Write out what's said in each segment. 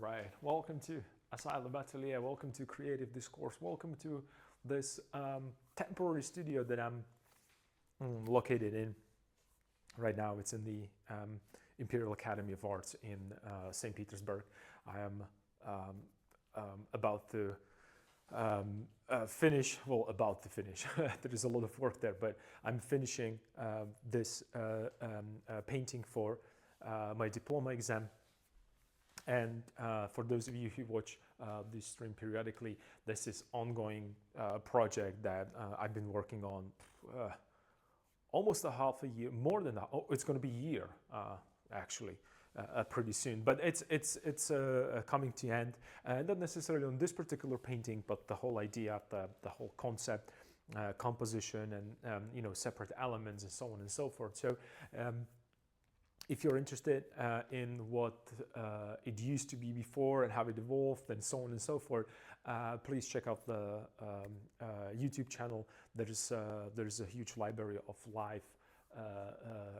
right. Welcome to Asylum Atelier. Welcome to Creative Discourse. Welcome to this temporary studio that I'm located in right now. It's in the Imperial Academy of Arts in St. Petersburg. I am about to finish. Well, about to finish. There is a lot of work there, but I'm finishing this painting for my diploma exam. And for those of you who watch this stream periodically, this is ongoing project that I've been working on almost a half a year, more than that. Oh, it's going to be a year actually pretty soon. But it's coming to end, not necessarily on this particular painting, but the whole idea, the whole concept, composition, and separate elements and so on and so forth. So. If you're interested in what it used to be before and how it evolved and so on and so forth, please check out the YouTube channel. There's a huge library of live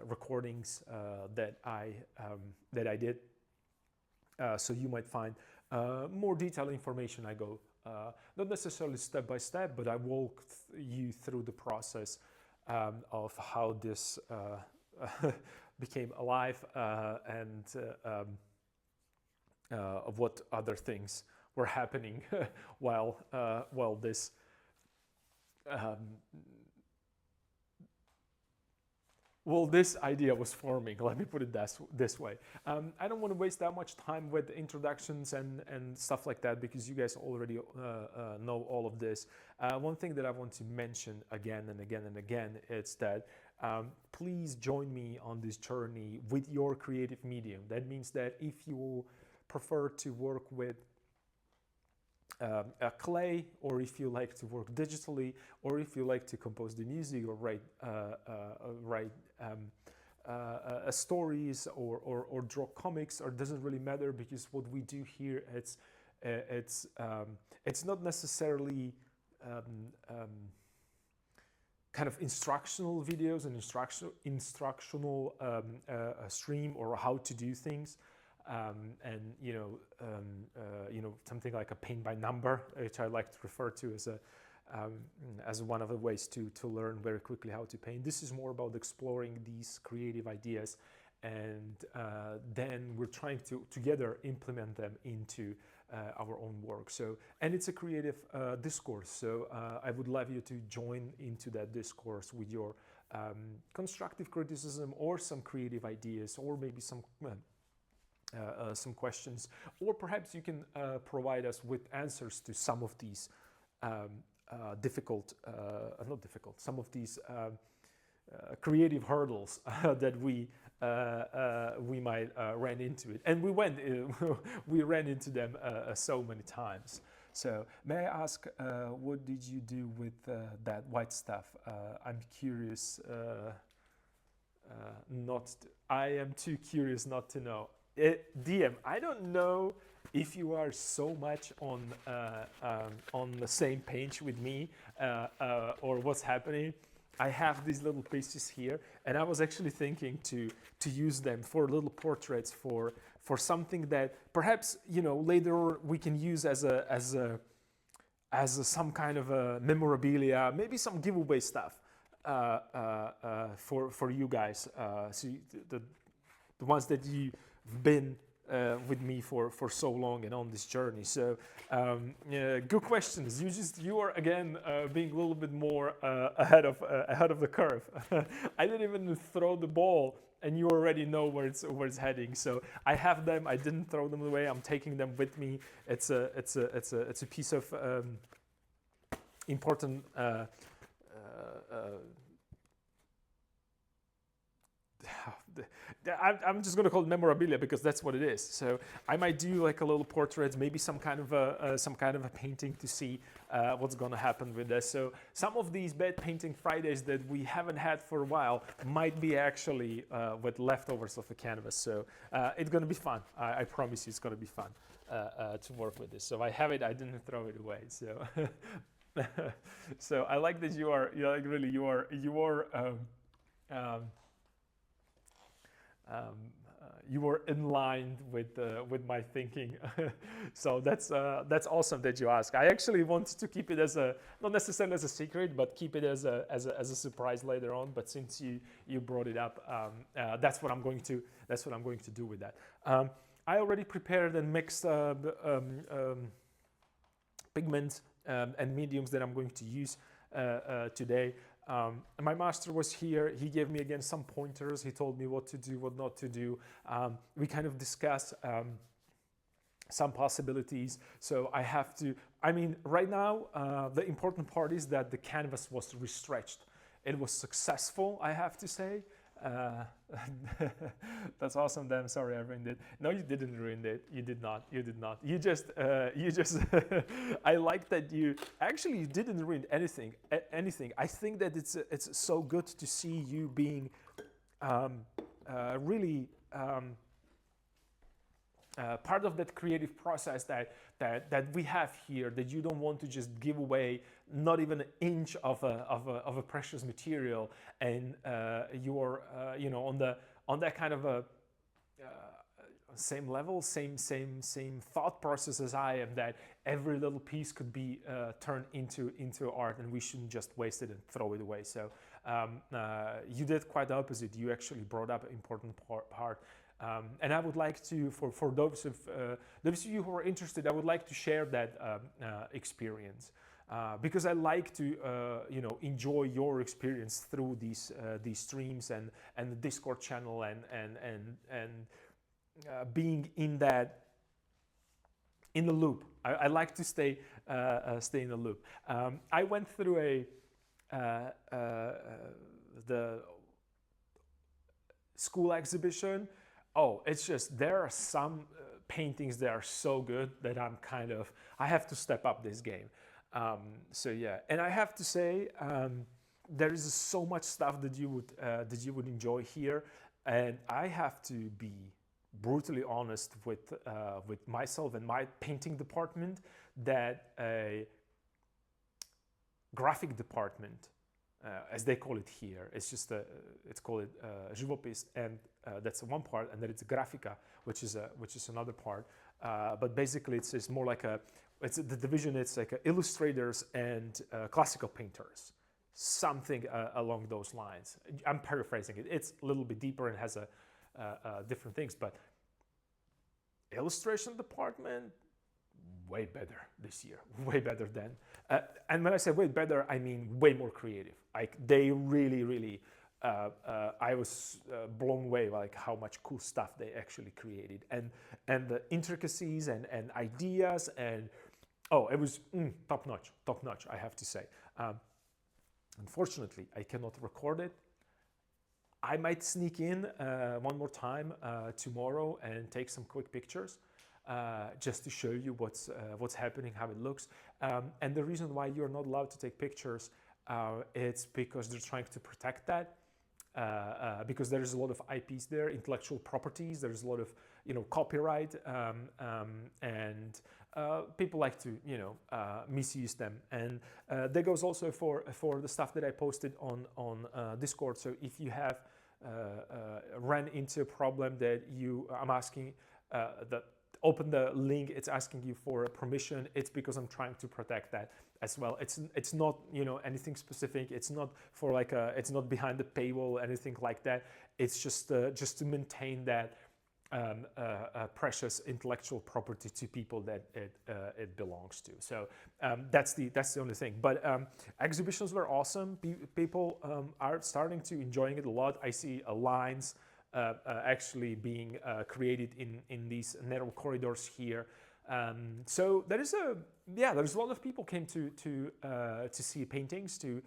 recordings that I did. So you might find more detailed information. I go not necessarily step by step, but I walk you through the process of how this became alive and of what other things were happening while this this idea was forming. Let me put it this way. I don't want to waste that much time with introductions and stuff like that, because you guys already know all of this. One thing that I want to mention again and again and again is that please join me on this journey with your creative medium. That means that if you prefer to work with clay, or if you like to work digitally, or if you like to compose the music or write stories or draw comics, or doesn't really matter, because what we do here, it's not necessarily kind of instructional videos and instructional stream or how to do things, and something like a paint by number, which I like to refer to as one of the ways to learn very quickly how to paint. This is more about exploring these creative ideas, and then we're trying to together implement them into our own work. So, and it's a creative discourse. So I would love you to join into that discourse with your constructive criticism, or some creative ideas, or maybe some questions, or perhaps you can provide us with answers to some of these some of these creative hurdles that we might ran into it, and we ran into them so many times. So may I ask, what did you do with that white stuff? I'm curious. I am too curious not to know. DM, I don't know if you are so much on the same page with me or what's happening. I have these little pieces here, and I was actually thinking to use them for little portraits for something that perhaps later we can use as some kind of a memorabilia, maybe some giveaway stuff for you guys. So the ones that you've been with me for so long and on this journey. So good questions. You are again being a little bit more ahead of the curve. I didn't even throw the ball, and you already know where it's heading. So I have them. I didn't throw them away. I'm taking them with me. It's a piece of important. I'm just going to call it memorabilia, because that's what it is. So I might do like a little portrait, maybe some kind of a painting to see what's going to happen with this. So some of these bed painting Fridays that we haven't had for a while might be actually with leftovers of a canvas. So it's going to be fun. I promise you, it's going to be fun to work with this. So I have it. I didn't throw it away. So so I like that you are you were in line with my thinking. So that's awesome that you ask. I actually wanted to keep it as a, not necessarily as a secret, but keep it as a surprise later on. But since you brought it up, that's what I'm going to do with that. I already prepared and mixed pigments and mediums that I'm going to use today. My master was here. He gave me again some pointers. He told me what to do, what not to do. We kind of discussed some possibilities. So I have to, I mean, right now, the important part is that the canvas was restretched. It was successful, I have to say. That's awesome. Then sorry, I ruined it. No, you didn't ruin it. You did not. You did not. You just. I like that you actually you didn't ruin anything. Anything. I think that it's so good to see you being really part of that creative process that we have here. That you don't want to just give away not even an inch of a precious material, and you're you know on that kind of a same level, same thought process as I am, that every little piece could be turned into art, and we shouldn't just waste it and throw it away. So you did quite the opposite. You actually brought up an important part. And I would like to, for those of you who are interested, I would like to share that experience. Because I like to, you know, enjoy your experience through these streams and the Discord channel and being in the loop. I like to stay in the loop. I went through the school exhibition. Oh, it's just there are some paintings that are so good that I have to step up this game. So yeah, and I have to say, there is so much stuff that you would enjoy here, and I have to be brutally honest with myself and my painting department, that a graphic department, as they call it here, it's called živopis, and that's one part, and then it's grafica, which is another part. But basically, it's more like the division. It's like illustrators and classical painters, something along those lines. I'm paraphrasing it. It's a little bit deeper and has different things. But illustration department, way better this year, way better than. And when I say way better, I mean way more creative. Like they really. I was blown away by like how much cool stuff they actually created, and the intricacies and ideas, and oh, it was top notch. I have to say. Unfortunately, I cannot record it. I might sneak in one more time tomorrow and take some quick pictures, just to show you what's happening, how it looks. And the reason why you're not allowed to take pictures, it's because they're trying to protect that. Because there's a lot of IPs there, intellectual properties. There's a lot of copyright, and people like to misuse them. And that goes also for the stuff that I posted on Discord. So if you have ran into a problem that I'm asking that open the link, it's asking you for permission, it's because I'm trying to protect that as well. It's not anything specific. It's not for like it's not behind the paywall, anything like that. It's just to maintain that precious intellectual property to people that it belongs to. So that's the only thing. But exhibitions were awesome. People are starting to enjoying it a lot. I see lines actually being created in these narrow corridors here. So there's a lot of people came to see paintings, to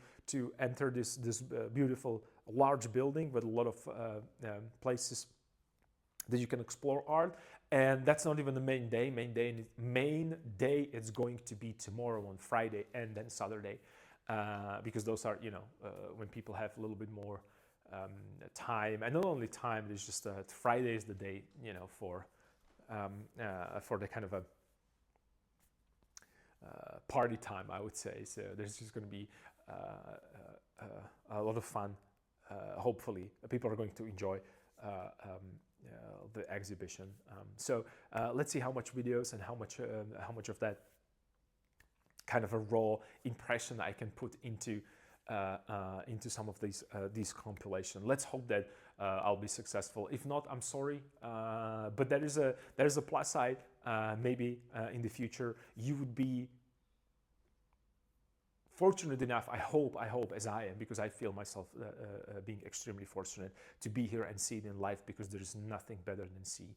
enter this beautiful large building with a lot of places that you can explore art. And that's not even the main day. Main day is going to be tomorrow on Friday and then Saturday, because those are when people have a little bit more time. And not only time, it's just Friday is the day for the kind of a party time, I would say. So there's just going to be a lot of fun. Hopefully people are going to enjoy the exhibition. So let's see how much videos and how much of that kind of a raw impression I can put into some of these compilation. Let's hope that I'll be successful. If not, I'm sorry, but there is a plus side. Maybe in the future you would be fortunate enough, I hope, as I am, because I feel myself being extremely fortunate to be here and see it in life, because there is nothing better than see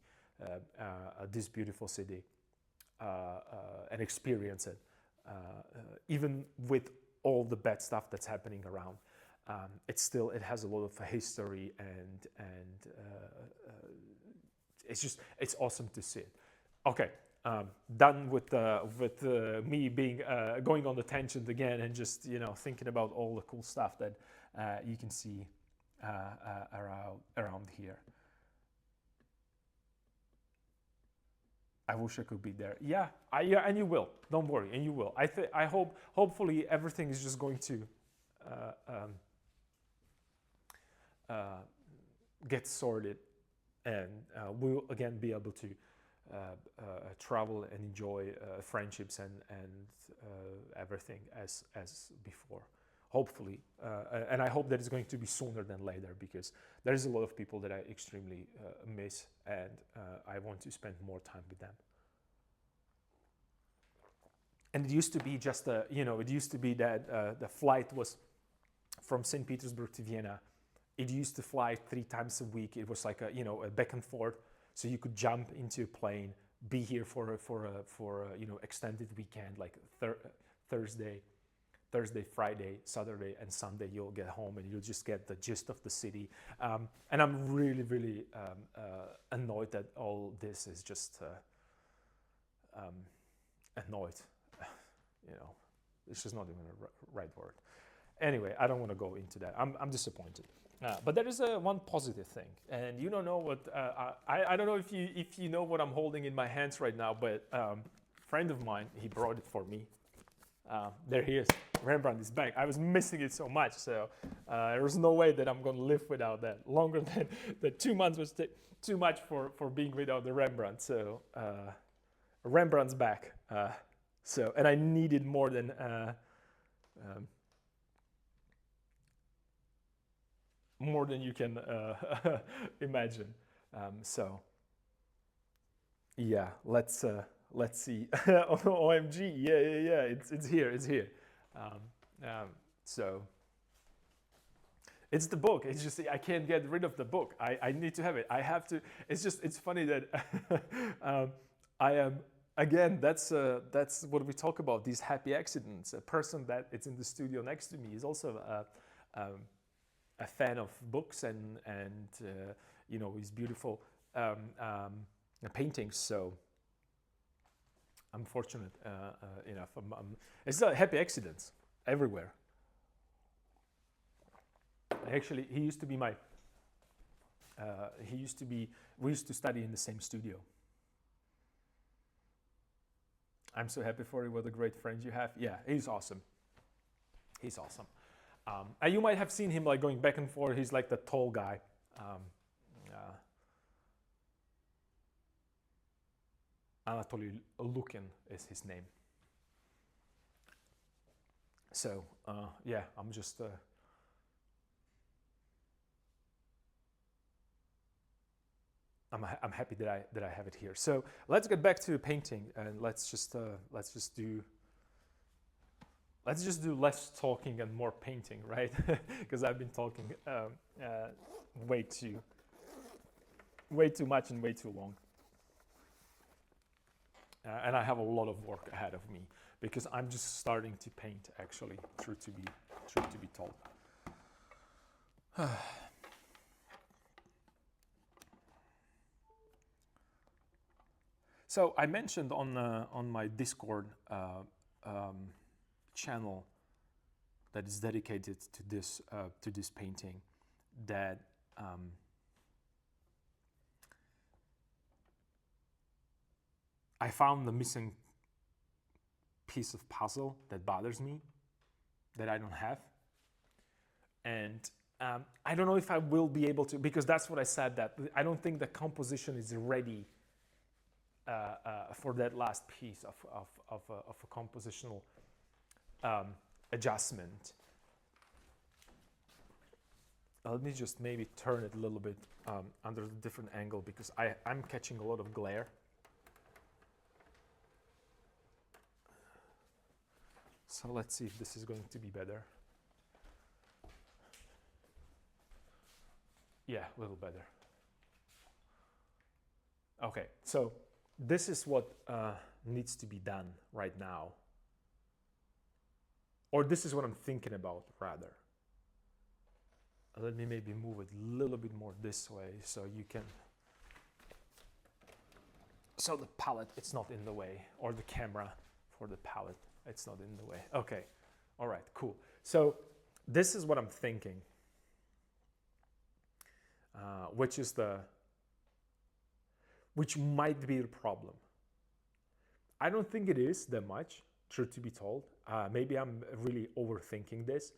this beautiful city and experience it, even with all the bad stuff that's happening around. It has a lot of history, and it's awesome to see it. Okay. Done with me being going on the tangent again, and just thinking about all the cool stuff that you can see around here. I wish I could be there. Yeah, and you will. Don't worry, and you will. I hope. Hopefully, everything is just going to get sorted, and we'll again be able to travel and enjoy friendships and everything as before, hopefully, and I hope that it's going to be sooner than later, because there is a lot of people that I extremely miss, and I want to spend more time with them. And it used to be just it used to be that the flight was from St. Petersburg to Vienna. It used to fly 3 times a week. It was like a back and forth. So you could jump into a plane, be here for a extended weekend, like Thursday, Friday, Saturday, and Sunday. You'll get home and you'll just get the gist of the city. And I'm really, really annoyed that all this is just annoyed. It's just not even a right word. Anyway, I don't want to go into that. I'm disappointed. But there is one positive thing, and you don't know what I don't know if you know what I'm holding in my hands right now, but a friend of mine, he brought it for me. There he is. Rembrandt is back. I was missing it so much, so there was no way that I'm going to live without that. Longer than the 2 months was too much for being without the Rembrandt. So Rembrandt's back. And I needed more than. More than you can imagine. So yeah, let's see. OMG, yeah, it's here. So it's the book. It's just I can't get rid of the book. I need to have it. I have to. It's funny that I am. Again, that's what we talk about. These happy accidents. A person that it's in the studio next to me is also a fan of books and his beautiful paintings. So I'm fortunate enough. It's happy accidents everywhere. Actually, he used to be my. We used to study in the same studio. I'm so happy for you. What a great friend you have. Yeah, he's awesome. And you might have seen him like going back and forth. He's like the tall guy. Anatoly Lukin is his name. So yeah, I'm just. I'm happy that I have it here. So let's get back to painting, and let's just do less talking and more painting, right? Because I've been talking way too much and way too long, and I have a lot of work ahead of me because I'm just starting to paint. Actually, truth to be told. So I mentioned on my Discord channel that is dedicated to this painting that I found the missing piece of puzzle that bothers me, that I don't have, and I don't know if I will be able to, because that's what I said, that I don't think the composition is ready for that last piece of a compositional adjustment. Let me just maybe turn it a little bit under a different angle, because I'm catching a lot of glare. So let's see if this is going to be better. Yeah, a little better. Okay, so this is what needs to be done right now. Or this is what I'm thinking about, rather. Let me maybe move it a little bit more this way so you can... So the palette, it's not in the way, or the camera for the palette, it's not in the way. Okay, all right, cool. So this is what I'm thinking, which might be the problem. I don't think it is that much, truth to be told. Maybe I'm really overthinking this.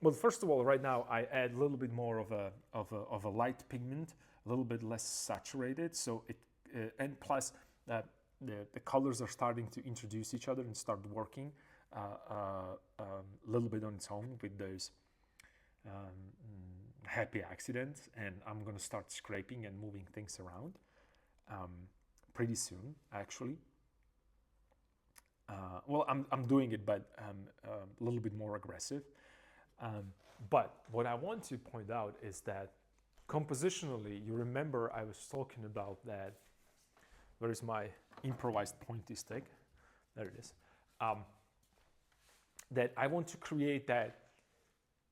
Well, first of all, right now I add a little bit more of a light pigment, a little bit less saturated. So it and plus the colors are starting to introduce each other and start working a little bit on its own with those happy accidents. And I'm going to start scraping and moving things around pretty soon, actually. Well, I'm doing it, but a little bit more aggressive. But what I want to point out is that compositionally, you remember I was talking about that. Where is my improvised pointy stick? There it is. That I want to create that,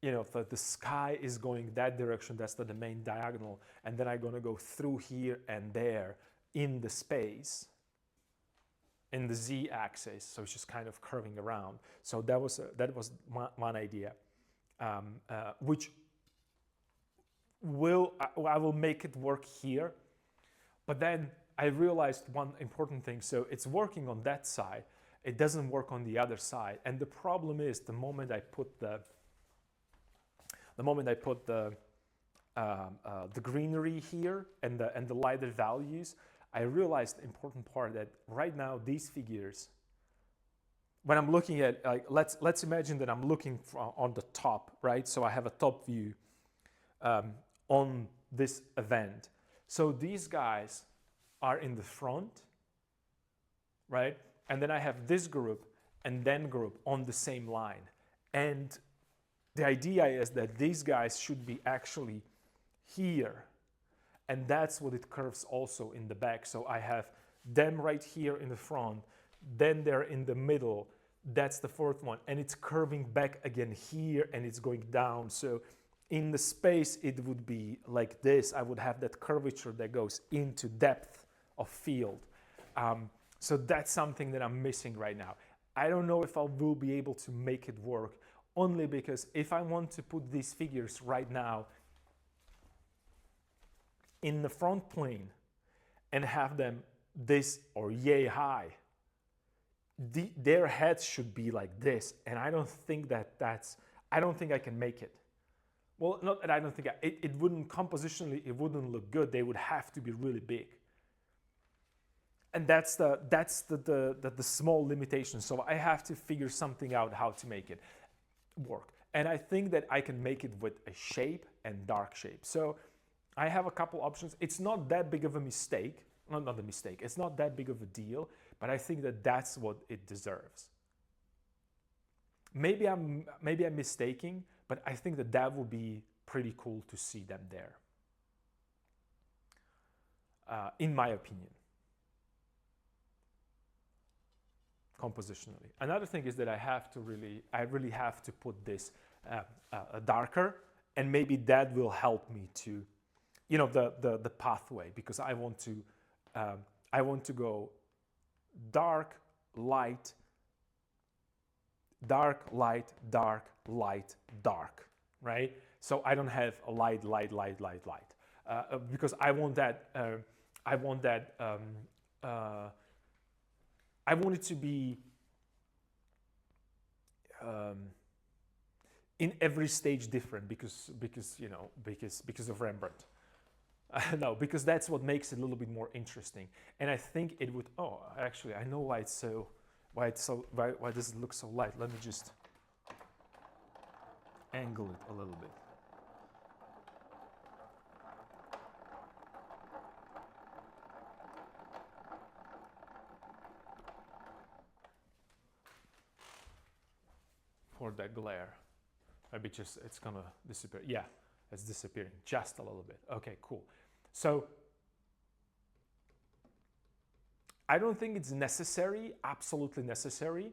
you know, the sky is going that direction, that's the main diagonal, and then I'm going to go through here and there in the space, in the z-axis, so it's just kind of curving around. So that was one idea, which I will make it work here, but then I realized one important thing. So it's working on that side, it doesn't work on the other side, and the problem is the moment I put the greenery here and the lighter values, I realized the important part that right now these figures, when I'm looking at, like, let's imagine that I'm looking on the top, right? So I have a top view on this event. So these guys are in the front, right? And then I have this group and then group on the same line. And the idea is that these guys should be actually here. And that's what it curves also in the back. So I have them right here in the front, then they're in the middle. That's the fourth one. And it's curving back again here and it's going down. So in the space, it would be like this. I would have that curvature that goes into depth of field. So that's something that I'm missing right now. I don't know if I will be able to make it work, only because if I want to put these figures right now in the front plane and have them this or yay high, their heads should be like this. And I don't think I don't think I can make it. Well, not that I don't think it wouldn't, compositionally, it wouldn't look good. They would have to be really big. And that's the small limitation. So I have to figure something out how to make it work. And I think that I can make it with a shape and dark shape. So I have a couple options. It's not that big of a mistake. Not a mistake. It's not that big of a deal, but I think that that's what it deserves. Maybe I'm mistaking, but I think that would be pretty cool to see them there. In my opinion. Compositionally. Another thing is that I really have to put this darker, and maybe that will help me to, you know, the pathway, because I want to go dark, light, dark, light, dark, light, dark, right? So I don't have a light, because I want it to be in every stage different because of Rembrandt. No, because that's what makes it a little bit more interesting. And I think it would. Oh, actually, I know why why does it look so light? Let me just angle it a little bit. For that glare, maybe just it's gonna disappear. Yeah, it's disappearing just a little bit. Okay, cool. So I don't think it's necessary, absolutely necessary.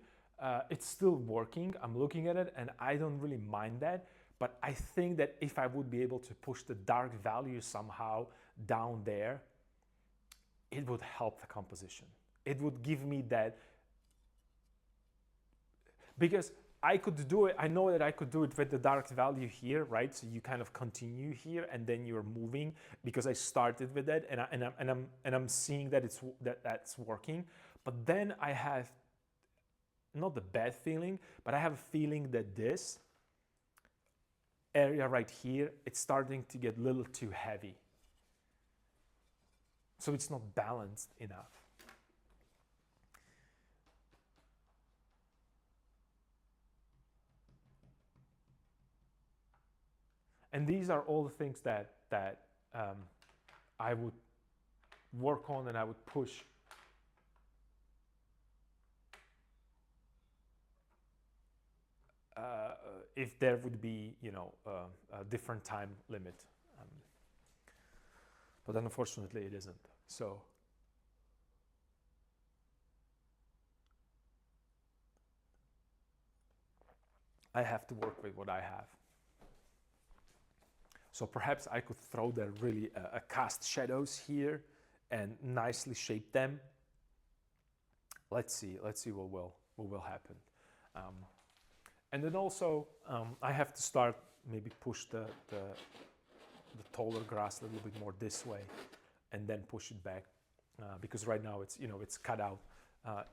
It's still working. I'm looking at it and I don't really mind that. But I think that if I would be able to push the dark value somehow down there, it would help the composition. It would give me that, because I could do it. I know that I could do it with the dark value here, right? So you kind of continue here, and then you're moving, because I started with that, and I'm seeing that that's working. But then I have not the bad feeling, but I have a feeling that this area right here, it's starting to get a little too heavy. So it's not balanced enough. And these are all the things that I would work on and I would push. If there would be, a different time limit. But unfortunately it isn't. So I have to work with what I have. So perhaps I could throw there really cast shadows here and nicely shape them. Let's see what will happen. And then also I have to start maybe push the taller grass a little bit more this way, and then push it back, because right now it's cut out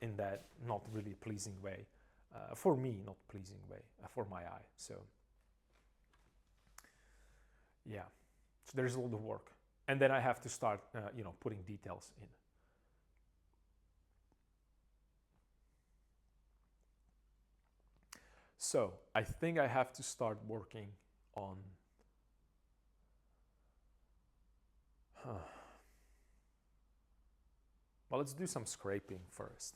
in that not really pleasing way, for me, not pleasing way, for my eye. So yeah, so there's a lot of work, and then I have to start putting details in. So I think I have to start working on well, let's do some scraping first.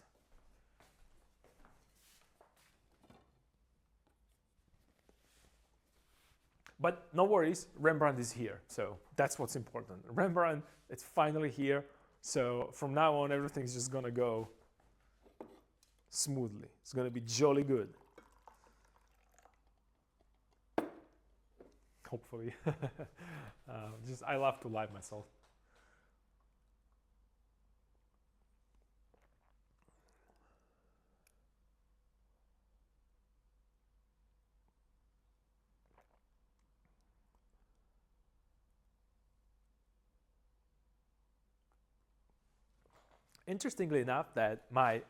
But no worries, Rembrandt is here, so that's what's important. Rembrandt, it's finally here, so from now on everything's just gonna go smoothly. It's gonna be jolly good. Hopefully. I love to lie myself. Interestingly enough, that my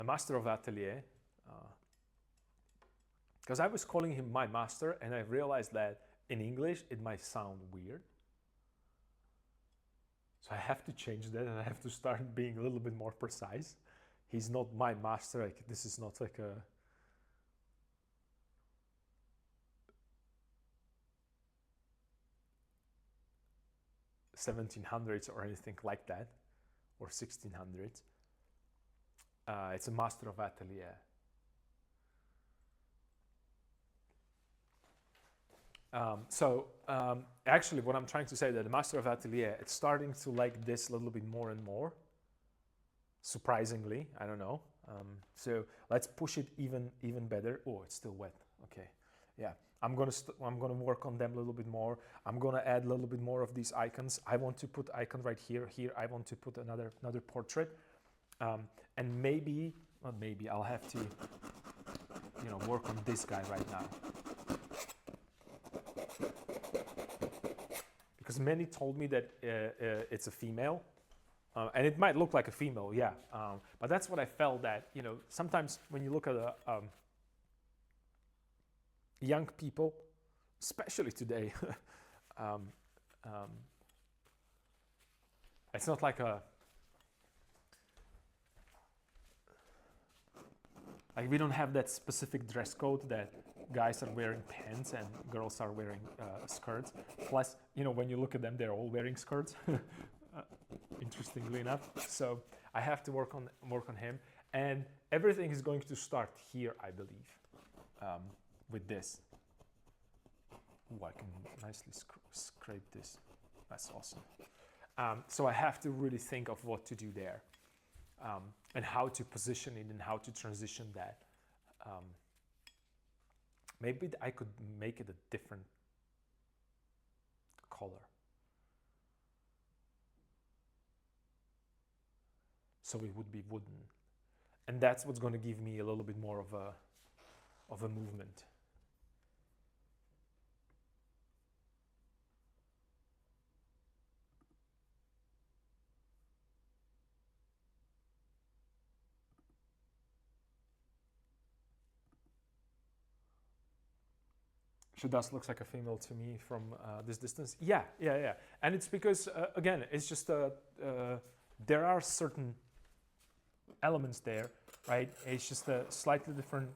master of atelier, because I was calling him my master, and I realized that in English it might sound weird. So I have to change that, and I have to start being a little bit more precise. He's not my master. Like, this is not like a 1700s or anything like that, or 1600s. It's a master of atelier. Actually, what I'm trying to say is that the master of atelier, it's starting to like this a little bit more and more. Surprisingly, I don't know. So let's push it even better. Oh, it's still wet. Okay, yeah. I'm gonna work on them a little bit more. I'm gonna add a little bit more of these icons. I want to put icon right here. Here I want to put another portrait, and maybe I'll have to work on this guy right now, because many told me that it's a female, And it might look like a female, yeah. But that's what I felt that, sometimes when you look at young people, especially today, um, um, it's not like we don't have that specific dress code that guys are wearing pants and girls are wearing skirts. Plus, when you look at them, they're all wearing skirts. Interestingly enough, so I have to work on him, and everything is going to start here, I believe, with this. Ooh, I can nicely scrape this. That's awesome. So I have to really think of what to do there, and how to position it and how to transition that. Maybe I could make it a different color. So it would be wooden. And that's what's going to give me a little bit more of a movement. She does looks like a female to me from this distance. Yeah. And it's because, again, it's just there are certain elements there, right? It's just a slightly different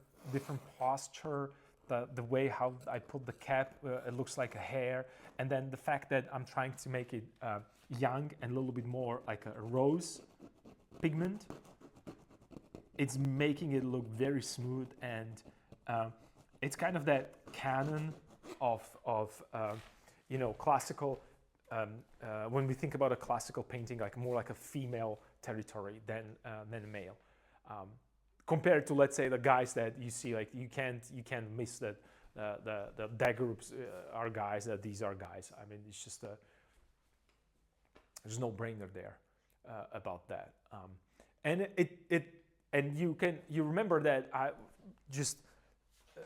posture, the way how I put the cap, it looks like a hair, and then the fact that I'm trying to make it young and a little bit more like a rose pigment, it's making it look very smooth, and it's kind of that canon of classical. When we think about a classical painting, like more like a female territory than a male, compared to, let's say, the guys that you see, like you can't miss that that groups are guys, that these are guys. I mean, it's just there's no brainer there about that, and you remember that I just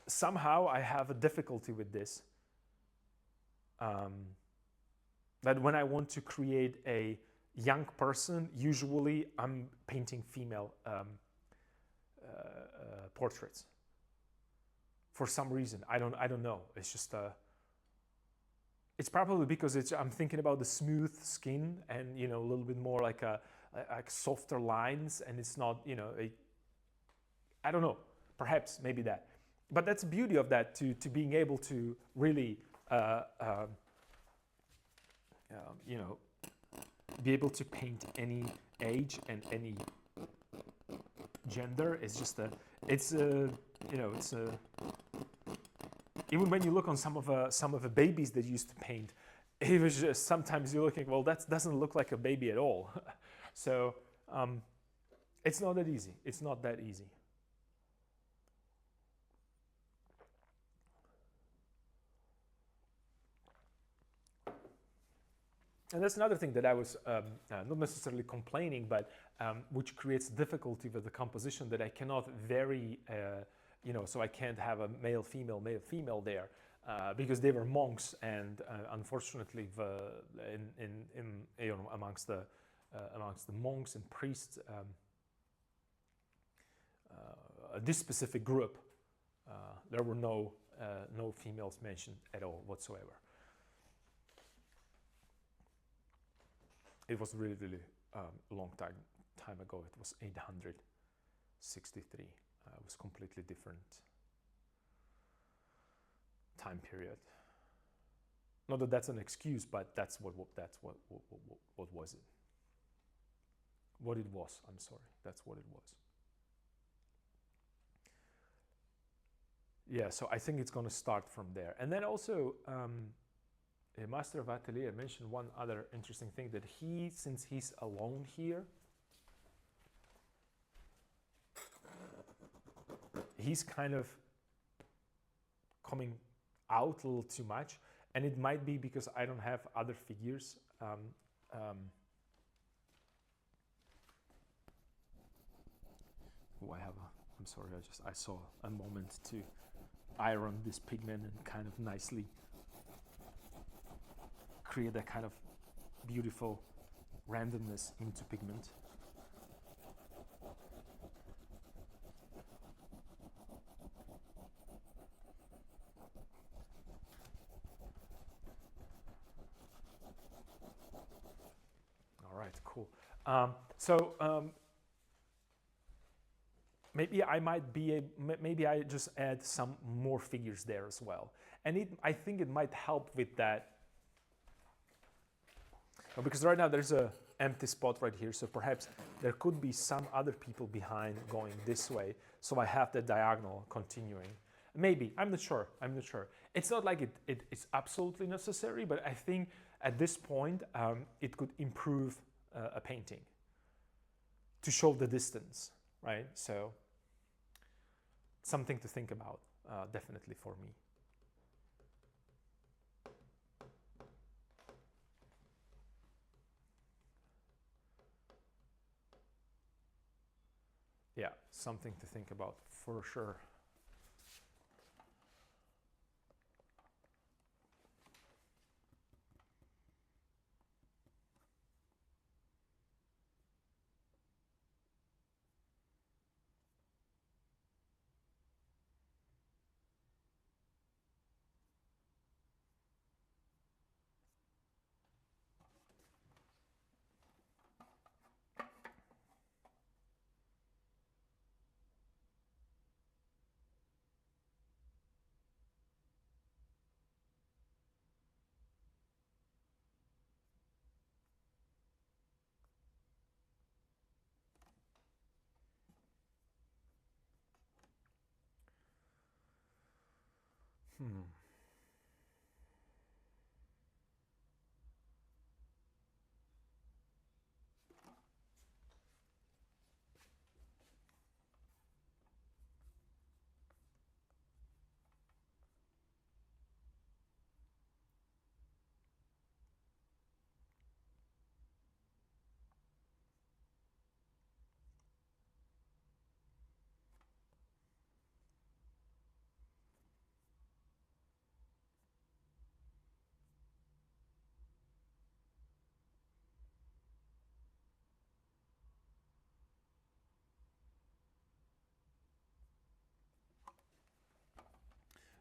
somehow I have a difficulty with this. That when I want to create a young person, usually I'm painting female portraits. For some reason, I don't know. It's just it's probably because I'm thinking about the smooth skin and a little bit more like softer lines, and it's not I don't know. Perhaps maybe that, but that's the beauty of that, to being able to really be able to paint any age and any gender. It's just even when you look on some of the babies that used to paint, it was just sometimes you're looking, well, that doesn't look like a baby at all. So it's not that easy. It's not that easy. And that's another thing that I was not necessarily complaining, but which creates difficulty with the composition, that I cannot vary, so I can't have a male, female there, because they were monks, and unfortunately, amongst the monks and priests, this specific group, there were no females mentioned at all whatsoever. It was really, really a long time ago. It was 863. It was completely different time period. Not that that's an excuse, but that's what was it? What it was. I'm sorry. That's what it was. Yeah. So I think it's going to start from there, and then also. A master of atelier mentioned one other interesting thing, that since he's alone here, he's kind of coming out a little too much, and it might be because I don't have other figures. I'm sorry, I saw a moment to iron this pigment and kind of nicely create that kind of beautiful randomness into pigment. All right, cool. So maybe maybe I just add some more figures there as well, and I think it might help with that, because right now there's a empty spot right here, so perhaps there could be some other people behind going this way, so I have the diagonal continuing. Maybe, I'm not sure. It's not like it's absolutely necessary, but I think at this point it could improve a painting to show the distance, right? So something to think about, definitely for me. Yeah, something to think about for sure.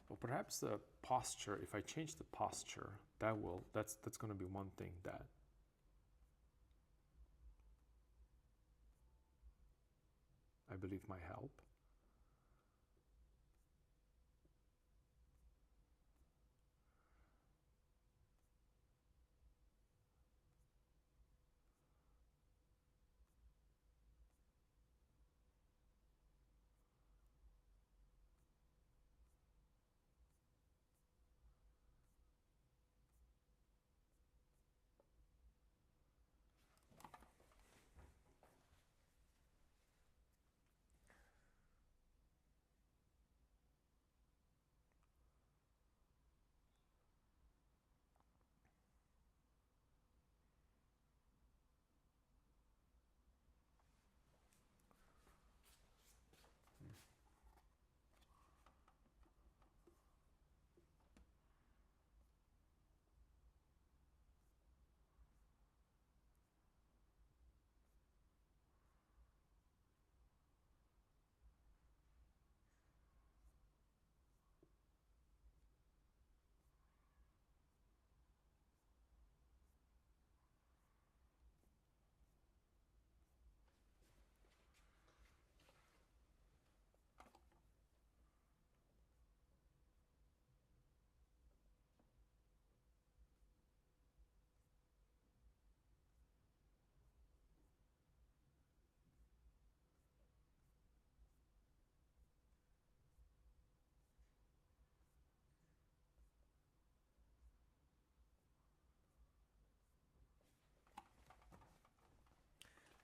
Well, perhaps the posture, if I change the posture, that's going to be one thing that I believe might help.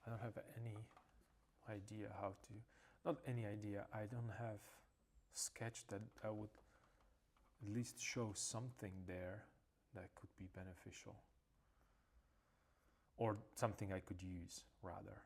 I don't have any idea how to, not any idea, I don't have sketch that I would at least show something there that could be beneficial, or something I could use rather.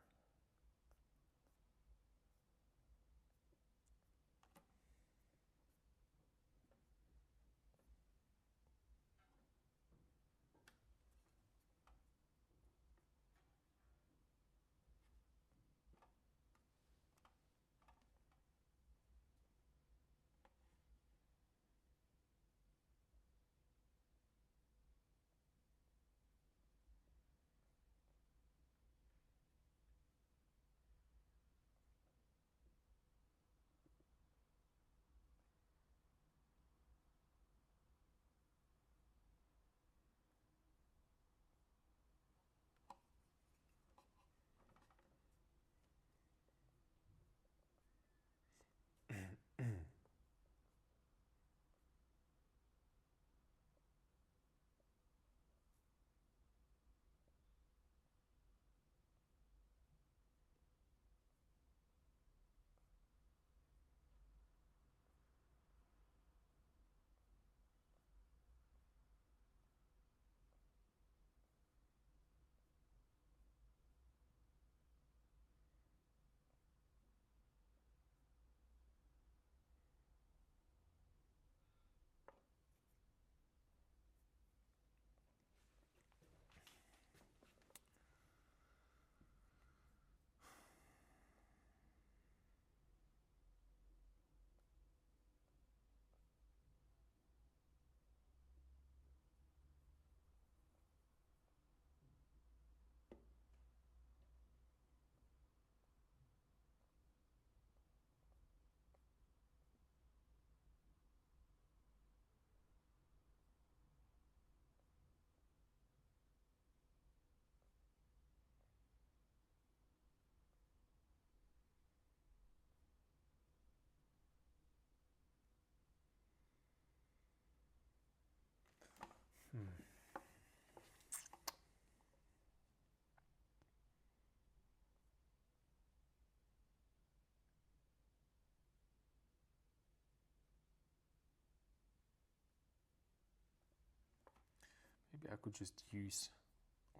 Maybe I could just use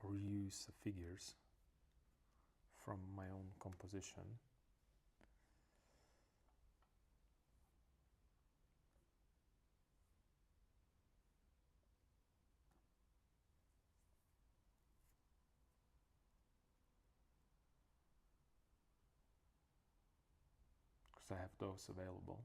or reuse the figures from my own composition. Because I have those available.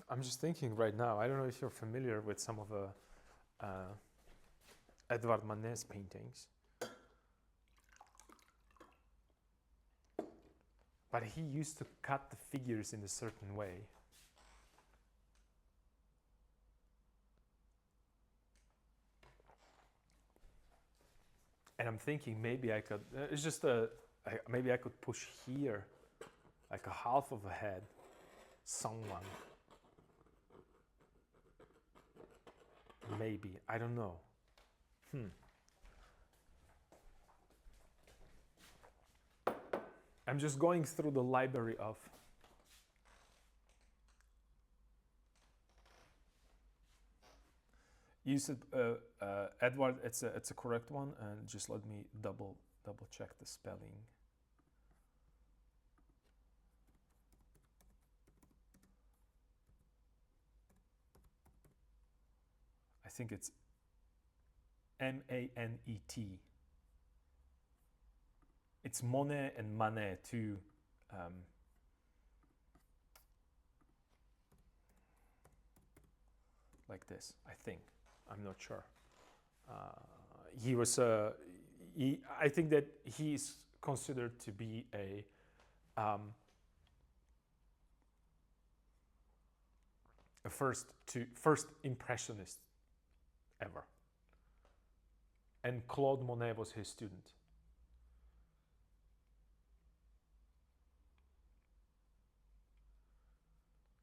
I'm just thinking right now, I don't know if you're familiar with some of Edouard Manet's paintings, but he used to cut the figures in a certain way. And I'm thinking maybe I could, it's just maybe I could push here, like a half of a head, someone. Maybe, I don't know. I'm just going through the library of you said Edward, it's a correct one, and just let me double check the spelling. I think it's Manet. It's Monet and Manet too. Like this, I think. I'm not sure. He was. I think that he's considered to be a first impressionist ever. And Claude Monet was his student.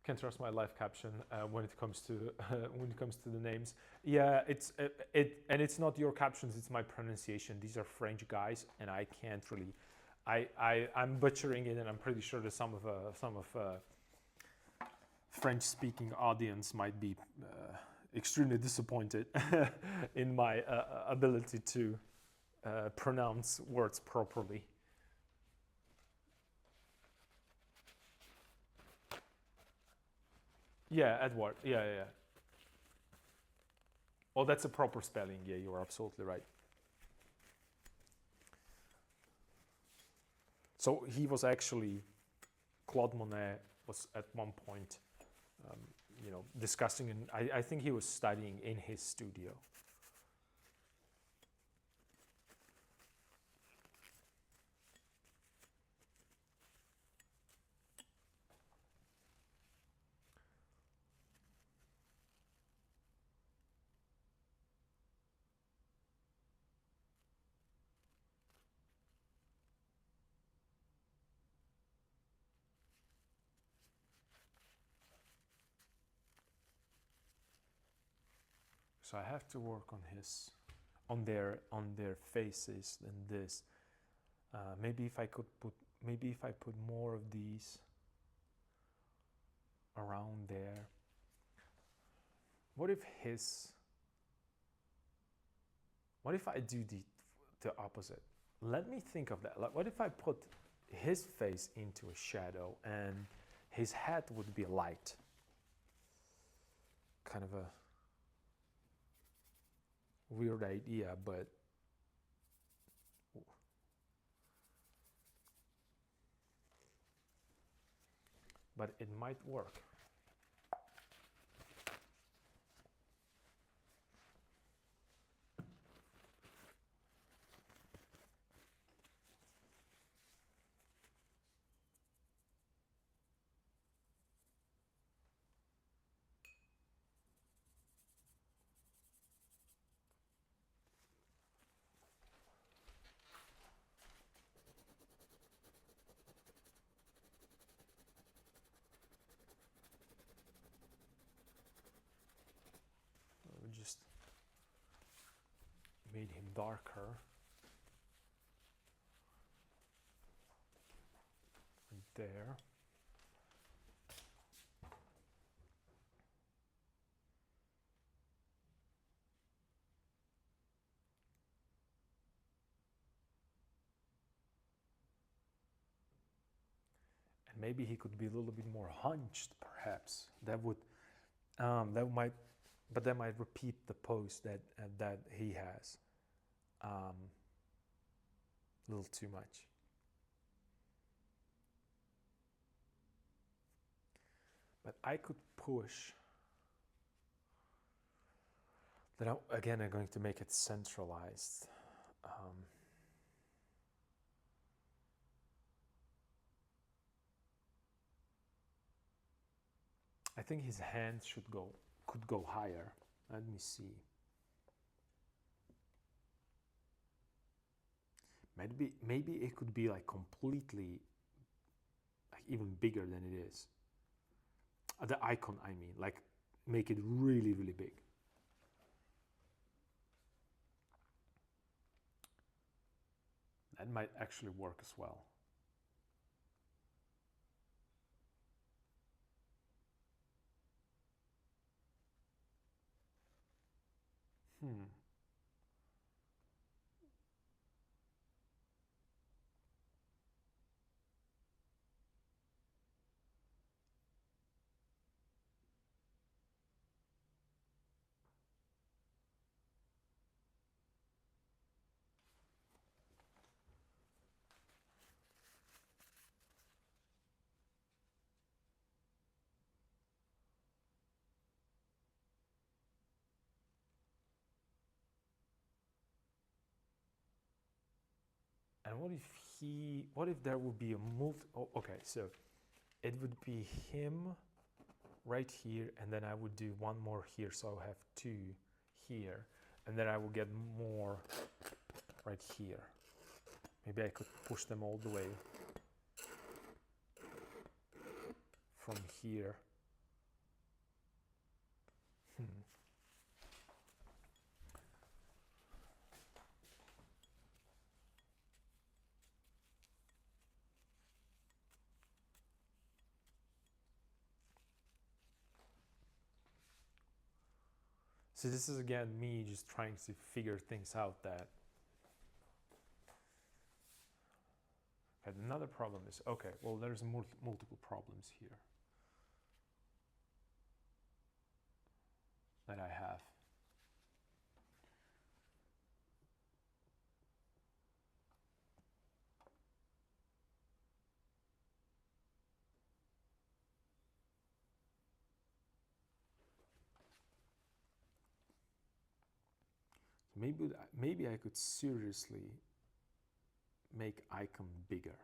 Can't trust my live caption when it comes to the names. Yeah, it's not your captions, it's my pronunciation. These are French guys, and I can't really. I'm butchering it, and I'm pretty sure that some of French-speaking audience might be extremely disappointed in my ability to pronounce words properly. Yeah, Edward. Yeah. Oh, that's a proper spelling. Yeah, you are absolutely right. So he was actually, Claude Monet was at one point, discussing, and I think he was studying in his studio. So I have to work on their faces than this. Maybe if I put more of these around there. What if I do the opposite? Let me think of that. Like, what if I put his face into a shadow and his head would be light? Kind of a weird idea, but it might work. made him darker. Right there. And maybe he could be a little bit more hunched, perhaps. That might, but that might repeat the pose that he has. A little too much. But I could push. Then again, I'm going to make it centralized. I think his hands could go higher. Let me see. Maybe it could be like completely, like even bigger than it is. The icon, I mean, like make it really, really big. That might actually work as well. And what if there would be a okay, so it would be him right here, and then I would do one more here, so I'll have two here, and then I will get more right here. Maybe I could push them all the way from here. So this is again me just trying to figure things out that. And another problem is, okay, well, there's multiple problems here that I have. Maybe I could seriously make icon bigger.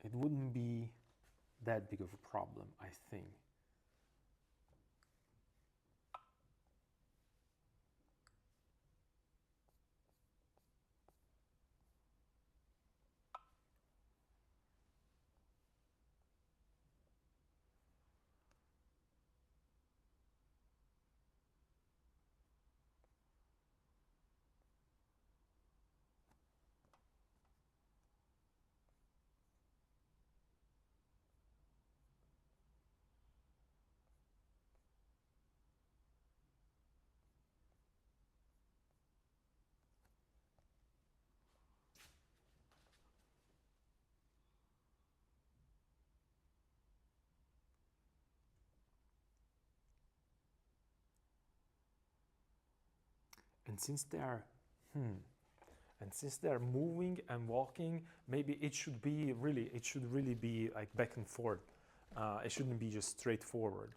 It wouldn't be that big of a problem, I think. And since they're moving and walking, maybe it should really be like back and forth. It shouldn't be just straightforward.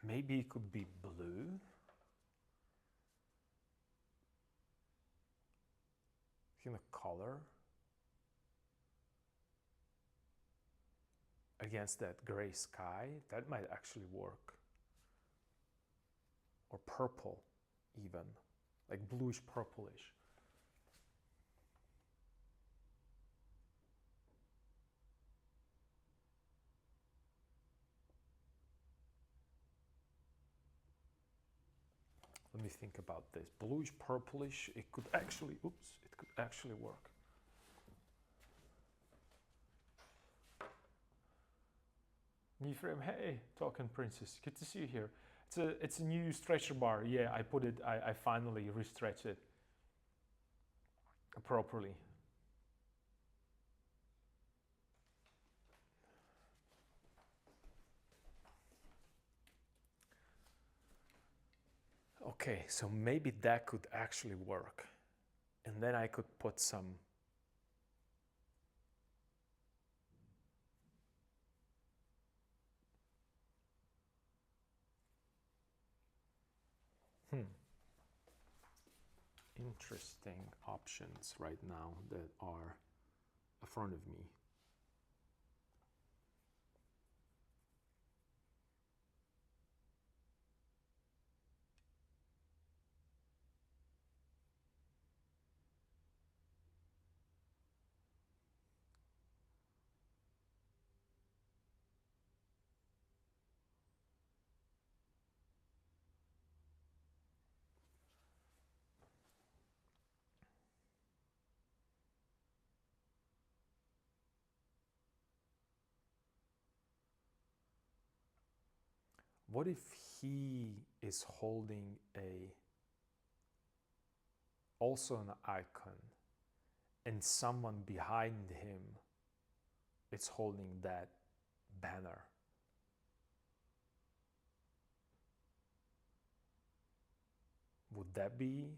Maybe it could be blue. In a color against that gray sky, that might actually work. Or purple, even like bluish purplish. Let me think about this. Bluish purplish, it could actually, it could actually work. Ephraim, hey, Talking Princess, good to see you here. It's a new stretcher bar. Yeah, I finally restretched it properly. Okay, so maybe that could actually work. And then I could put some interesting options right now that are in front of me. What if he is holding also an icon, and someone behind him is holding that banner? Would that be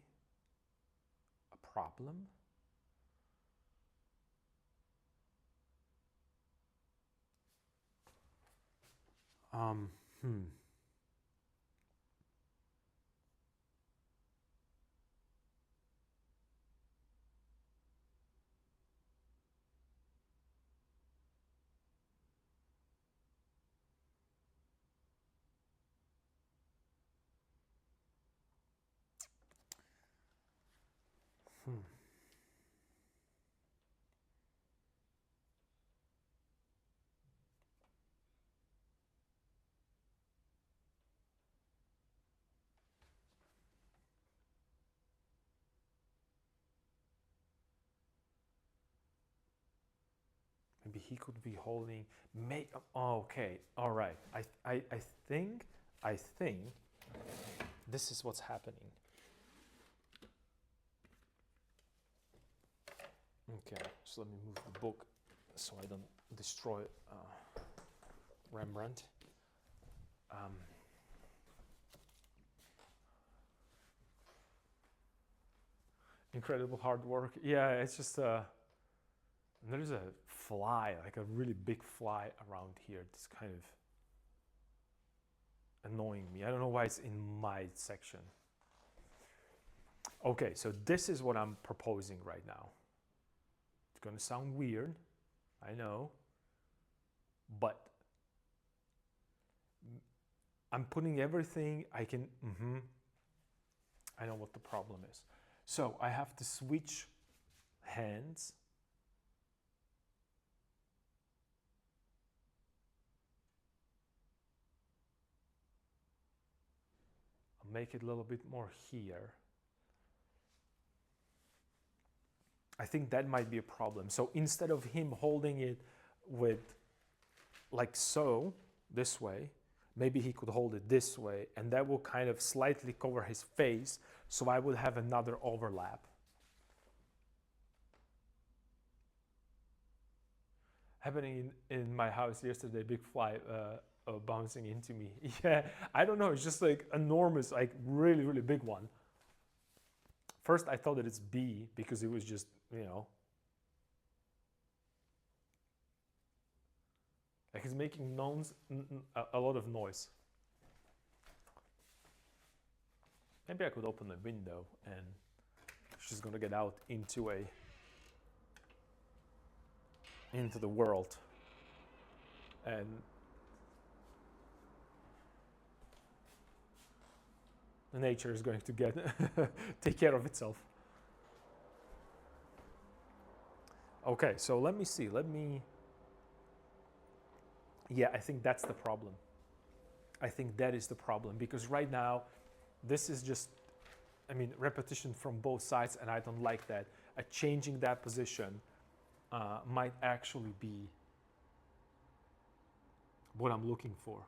a problem? Hmm. Maybe he could be holding. Okay, all right. I think this is what's happening. Okay, so let me move the book so I don't destroy Rembrandt. Incredible hard work. Yeah, it's just there's a fly, like a really big fly around here. It's kind of annoying me. I don't know why it's in my section. Okay, so this is what I'm proposing right now. It's gonna sound weird, I know, but I'm putting everything I can. I know what the problem is. So I have to switch hands. I'll make it a little bit more here. I think that might be a problem. So instead of him holding it with like so, this way, maybe he could hold it this way, and that will kind of slightly cover his face, so I would have another overlap. Happening in my house yesterday, big fly bouncing into me. Yeah, I don't know, it's just like enormous, like really, really big one. First, I thought that it's bee because it was just, like it's making a lot of noise. Maybe I could open a window and she's gonna get out into the world, and the nature is going to get take care of itself. Okay, so let me see. Yeah, I think that's the problem. I think that is the problem, because right now, this is just, I mean, repetition from both sides, and I don't like that. Changing that position might actually be what I'm looking for.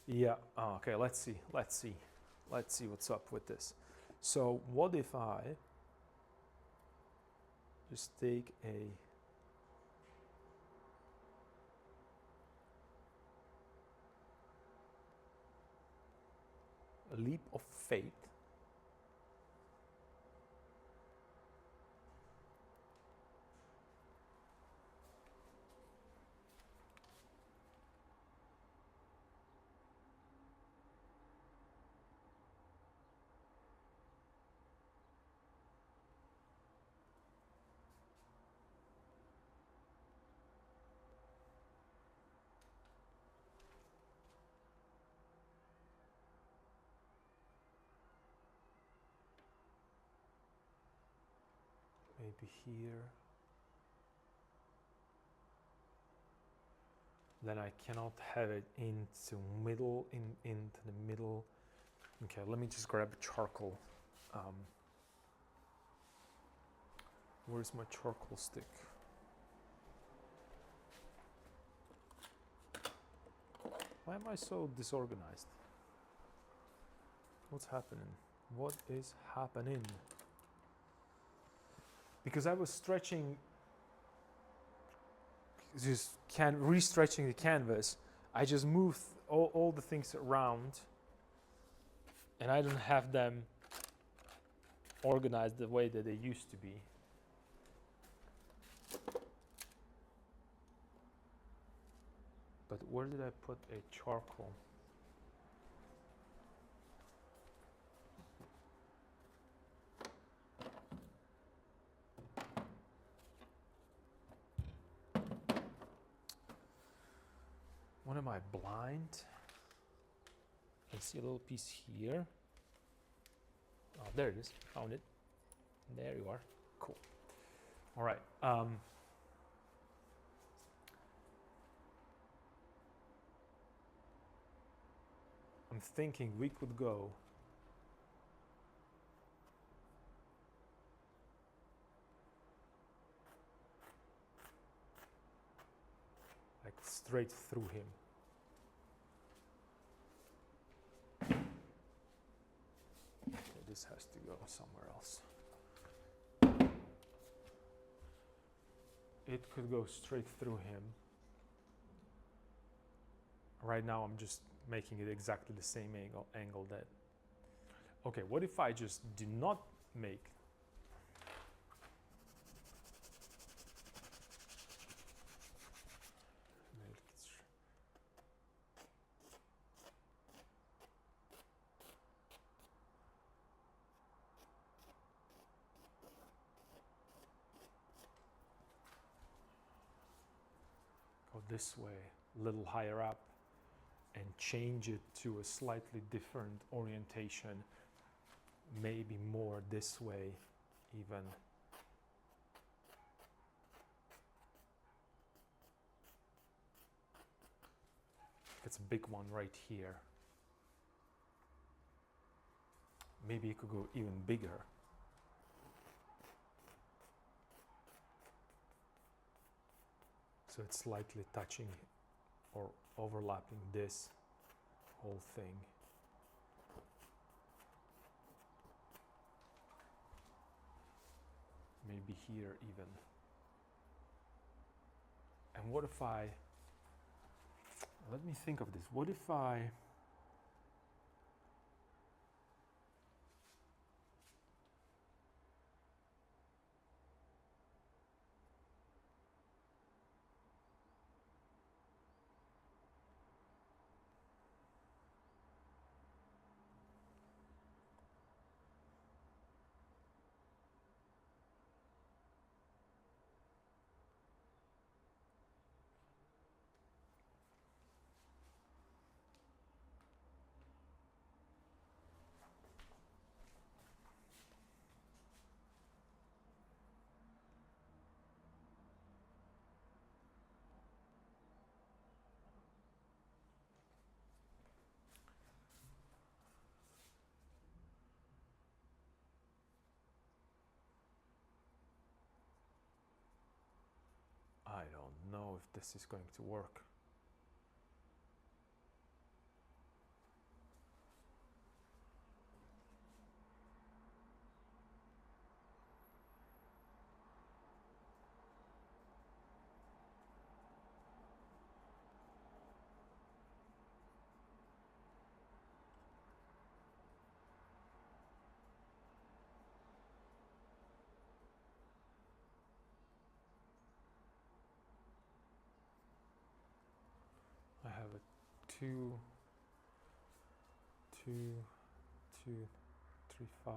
Yeah, okay, let's see what's up with this. So what if I just take a leap of faith? Maybe here. Then I cannot have it into the middle. Okay, let me just grab charcoal. Where's my charcoal stick? Why am I so disorganized? What's happening? What is happening? Because I was stretching, just re-stretching the canvas, I just moved all the things around, and I don't have them organized the way that they used to be. But where did I put a charcoal? What am I, blind? I see a little piece here. Oh, there it is. Found it. There you are. Cool. All right. I'm thinking we could go like straight through him. Okay, this has to go somewhere else. It could go straight through him. Right now I'm just making it exactly the same angle that. Okay, what if I just do not make go this way, a little higher up, and change it to a slightly different orientation, maybe more this way even. It's a big one right here. Maybe it could go even bigger. So it's slightly touching or overlapping this whole thing. Maybe here even. And what if I Let me think of this. What if I I don't know if this is going to work. I have a 2, 2, 2, 3, 5.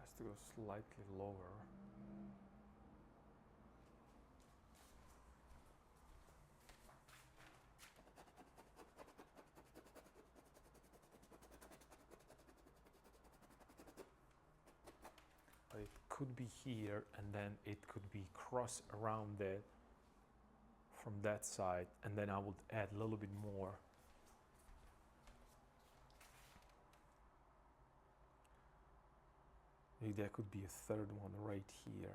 Has to go slightly lower. But it could be here, and then it could be cross around it from that side, and then I would add a little bit more. Maybe there could be a third one right here.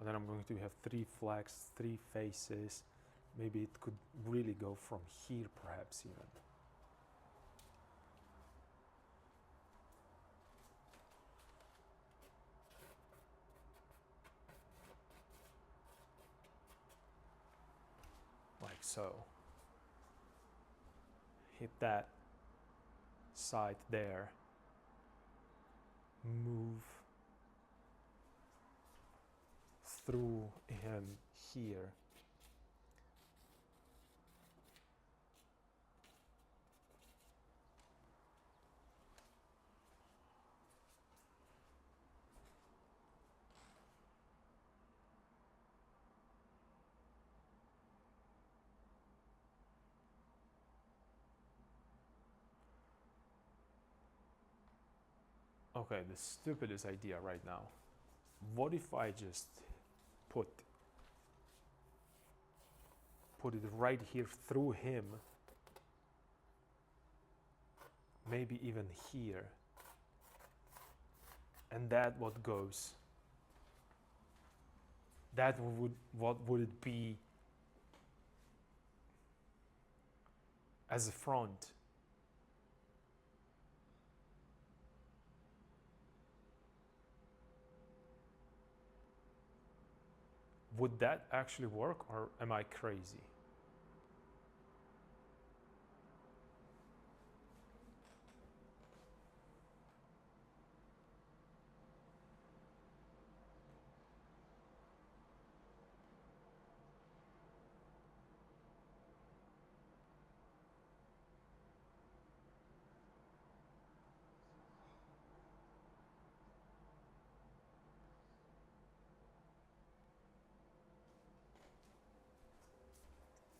And then I'm going to have 3 flags, 3 faces. Maybe it could really go from here, perhaps even. Like so. Hit that side there. Move through him here. Okay, the stupidest idea right now. What if I just put it right here through him, maybe even here, and that what goes? That would, what would it be as a front? Would that actually work, or am I crazy?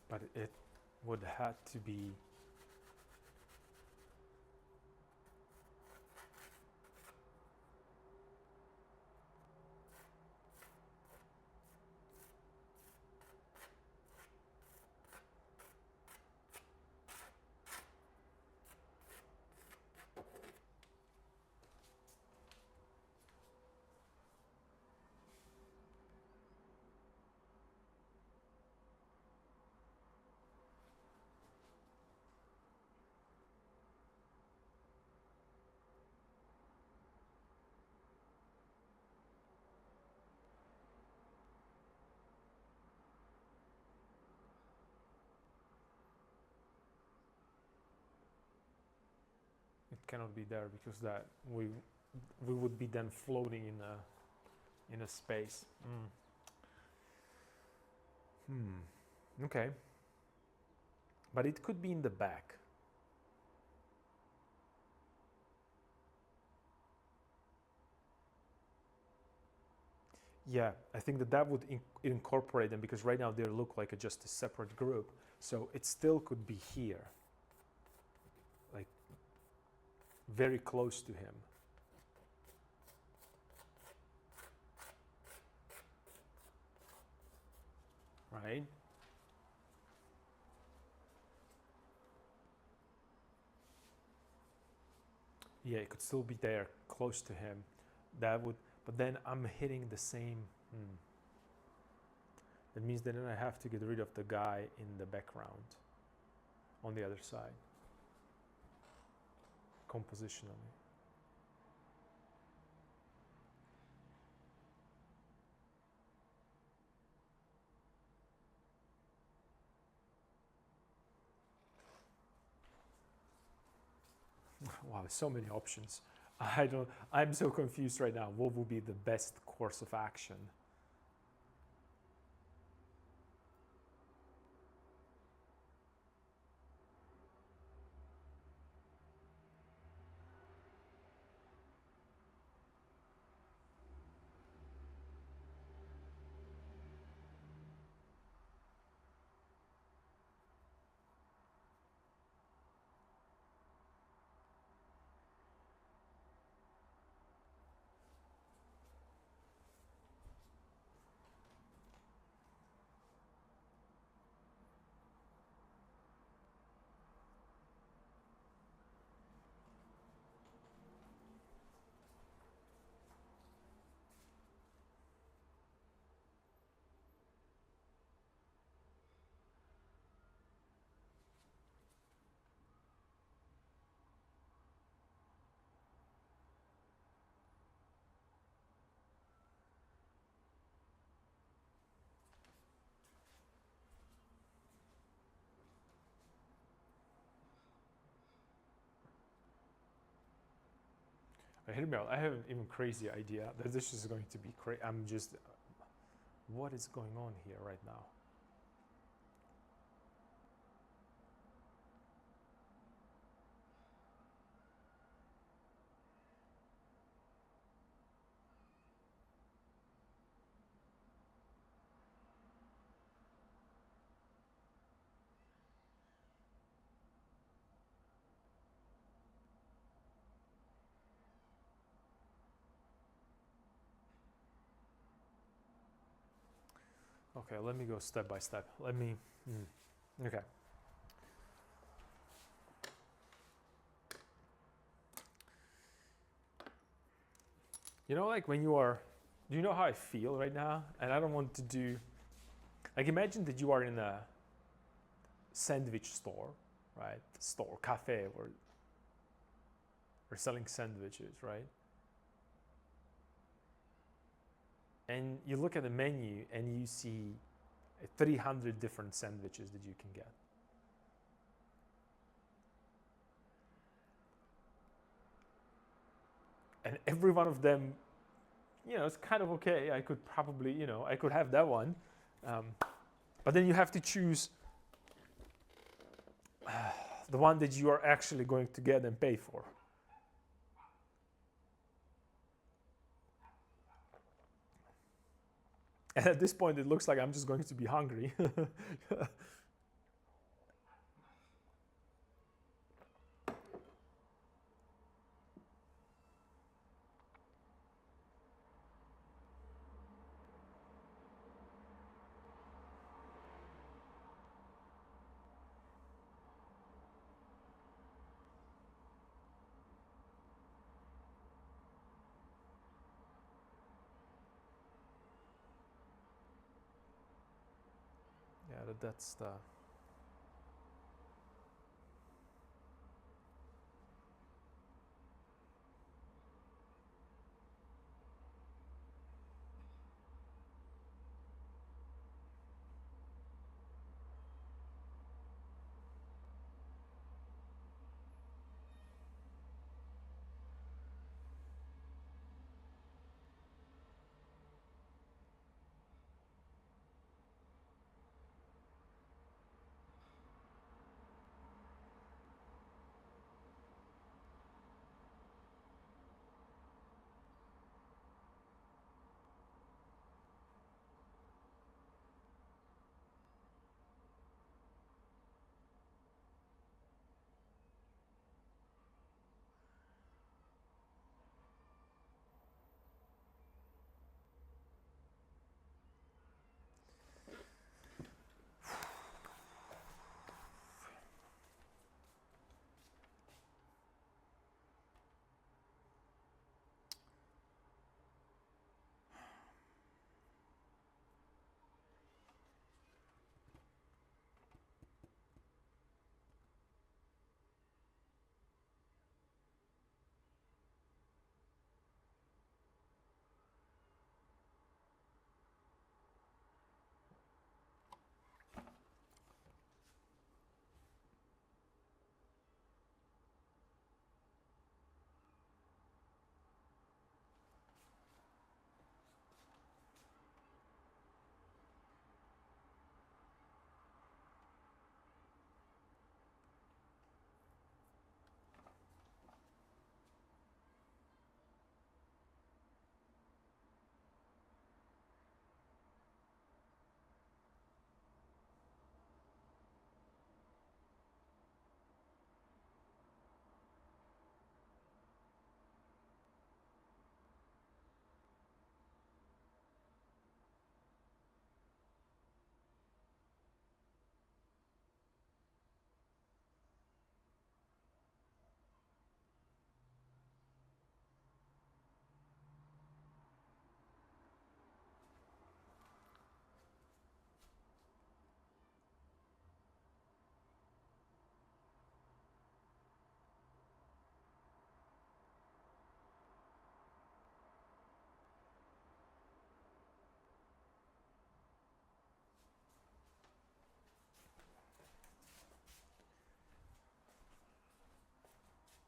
But it would have to be it cannot be there because that we would be then floating in a space. Okay, but it could be in the back. Yeah, I think that would incorporate them, because right now they look like just a separate group. So it still could be here, like very close to him. Right? Yeah, it could still be there, close to him. That would, but then I'm hitting the same. That means that then I have to get rid of the guy in the background on the other side, compositionally. Wow, so many options. I'm so confused right now. What would be the best course of action? Hear me out. I have an even crazy idea that this is going to be crazy. I'm just, what is going on here right now? Okay, let me go step by step. Okay. Like when you are, do you know how I feel right now? And I don't want to do, like imagine that you are in a sandwich store, right? Store, cafe, or selling sandwiches, right? And you look at the menu and you see 300 different sandwiches that you can get. And every one of them, it's kind of okay. I could probably, I could have that one. But then you have to choose the one that you are actually going to get and pay for. And at this point, it looks like I'm just going to be hungry. Yeah, that's the.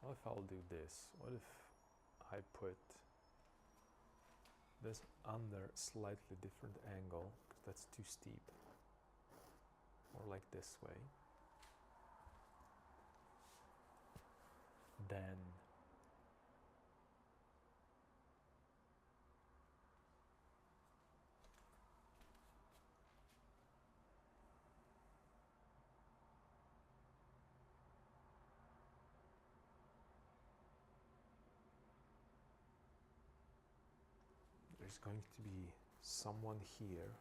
What if I'll do this? What if I put this under slightly different angle, because that's too steep, or like this way, then there's going to be someone here.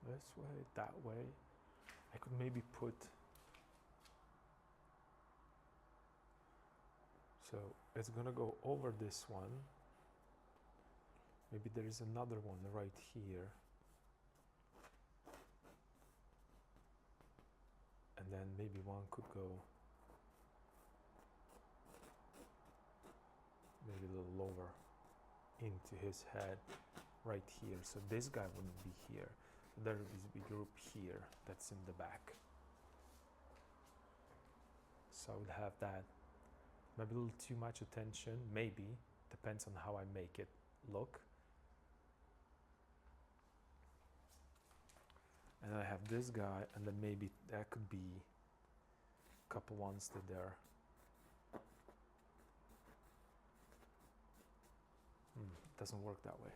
This way, that way. I could maybe put, so it's gonna go over this one. Maybe there is another one right here. And then maybe one could go maybe a little lower into his head right here. So this guy wouldn't be here. There is a group here that's in the back. So I would have that. Maybe a little too much attention, maybe. Depends on how I make it look. And I have this guy, and then maybe that could be a couple ones that they're doesn't work that way.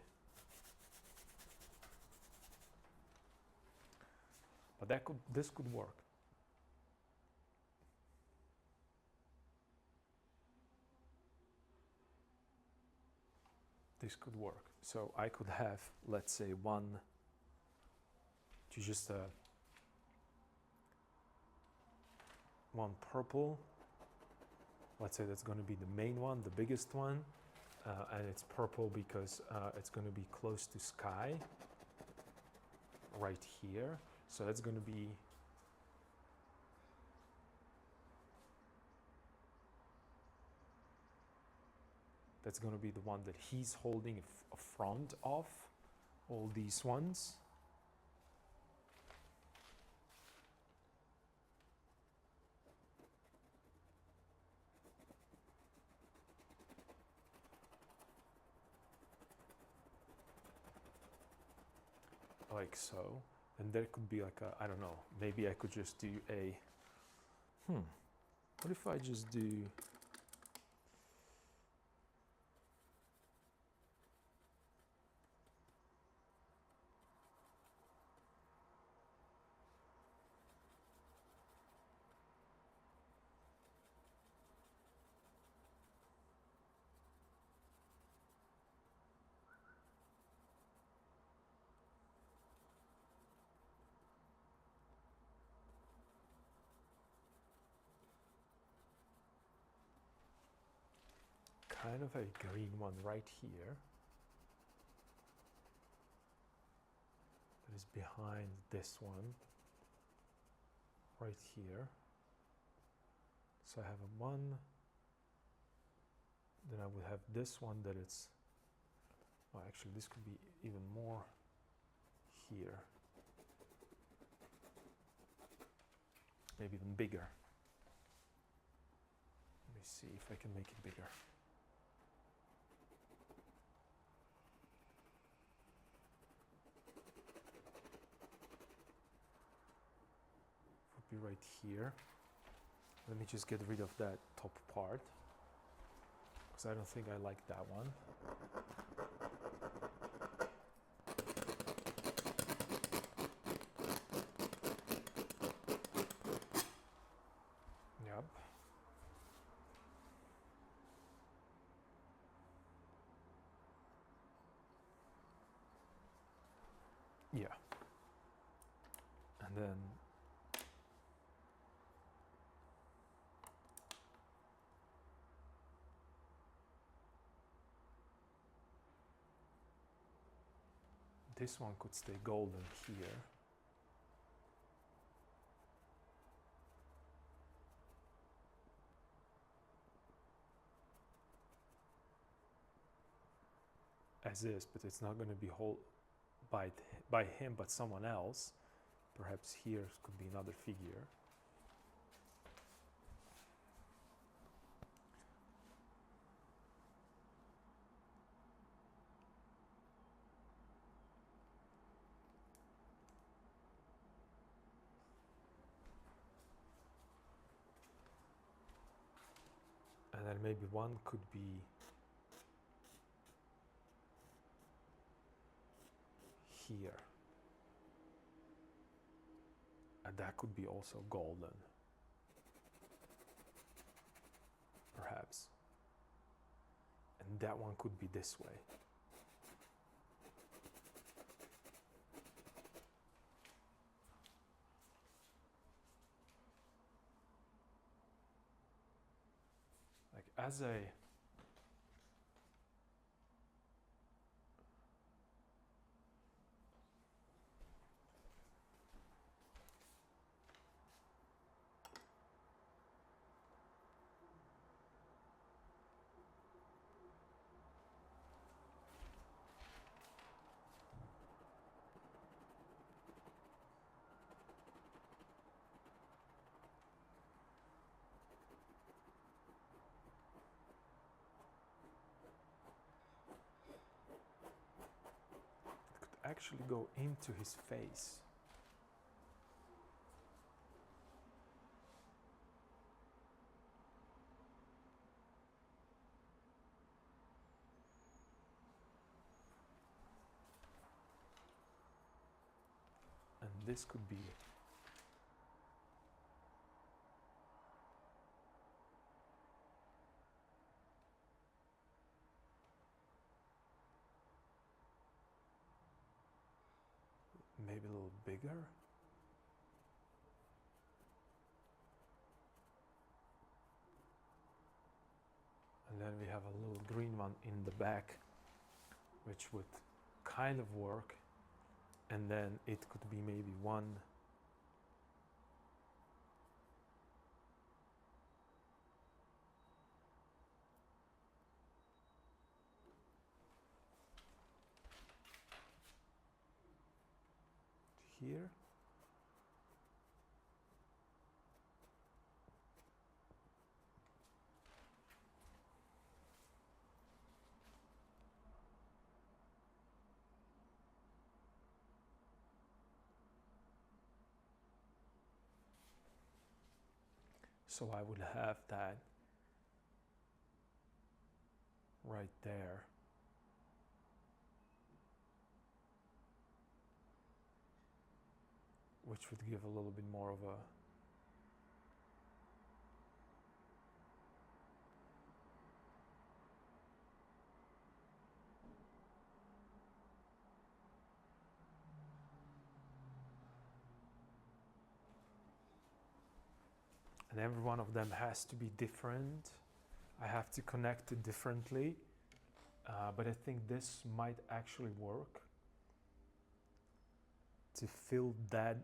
But this could work. This could work. So I could have, let's say, one to just one purple. Let's say that's going to be the main one, the biggest one, and it's purple because it's going to be close to sky right here. So that's going to be the one that he's holding a front of all these ones. Like so. And there could be like a, I don't know, maybe I could just do a, what if I just do, kind of a green one right here that is behind this one right here. So I have a one, then I would have this one that it's, well, actually this could be even more here, maybe even bigger. Let me see if I can make it bigger. Would be right here. Let me just get rid of that top part, because I don't think I like that one. Yep. Yeah. And then this one could stay golden here. As is, but it's not going to be whole by him, but someone else. Perhaps here could be another figure. And then maybe one could be here. And that could be also golden. Perhaps. And that one could be this way. Like as a actually go into his face. And this could be maybe a little bigger. And then we have a little green one in the back, which would kind of work. And then it could be maybe one here. So I would have that right there. Which would give a little bit more of a and every one of them has to be different. I have to connect it differently, but I think this might actually work to fill that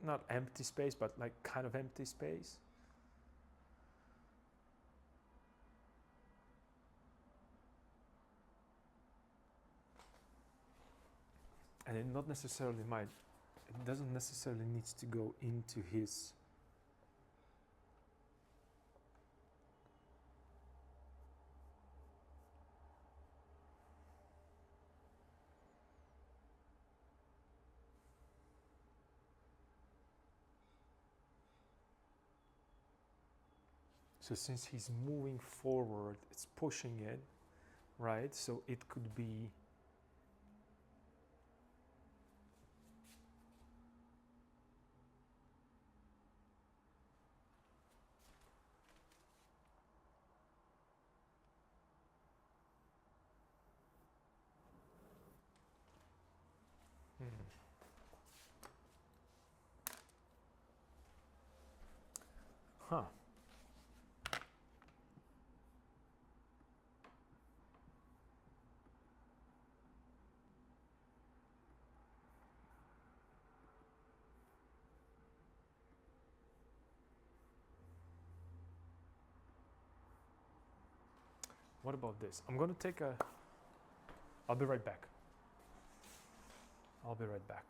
not empty space, but like kind of empty space. And it not necessarily might, it doesn't necessarily need to go into his so since he's moving forward, it's pushing it, right? So it could be huh. What about this? I'm gonna take a, I'll be right back. I'll be right back.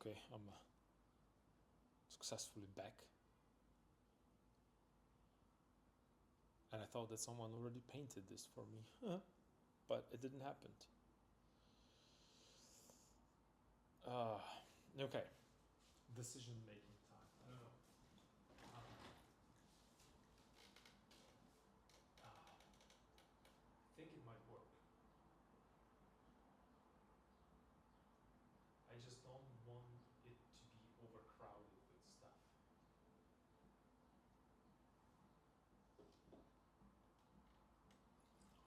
Okay, I'm successfully back. And I thought that someone already painted this for me, but it didn't happen. Okay, decision making time. I don't know. I think it might work. I just don't want it to be overcrowded with stuff.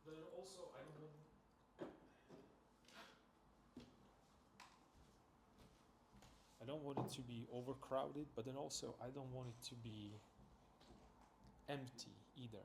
But then also, I don't want it to be overcrowded, but then also I don't want it to be empty either.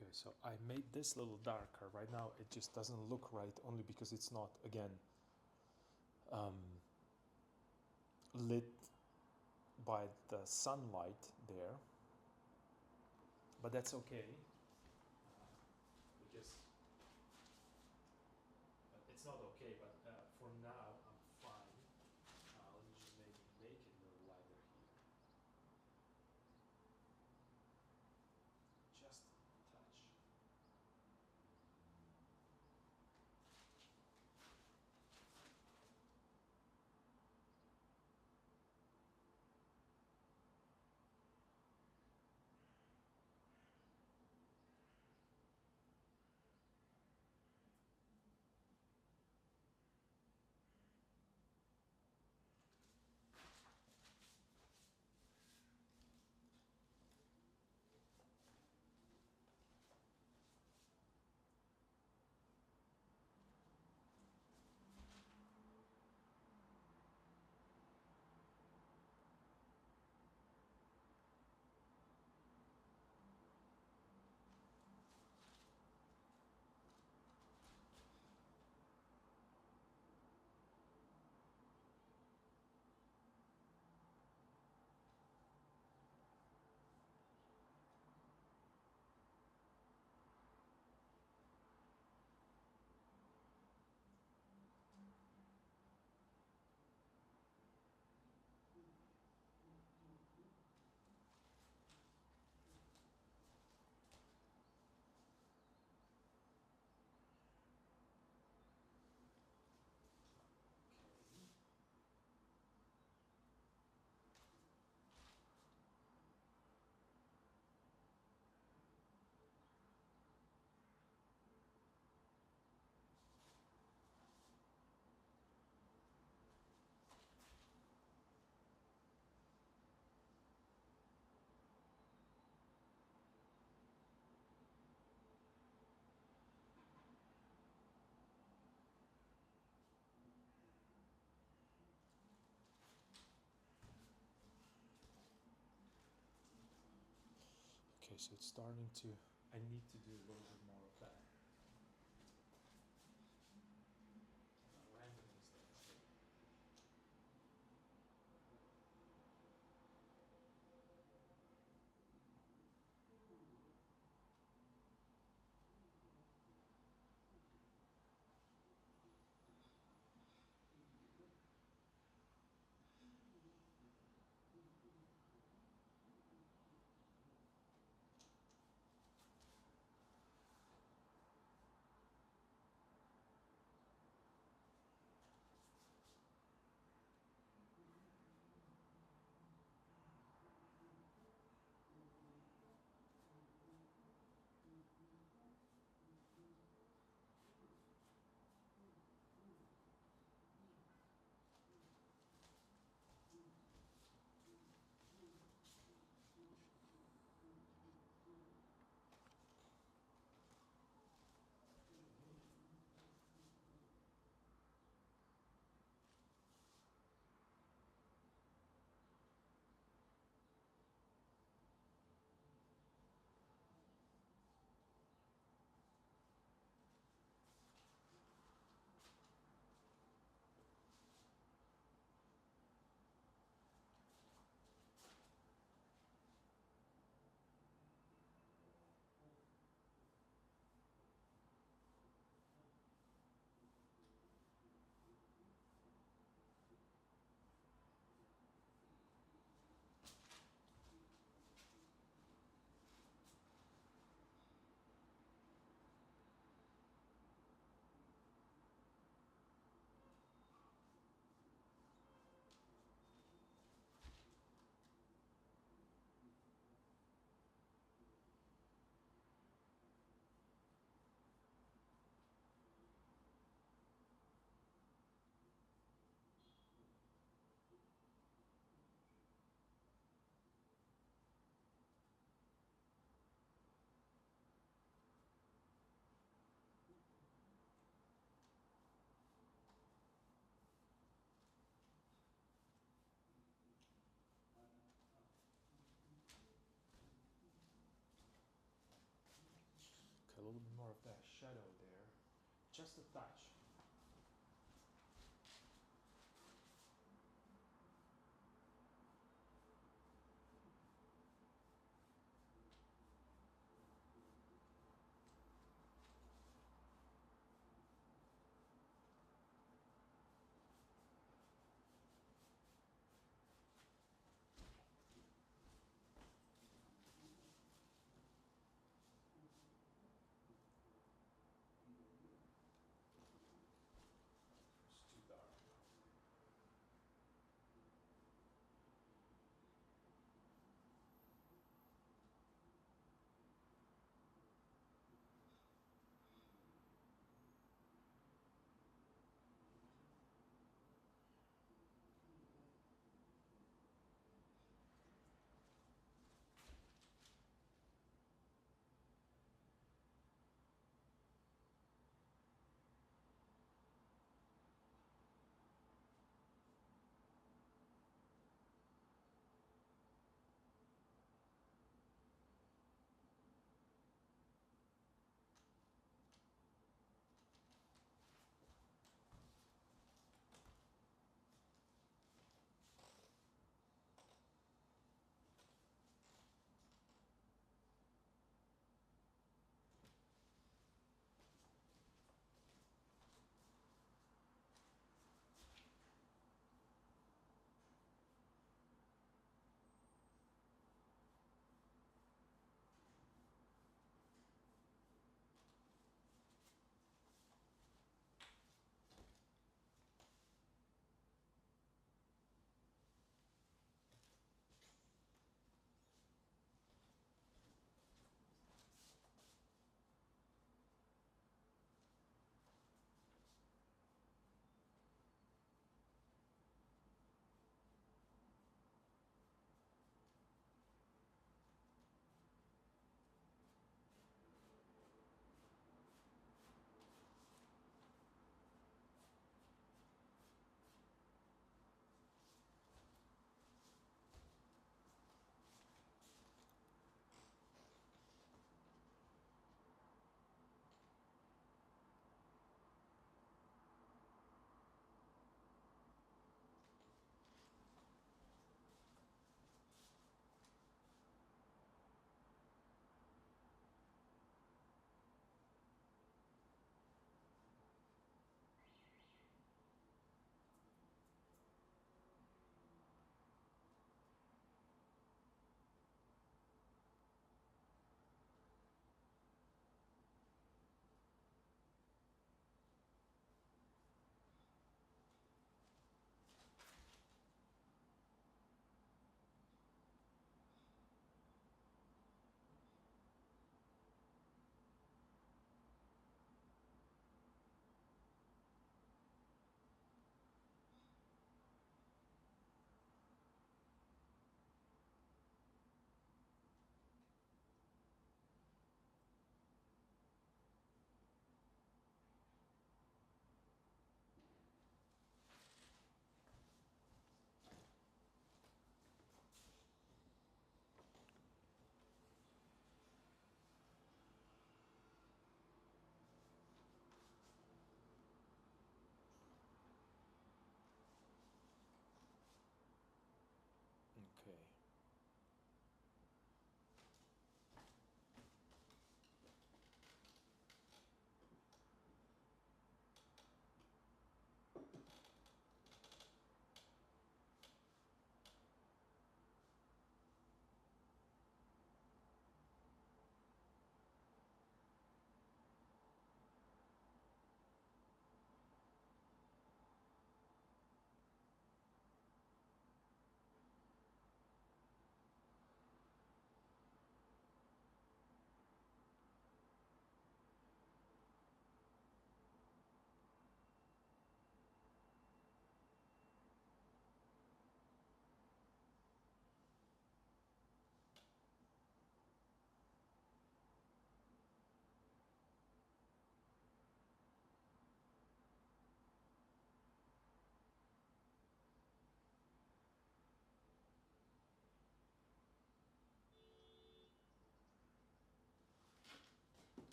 Okay, so I made this a little darker. Right now it just doesn't look right only because it's not, again, um, lit by the sunlight there. But that's okay, because it's not okay, but for now I'm fine. Let me just maybe make it a little lighter here. Just a touch. Okay, so it's starting to, I need to do a little bit more of that. Randomness there. shadow there, just a touch.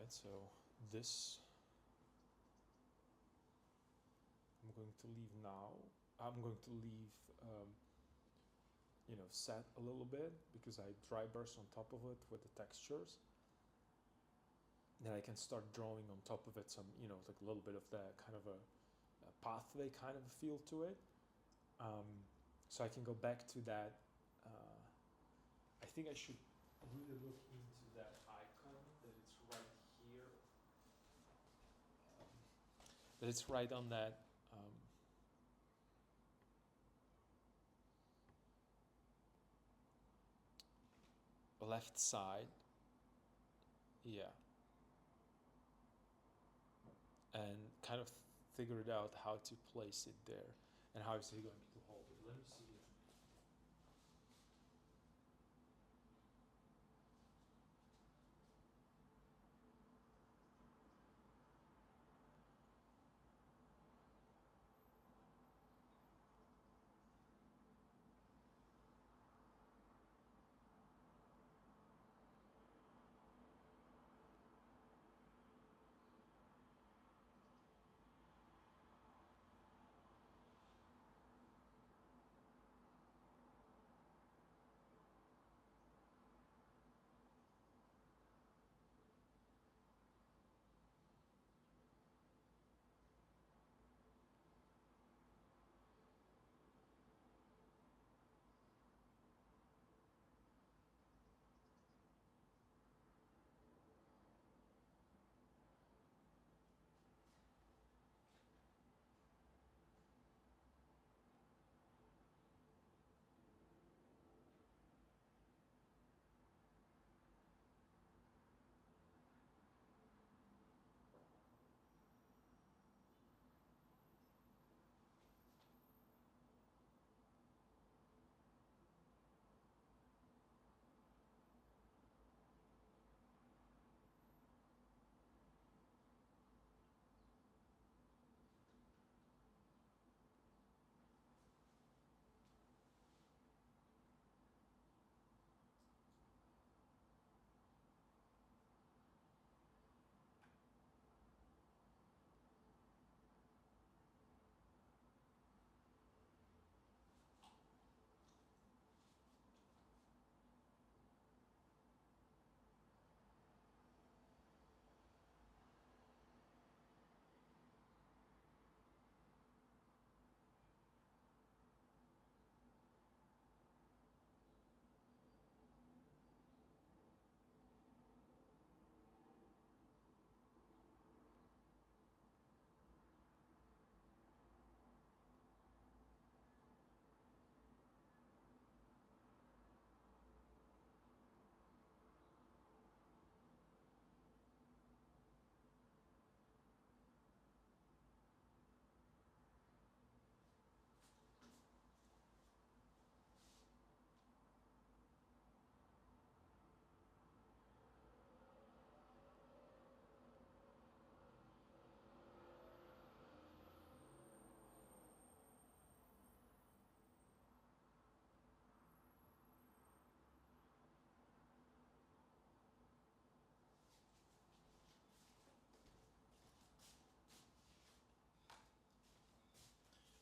right, so this I'm going to leave now. I'm going to leave, set a little bit because I dry brush on top of it with the textures. Then I can start drawing on top of it some, like a little bit of that kind of a pathway kind of a feel to it. So I can go back to that. I think I should really look into that icon that it's right here. That it's right on that. Left side, yeah, and kind of figure it out how to place it there and how is he going to hold it. Let me see it.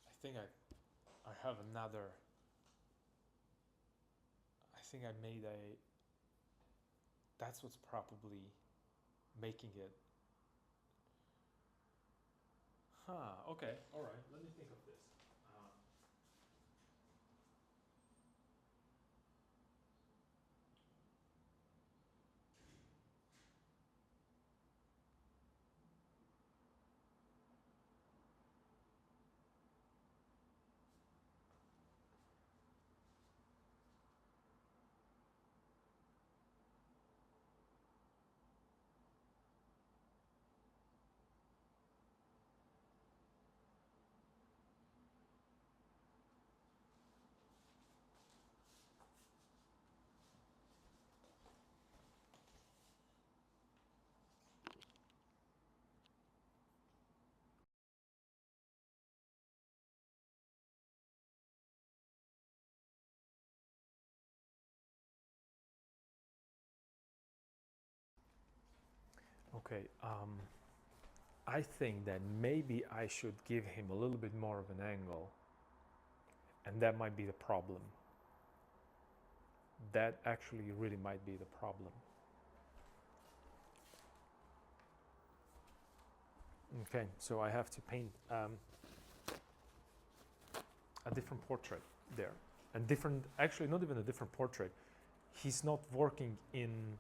I think I have another. I think I made a. That's what's probably making it. Huh. Okay. All right. Let me think of this. Okay, I think that maybe I should give him a little bit more of an angle, and that might be the problem. That actually really might be the problem. Okay, so I have to paint a different portrait there. And different, actually not even a different portrait. He's not working in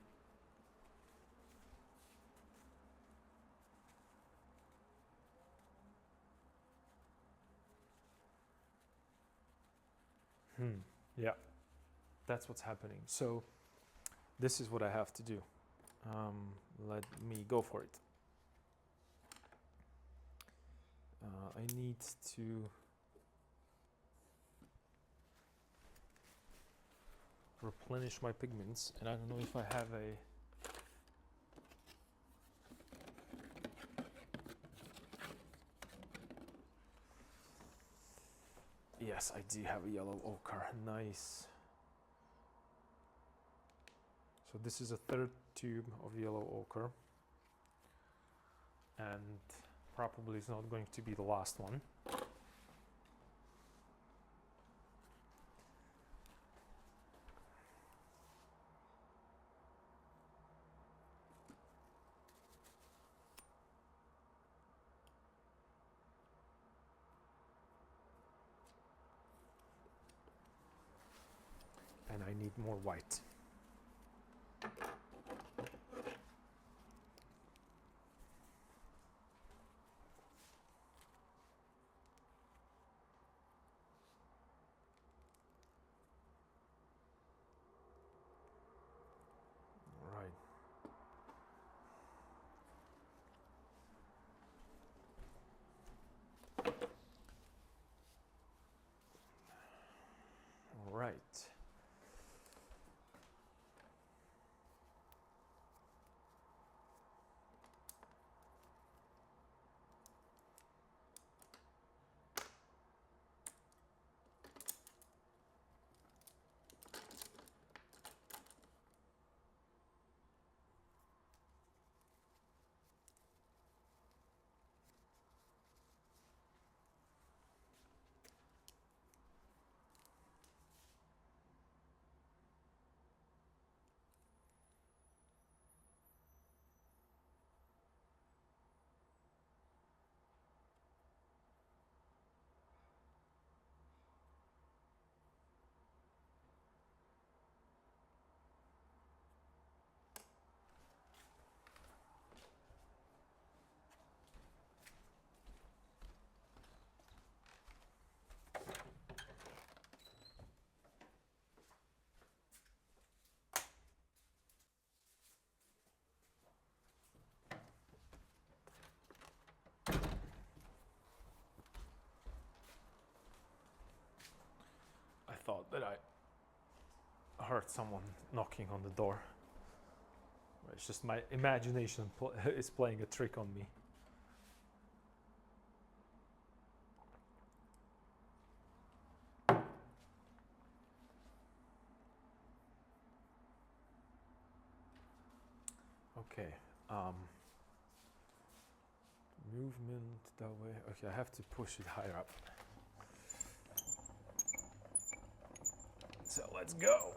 yeah, that's what's happening. So this is what I have to do. Let me go for it. I need to replenish my pigments, and I don't know if I have a yes, I do have a yellow ochre. Nice. So this is a third tube of yellow ochre, and probably is not going to be the last one. And I need more white. Right. Right. I thought that I heard someone knocking on the door. It's just my imagination is playing a trick on me. Okay. Movement that way. Okay, I have to push it higher up. So let's go.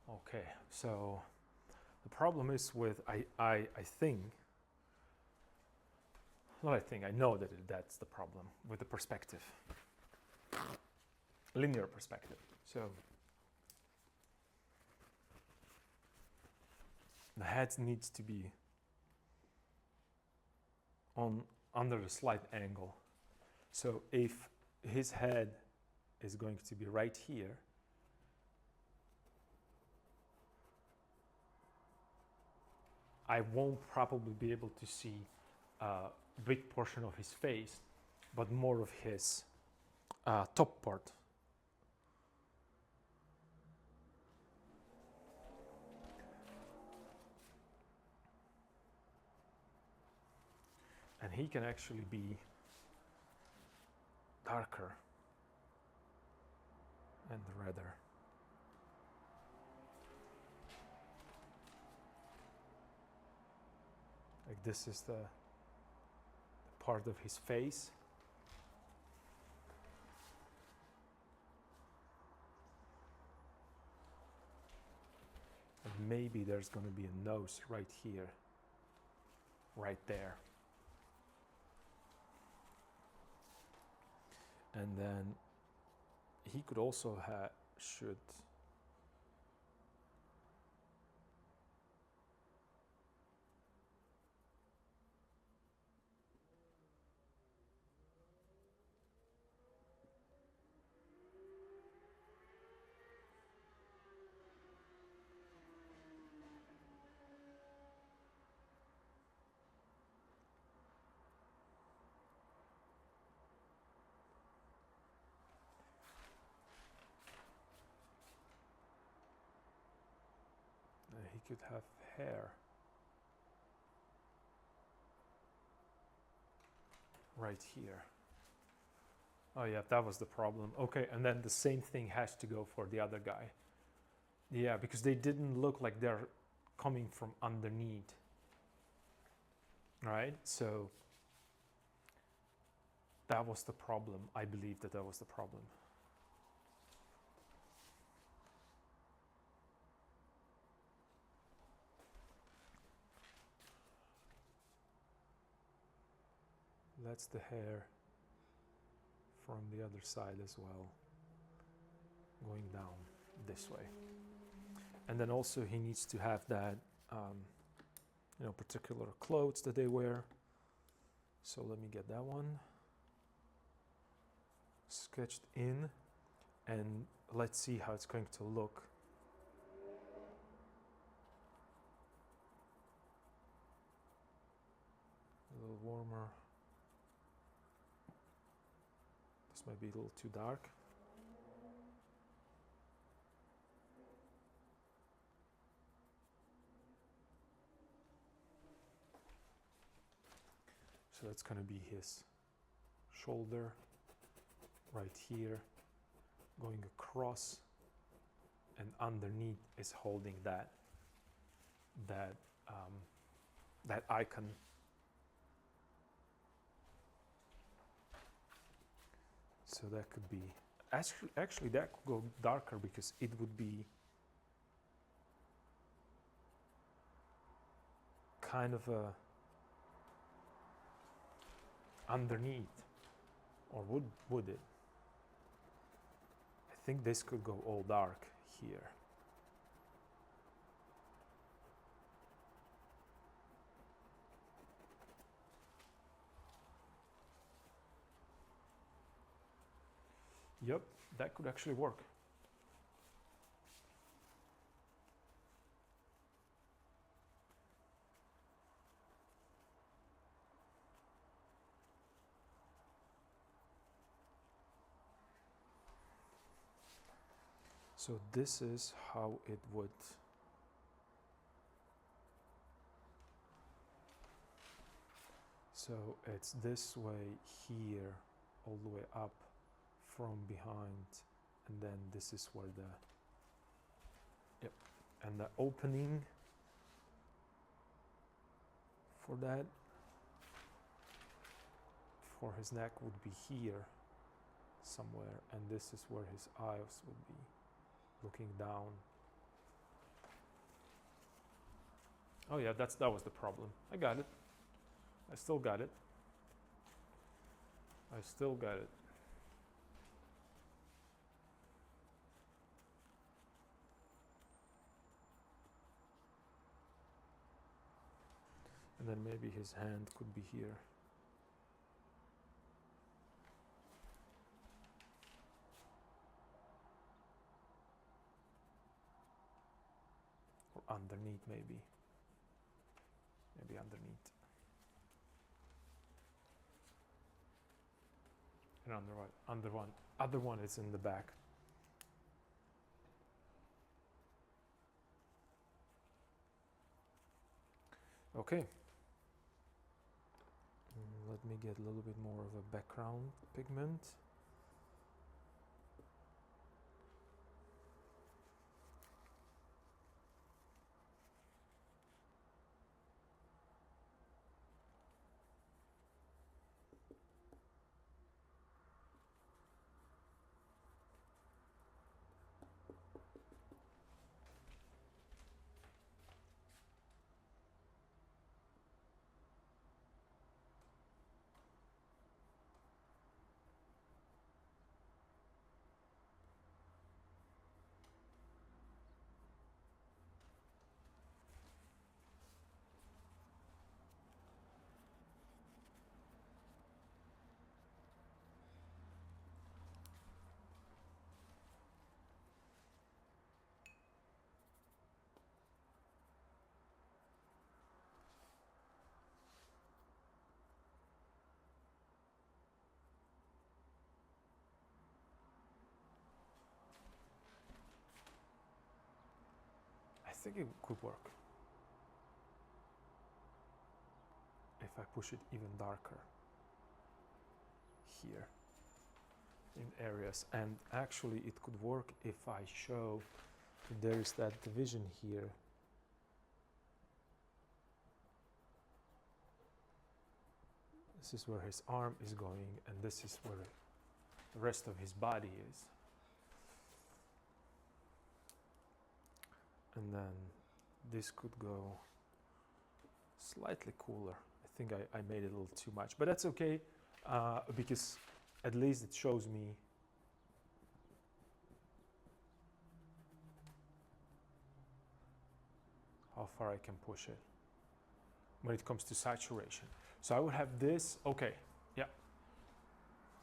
Okay, so the problem is with I think, not I think, I know that that's the problem with the perspective, linear perspective. So the head needs to be under a slight angle. So if his head is going to be right here, I won't probably be able to see a big portion of his face, but more of his top part. And he can actually be darker and redder. Like this is the part of his face. And maybe there's going to be a nose right here, right there. And then he could also should he could have hair right here. Oh yeah, that was the problem. Okay, and then the same thing has to go for the other guy. Yeah, because they didn't look like they're coming from underneath. Right? So that was the problem. I believe that was the problem. That's the hair from the other side as well, going down this way. And then also he needs to have that, particular clothes that they wear. So let me get that one sketched in, and let's see how it's going to look. A little warmer. This might be a little too dark. So that's going to be his shoulder right here, going across, and underneath is holding that icon. So that could be actually that could go darker, because it would be kind of a underneath, or would it? I think this could go all dark here. Yep, that could actually work. So this is how it would so it's this way here, all the way up from behind, and then this is where and the opening for that, for his neck, would be here somewhere, and this is where his eyes would be, looking down. Oh yeah, that was the problem. I got it. I still got it. And then maybe his hand could be here. Or underneath, maybe. Maybe underneath. And other one is in the back. Okay. let me get a little bit more of a background pigment. I think it could work if I push it even darker here in areas. And actually it could work if I show there is that division here. This is where his arm is going, and this is where the rest of his body is. And then this could go slightly cooler. I think I made it a little too much, but that's okay, because at least it shows me how far I can push it when it comes to saturation. So I would have this, okay, yeah.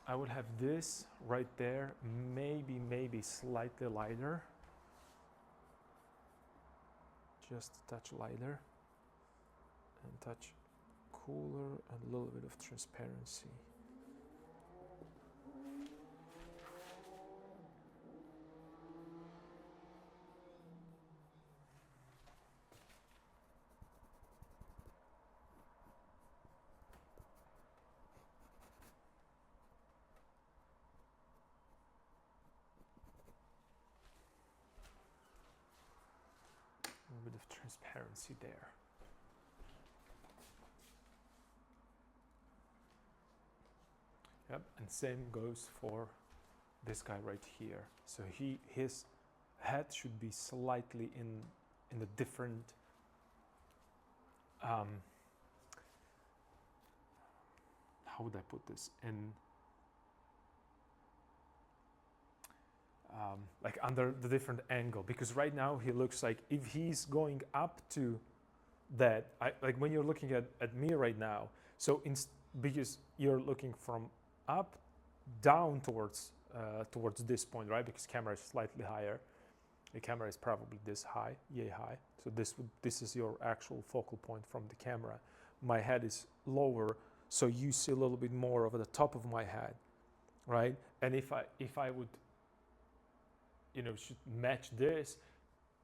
I would have this right there, maybe slightly lighter. Just a touch lighter and touch cooler and a little bit of transparency. A little bit of transparency there. Yep, and same goes for this guy right here. So his head should be slightly in a different how would I put this, in like under the different angle, because right now he looks like if he's going up to that, like when you're looking at me right now, so because you're looking from up down towards this point, right? Because camera is slightly higher. The camera is probably this high, yay high. So this is your actual focal point from the camera. My head is lower, so you see a little bit more over the top of my head, right? And if I would, should match this,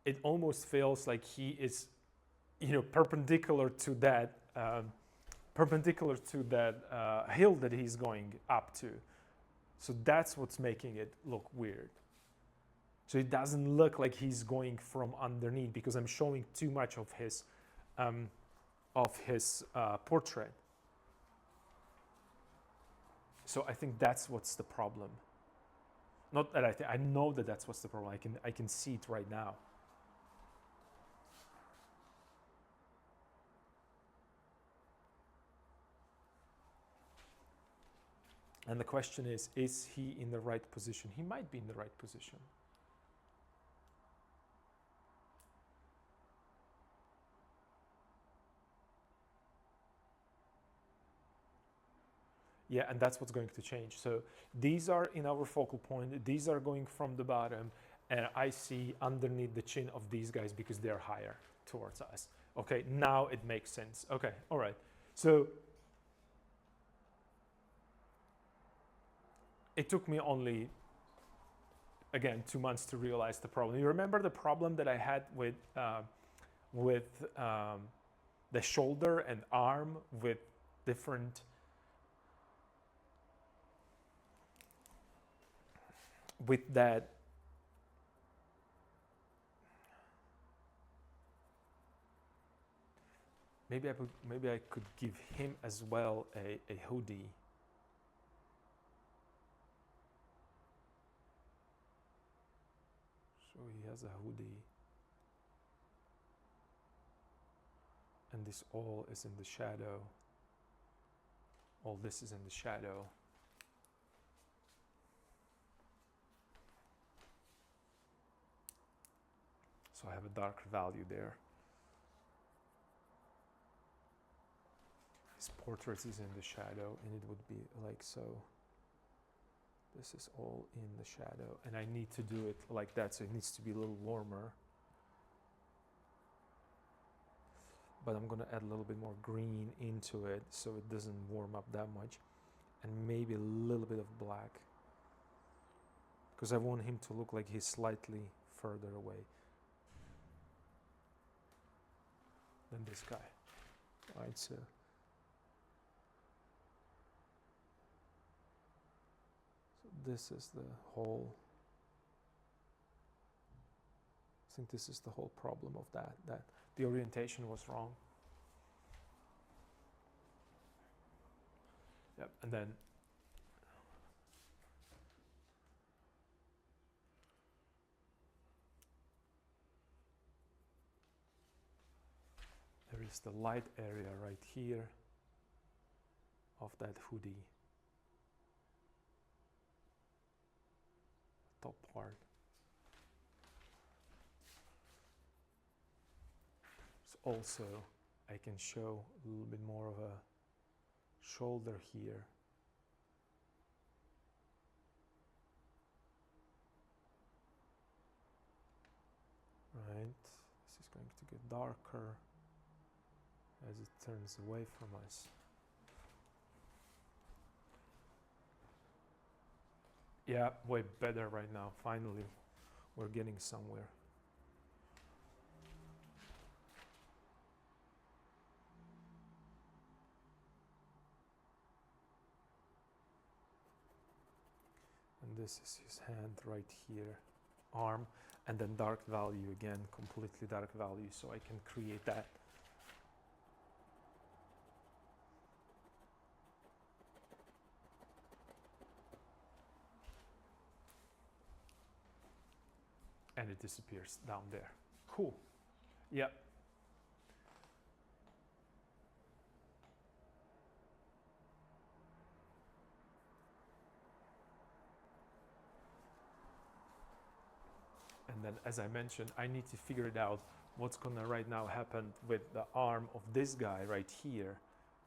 it almost feels like he is, perpendicular to that hill that he's going up to. So that's what's making it look weird. So it doesn't look like he's going from underneath, because I'm showing too much of his portrait. So I think that's what's the problem. Not that I know that that's what's the problem. I can see it right now. And the question is he in the right position? He might be in the right position. Yeah, and that's what's going to change. So these are in our focal point. These are going from the bottom, and I see underneath the chin of these guys because they're higher towards us. Okay, now it makes sense. Okay, all right. So it took me only, again, 2 months to realize the problem. You remember the problem that I had with the shoulder and arm with different with that, maybe I could give him as well a hoodie. So he has a hoodie, and this all is in the shadow. All this is in the shadow. So I have a darker value there. His portrait is in the shadow, and it would be like so. This is all in the shadow, and I need to do it like that, so it needs to be a little warmer. But I'm gonna add a little bit more green into it so it doesn't warm up that much, and maybe a little bit of black, because I want him to look like he's slightly further away than this guy. All right, so this is the whole, I think this is the whole problem of that the orientation was wrong. Yep, and then there is the light area right here of that hoodie, top part. So also I can show a little bit more of a shoulder here. Right, this is going to get darker as it turns away from us. Yeah, way better right now. Finally, we're getting somewhere. And this is his hand right here, arm, and then dark value again, completely dark value, so I can create that. And it disappears down there. Cool. Yeah. And then, as I mentioned, I need to figure it out what's gonna right now happen with the arm of this guy right here,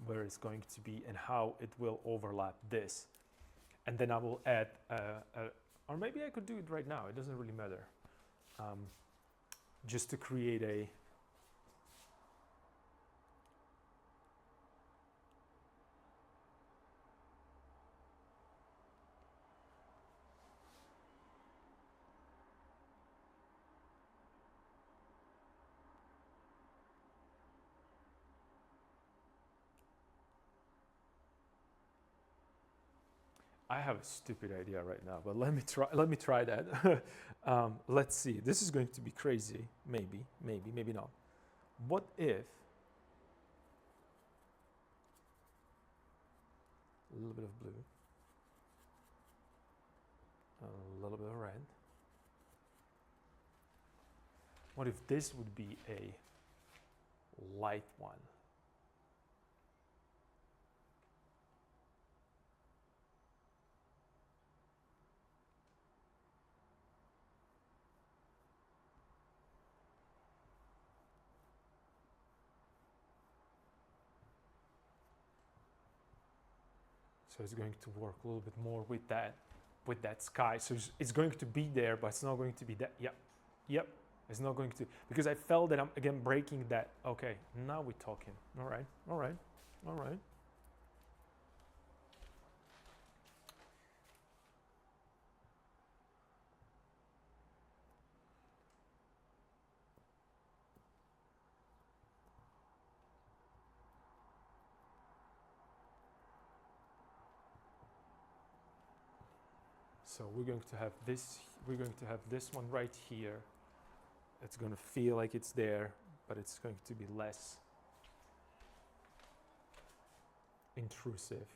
where it's going to be and how it will overlap this. And then I will add, or maybe I could do it right now, it doesn't really matter. Just to create a, I have a stupid idea right now, but let me try that. Let's see, this is going to be crazy, maybe not. What if a little bit of blue, a little bit of red. What if this would be a light one? So it's going to work a little bit more with that sky. So it's going to be there, but it's not going to be that. Yep. It's not going to, because I felt that I'm again breaking that. Okay, now we're talking. All right. So we're going to have this. We're going to have this one right here. It's going to feel like it's there, but it's going to be less intrusive.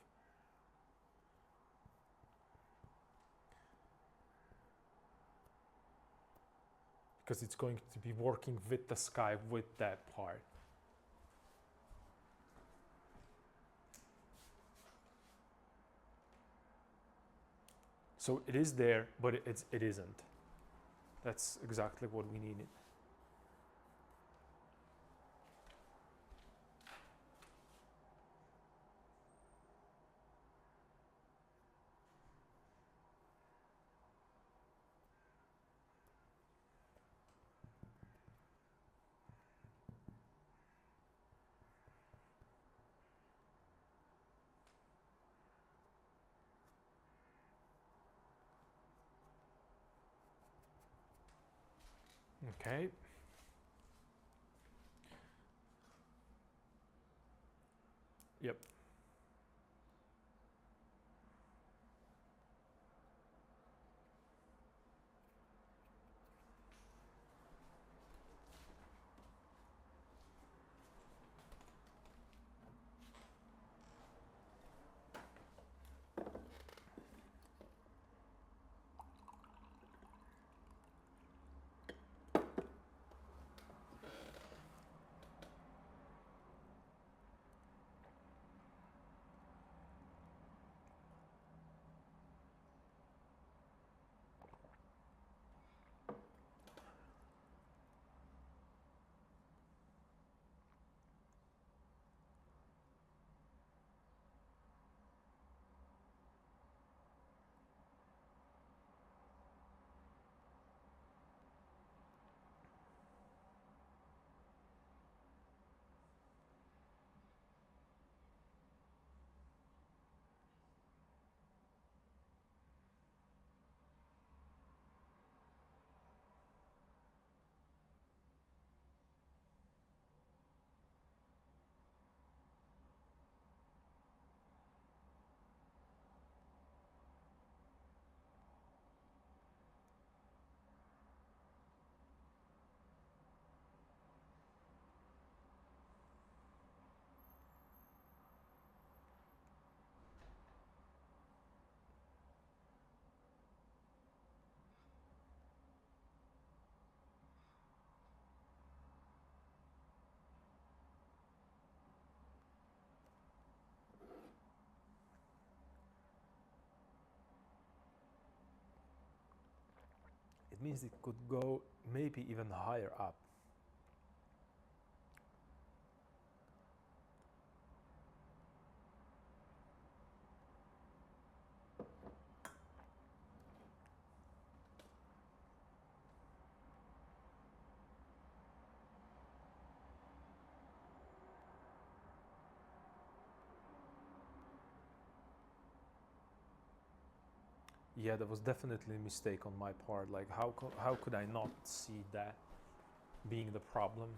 Because it's going to be working with the sky with that part. So it is there, but it isn't. That's exactly what we needed. Okay. Yep. It means it could go maybe even higher up. Yeah, that was definitely a mistake on my part. Like, how could I not see that being the problem?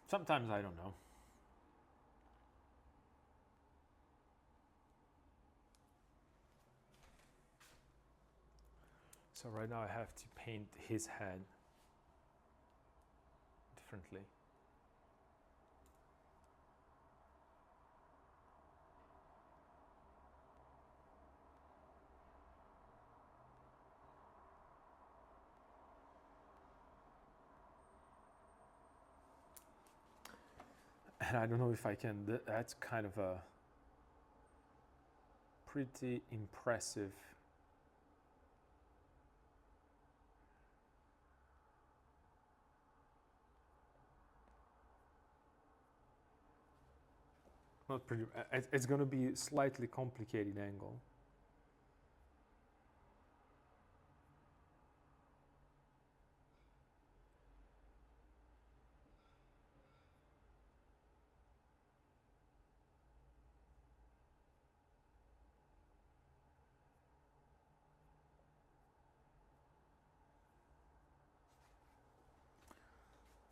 Sometimes I don't know. So right now I have to paint his head differently. And I don't know if I can. That's kind of a pretty impressive. Not pretty. It's going to be a slightly complicated angle.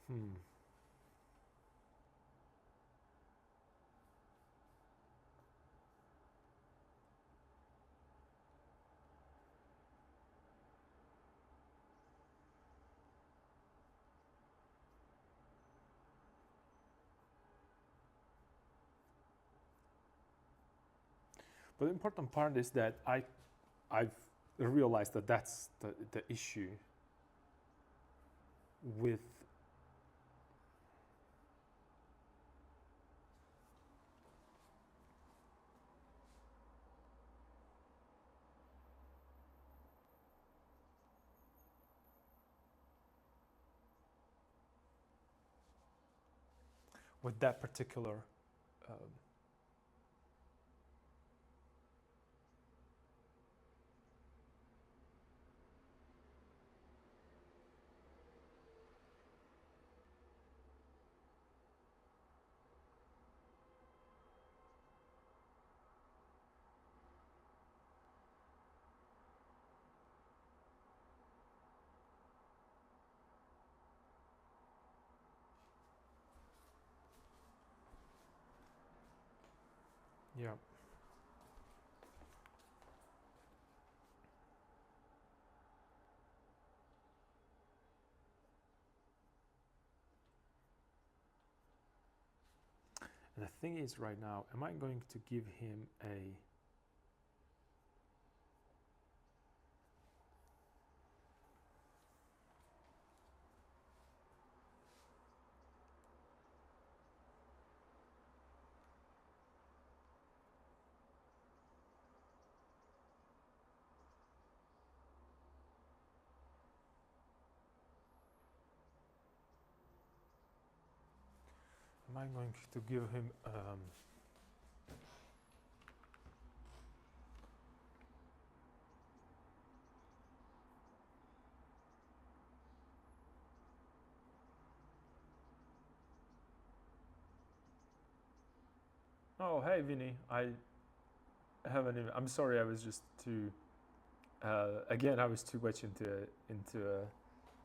Hmm. But the important part is that I've realized that that's the issue with that particular um, yeah. And the thing is, right now, am I going to give him a? Am I going to give him? Oh, hey, Vinny. I haven't even. I'm sorry. I was just too. Again, I was too much into.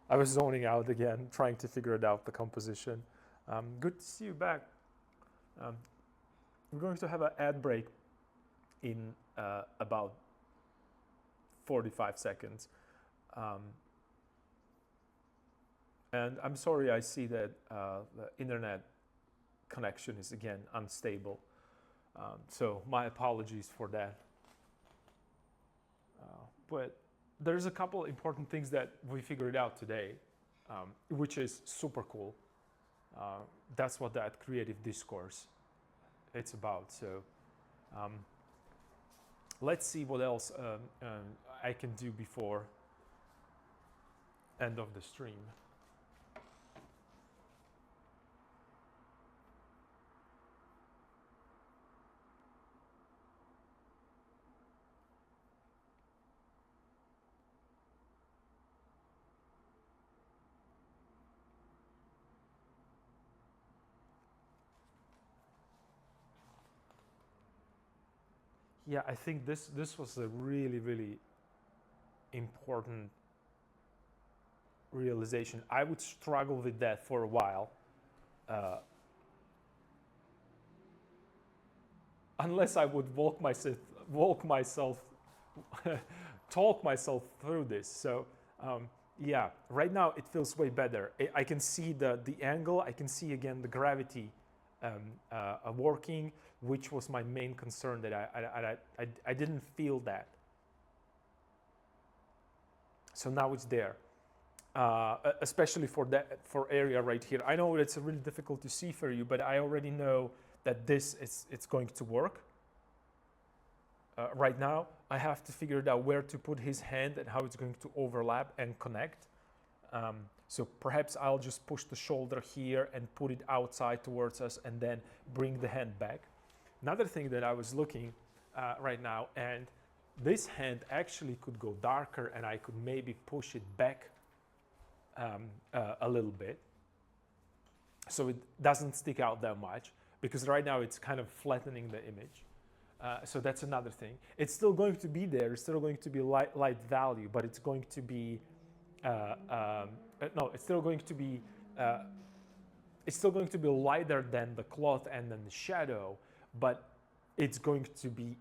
I was zoning out again, trying to figure it out the composition. Good to see you back. Um, we're going to have an ad break in about 45 seconds. Um, and I'm sorry, I see that the internet connection is again unstable. So my apologies for that. But there's a couple important things that we figured out today, which is super cool. That's what that creative discourse it's about. So let's see what else I can do before end of the stream. Yeah, I think this was a really important realization. I would struggle with that for a while, unless I would walk myself, talk myself through this. So yeah, right now it feels way better. I can see the angle. I can see again the gravity working, which was my main concern, that I didn't feel that. So now it's there, especially for area right here. I know it's really difficult to see for you, but I already know that it's going to work. Right now, I have to figure out where to put his hand and how it's going to overlap and connect. So perhaps I'll just push the shoulder here and put it outside towards us and then bring the hand back. Another thing that I was looking right now, and this hand actually could go darker and I could maybe push it back a little bit so it doesn't stick out that much, because right now it's kind of flattening the image. So that's another thing. It's still going to be there. It's still going to be light value, but it's going to be no. It's still going to be lighter than the cloth and then the shadow, but it's going to be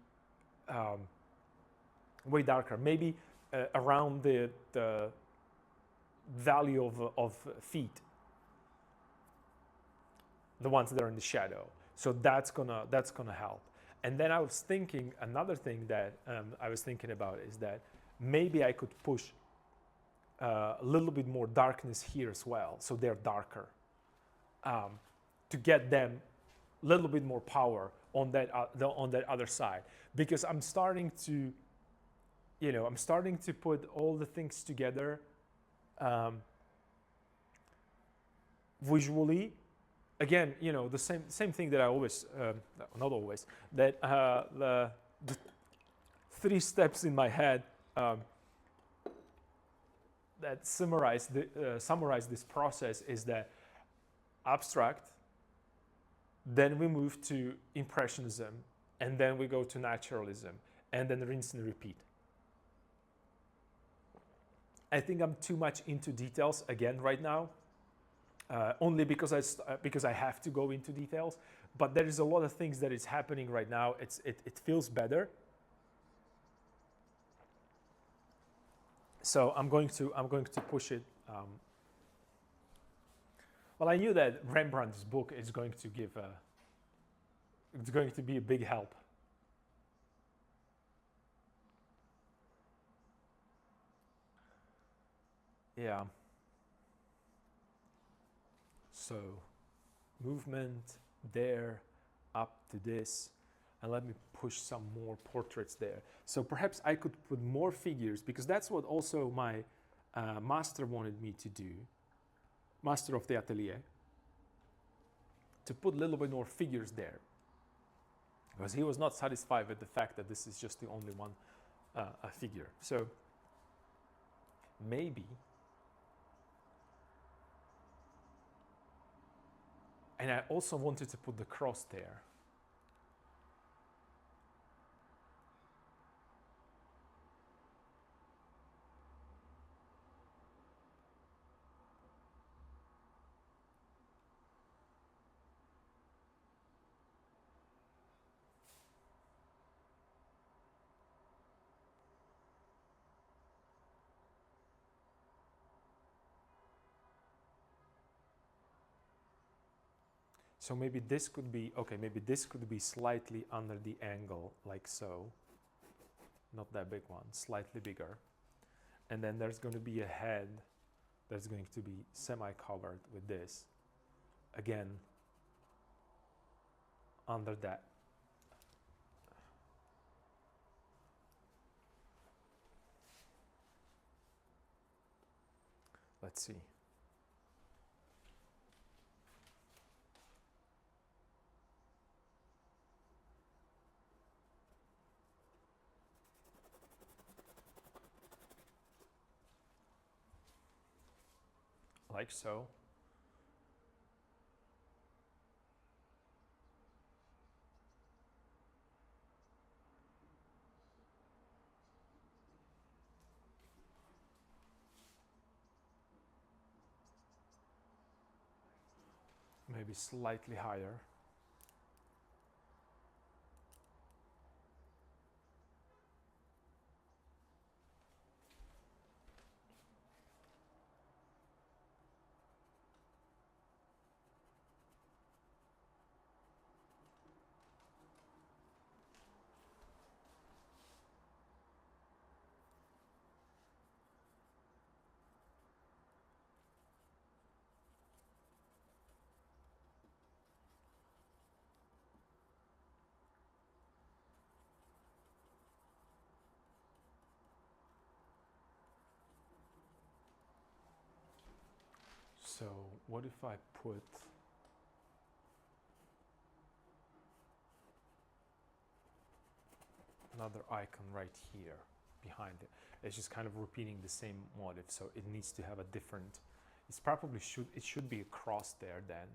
way darker. Maybe around the value of feet, the ones that are in the shadow. So that's gonna help. And then I was thinking, another thing that I was thinking about is that maybe I could push a little bit more darkness here as well, so they're darker, to get them a little bit more power on that other side. Because I'm starting to, I'm starting to put all the things together visually. Again, the same thing that I always, not always, that the 3 steps in my head that summarize this process is that abstract, then we move to impressionism, and then we go to naturalism, and then rinse and repeat. I think I'm too much into details again right now. Only because I have to go into details, but there is a lot of things that is happening right now. It feels better, so I'm going to push it. Well, I knew that Rembrandt's book is going to give it's going to be a big help. Yeah. So, movement there, up to this, and let me push some more portraits there. So perhaps I could put more figures, because that's what also my master wanted me to do, master of the atelier, to put a little bit more figures there, because he was not satisfied with the fact that this is just the only one a figure. So maybe. And I also wanted to put the cross there. So maybe this could be, okay, maybe this could be slightly under the angle, like so. Not that big one, slightly bigger. And then there's going to be a head that's going to be semi-covered with this. Again, under that. Let's see. Like so. Maybe slightly higher. So what if I put another icon right here behind it? It's just kind of repeating the same motif, so it needs to have a different, it should be a cross there then.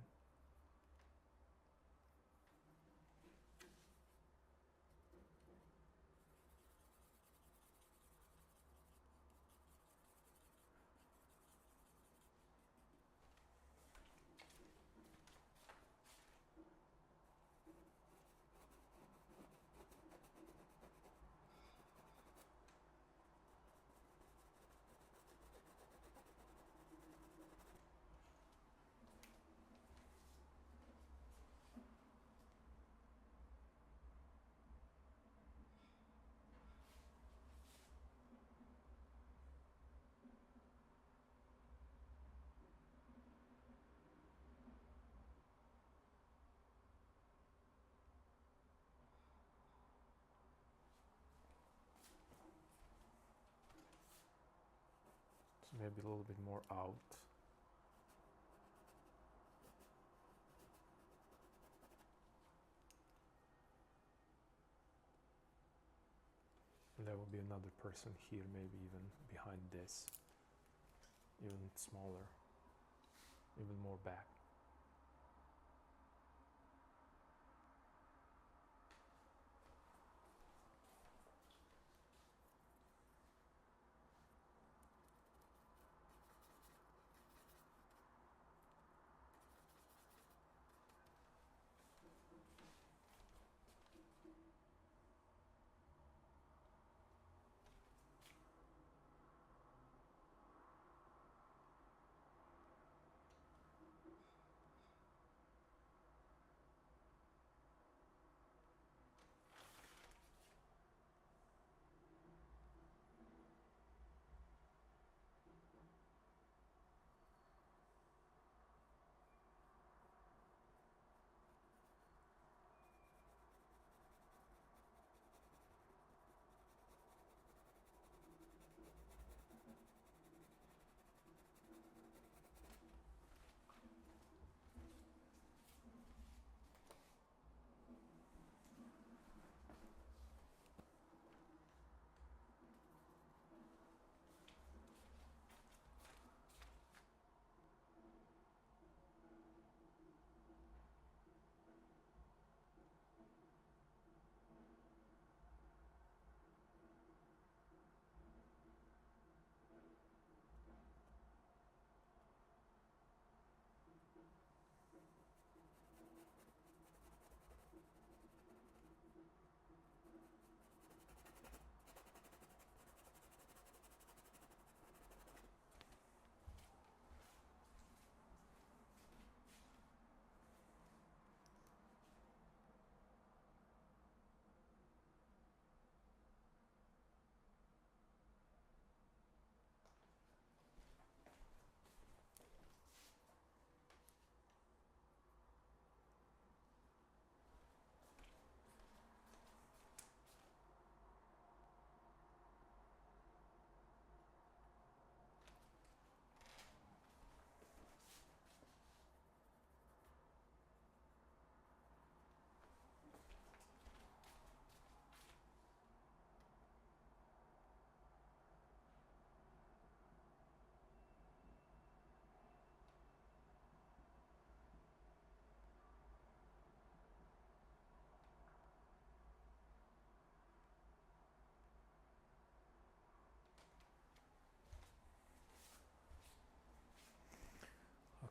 maybe a little bit more out. And there will be another person here, maybe even behind this, even smaller, even more back.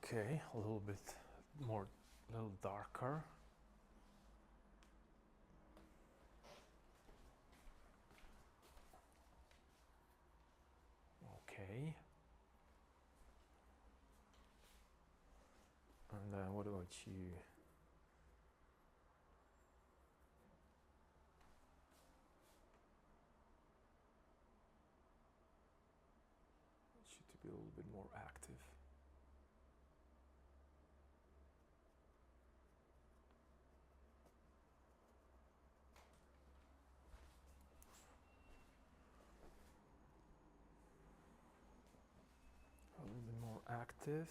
Okay, a little bit more, a little darker. Okay. And what about you? Should be a little bit more active. A little bit more active.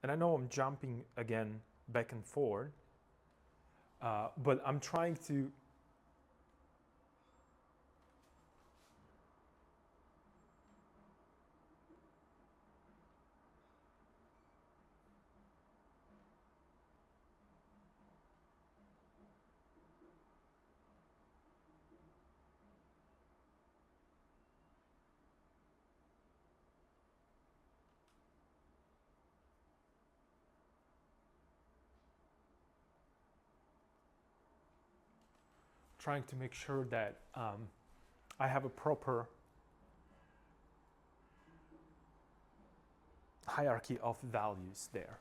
And I know I'm jumping again back and forth, but I'm trying to make sure that I have a proper hierarchy of values there.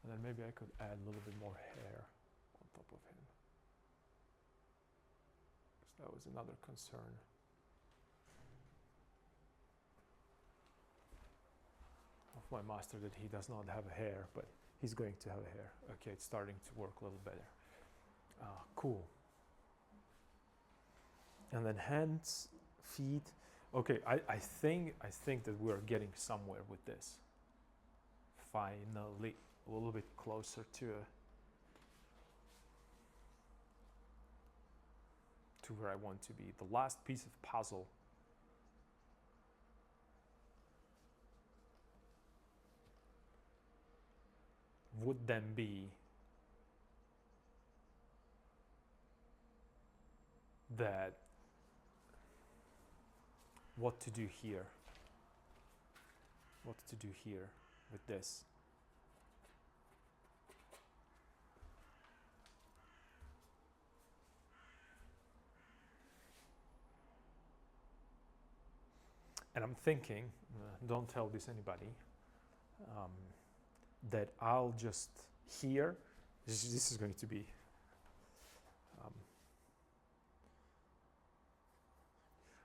And then maybe I could add a little bit more hair on top of him, because that was another concern. Of my master, that he does not have a hair, but he's going to have a hair. Okay, it's starting to work a little better. Cool. And then hands, feet. Okay, I think that we're getting somewhere with this. Finally, a little bit closer to where I want to be. The last piece of puzzle would then be that what to do here. What to do here with this. And I'm thinking, don't tell this anybody, that I'll just here, this is going to be,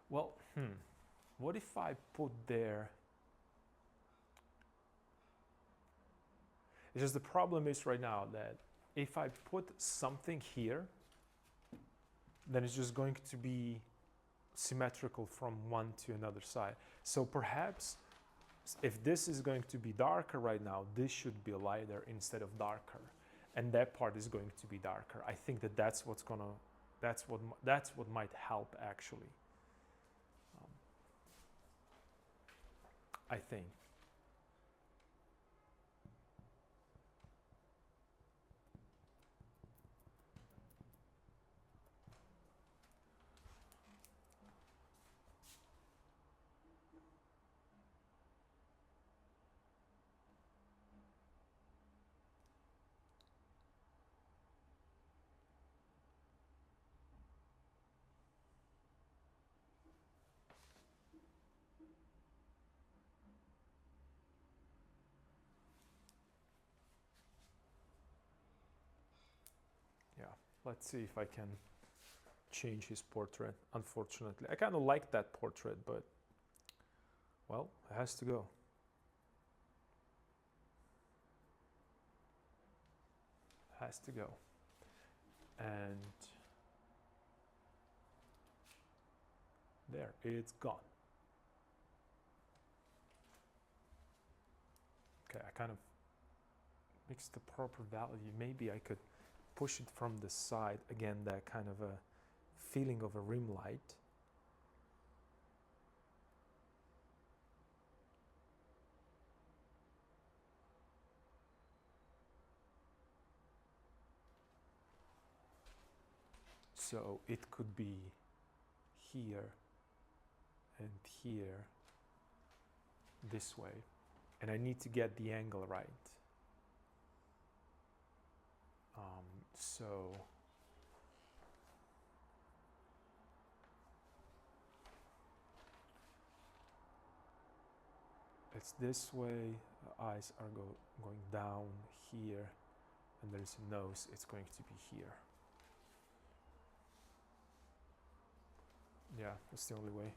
well, what if I put there, it's just the problem is right now that if I put something here, then it's just going to be symmetrical from one to another side. So perhaps if this is going to be darker right now, this should be lighter instead of darker, and that part is going to be darker. I think that that's what might help actually. I think. Yeah, let's see if I can change his portrait. Unfortunately, I kind of like that portrait, but well, it has to go. Has to go. And there, it's gone. Okay, I kind of mixed the proper value. Maybe I could push it from the side. Again, that kind of a feeling of a rim light. So it could be here and here, this way. And I need to get the angle right. So it's this way, the eyes are going down here, and there's a nose, it's going to be here. Yeah, that's the only way.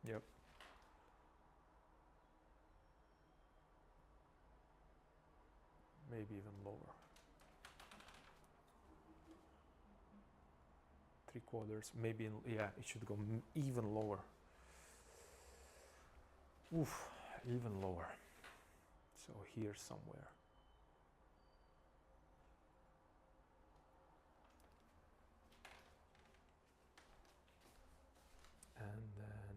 Yep. Maybe even lower. 3/4, maybe, yeah, it should go even lower. Oof, even lower. So here somewhere. And then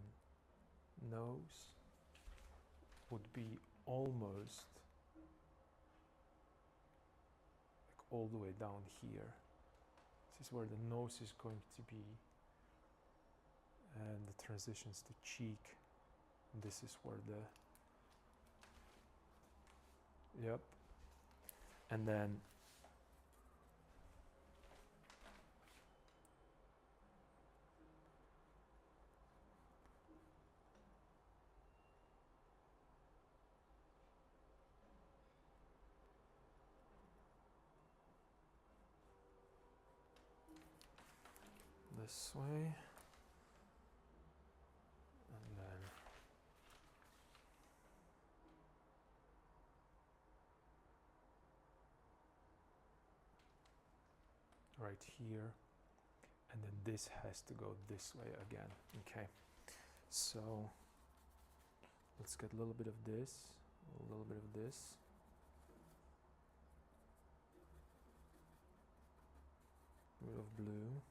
nose would be almost like all the way down here. This is where the nose is going to be, and the transitions to cheek. And this is where the, yep. And then this way, and then right here, and then this has to go this way again. Okay, so let's get a little bit of this, a little bit of this. A bit of blue.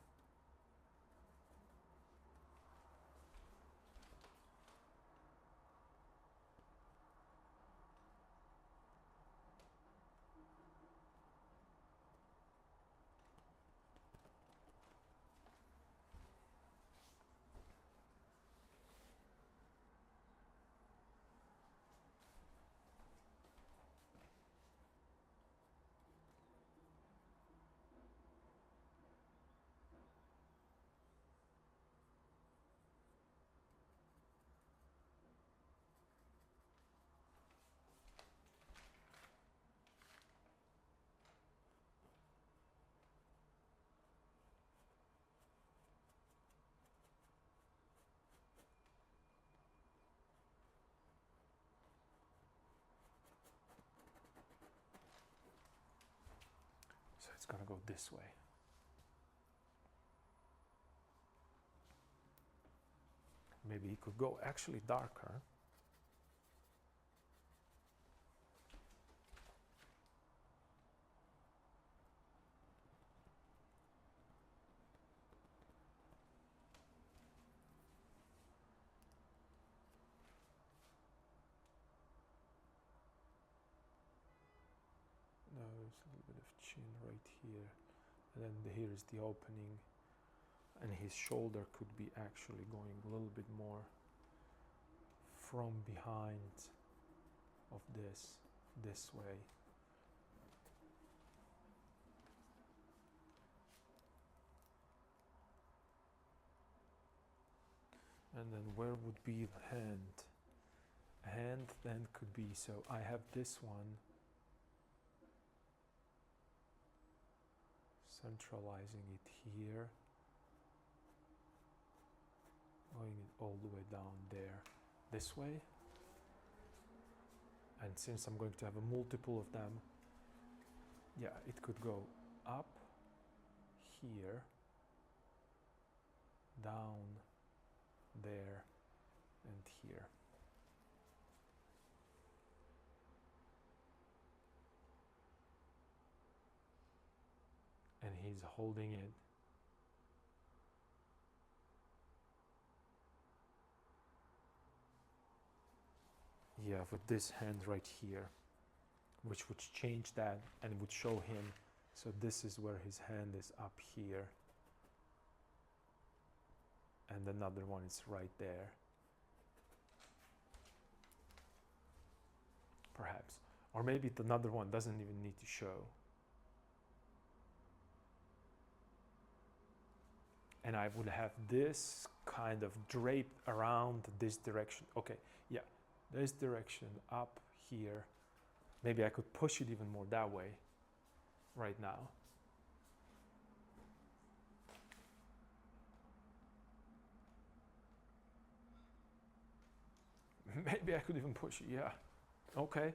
So it's gonna go this way. Maybe it could go actually darker. No, there's a little bit of chin right here, and then here is the opening, and his shoulder could be actually going a little bit more from behind of this way. And then where would be the hand? Hand then could be, so I have this one centralizing it here, going it all the way down there, this way. And since I'm going to have a multiple of them, yeah, it could go up here, down there, and here. And he's holding it. Yeah, with this hand right here, which would change that and would show him. So this is where his hand is up here. And another one is right there. Perhaps. Or maybe another one doesn't even need to show. And I would have this kind of draped around this direction. Okay, yeah, this direction up here. Maybe I could push it even more that way right now. Maybe I could even push it, yeah. Okay.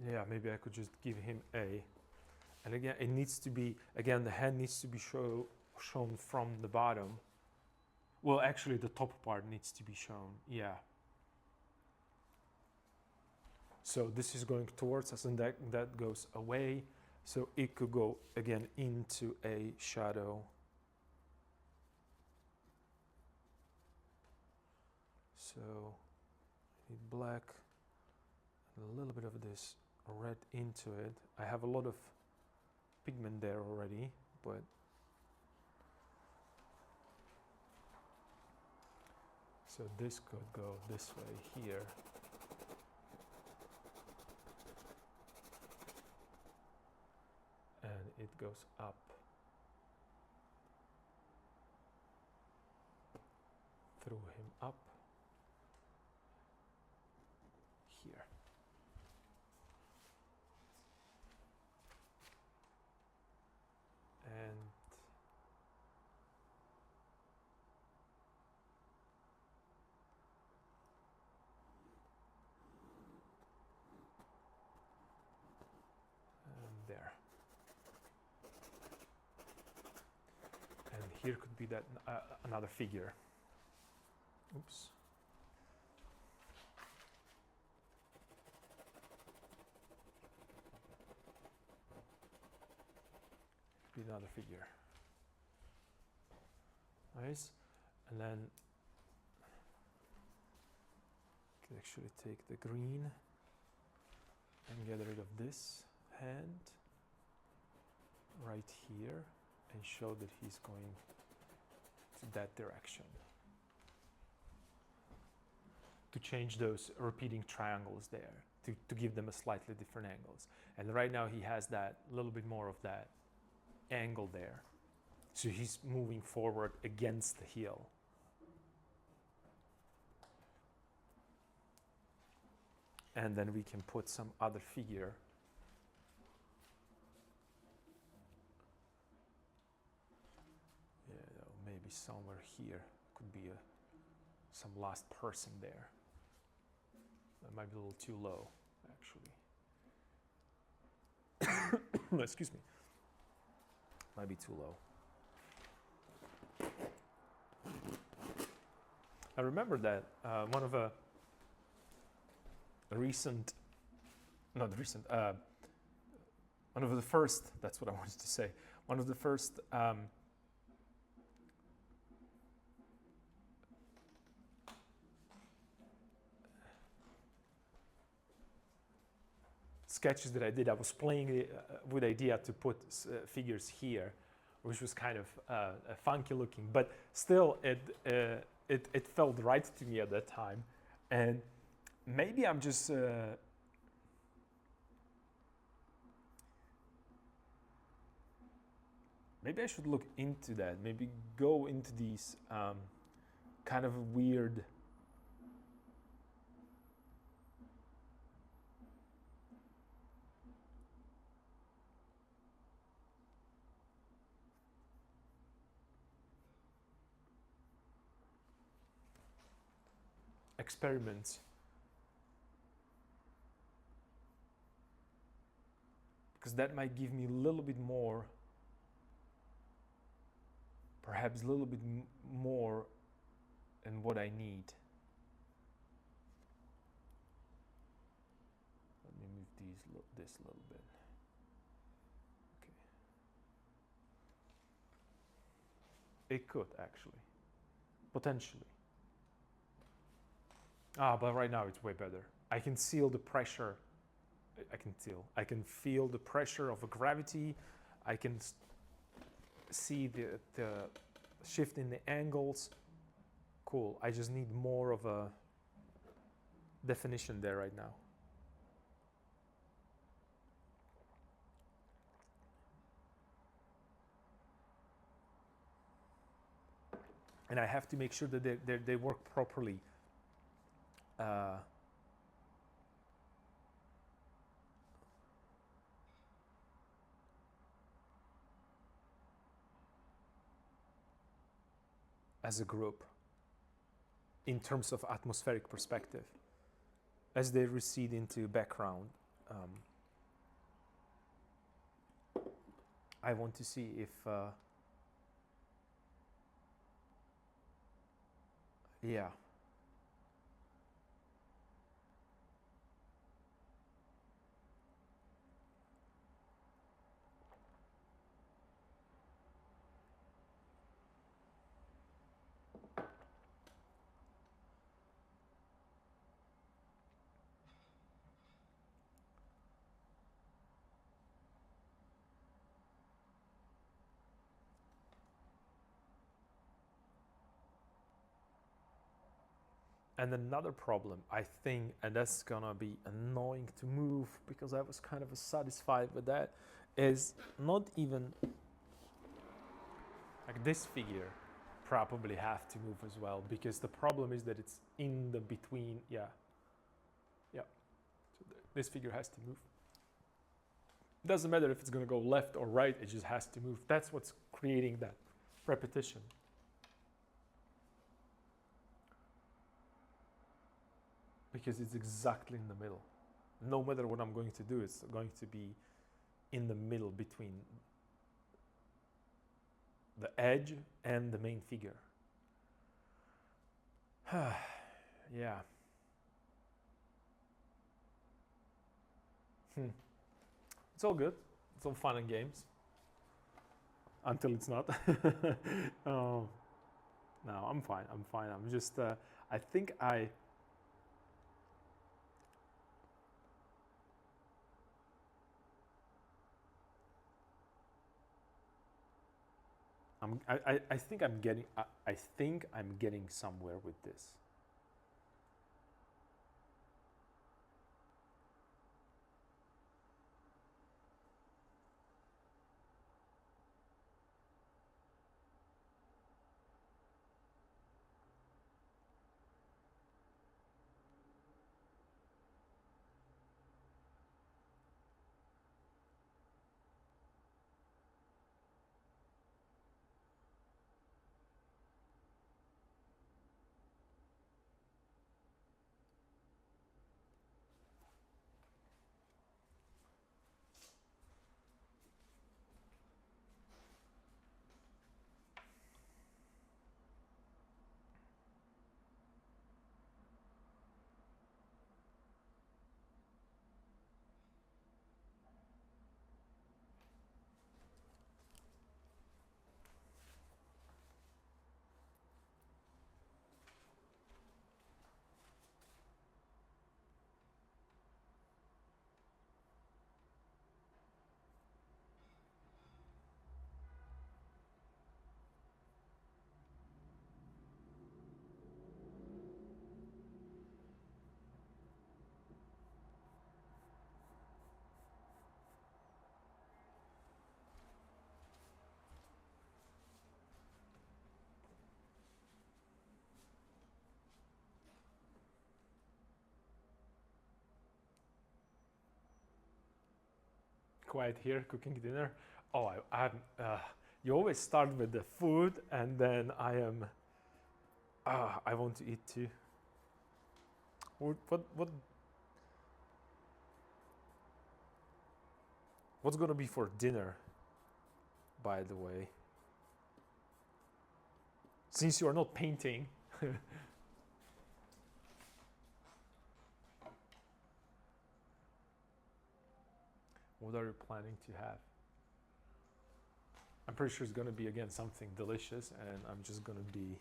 Yeah, maybe I could just give him A. And again, it needs to be, again, the hand needs to be shown from the bottom. Well, actually, the top part needs to be shown, yeah. So this is going towards us, and that goes away. So it could go, again, into a shadow. So I need black, and a little bit of this red into it. I have a lot of pigment there already, but so this could go this way here. And it goes up. Through him up. Here. And here could be that another figure. Oops. Be another figure. Nice. And then I can actually take the green and get rid of this hand right here and show that he's going to that direction. To change those repeating triangles there, to give them a slightly different angles. And right now he has that little bit more of that angle there. So he's moving forward against the heel. And then we can put some other figure. Yeah, maybe somewhere here could be some last person there. That might be a little too low, actually. Excuse me. Might be too low. I remember that one of one of the first, that's what I wanted to say, one of the first sketches that I did, I was playing with the idea to put figures here, which was kind of funky looking, but still it felt right to me at that time. And maybe I'm just maybe I should look into that, maybe go into these kind of weird experiments. Because that might give me a little bit more, perhaps a little bit more than what I need. Let me move this a little bit. Okay. It could actually, potentially. But right now it's way better. I can feel the pressure. I can feel the pressure of a gravity. I can see the shift in the angles. Cool. I just need more of a definition there right now. And I have to make sure that they work properly. As a group, in terms of atmospheric perspective, as they recede into background, I want to see if yeah. And another problem, I think, and that's gonna be annoying to move because I was kind of satisfied with that, is not even like this figure probably have to move as well, because the problem is that it's in the between. Yeah. So this figure has to move. Doesn't matter if it's gonna go left or right, it just has to move. That's what's creating that repetition. Because it's exactly in the middle. No matter what I'm going to do, it's going to be in the middle between the edge and the main figure. Yeah. It's all good. It's all fun and games until it's not. Oh, no, I'm fine. I'm fine. I'm just. I think I think I'm getting. I think I'm getting somewhere with this. Quiet here, cooking dinner. Oh, I'm. You always start with the food, and then I am. I want to eat too. What what's gonna be for dinner? By the way, since you are not painting, what are you planning to have? I'm pretty sure it's gonna be again something delicious, and I'm just gonna be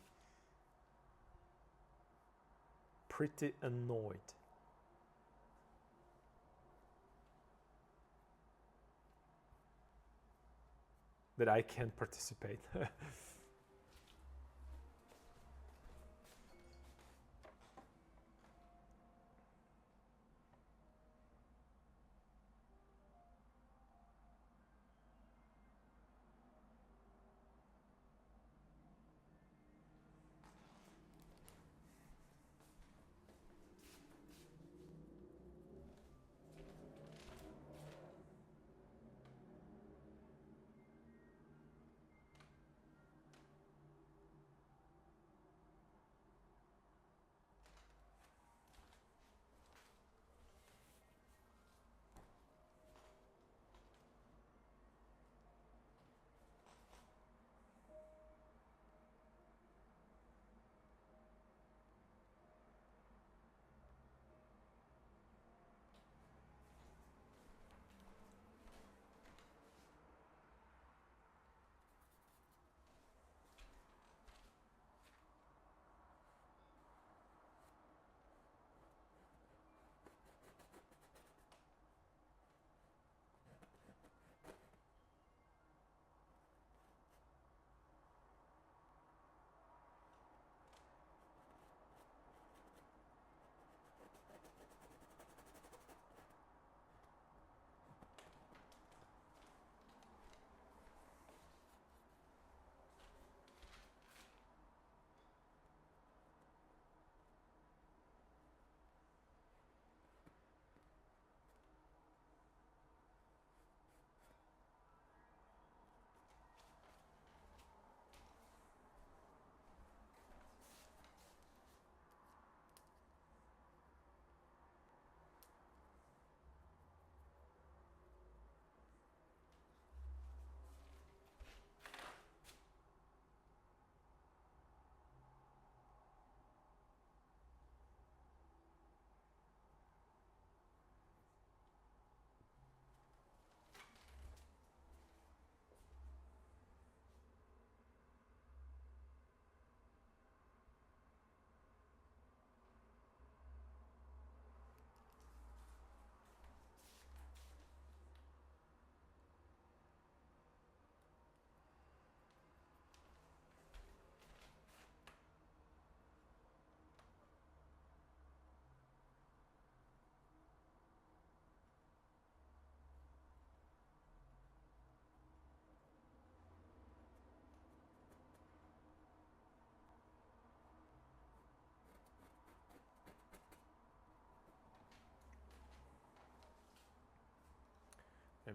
pretty annoyed that I can't participate.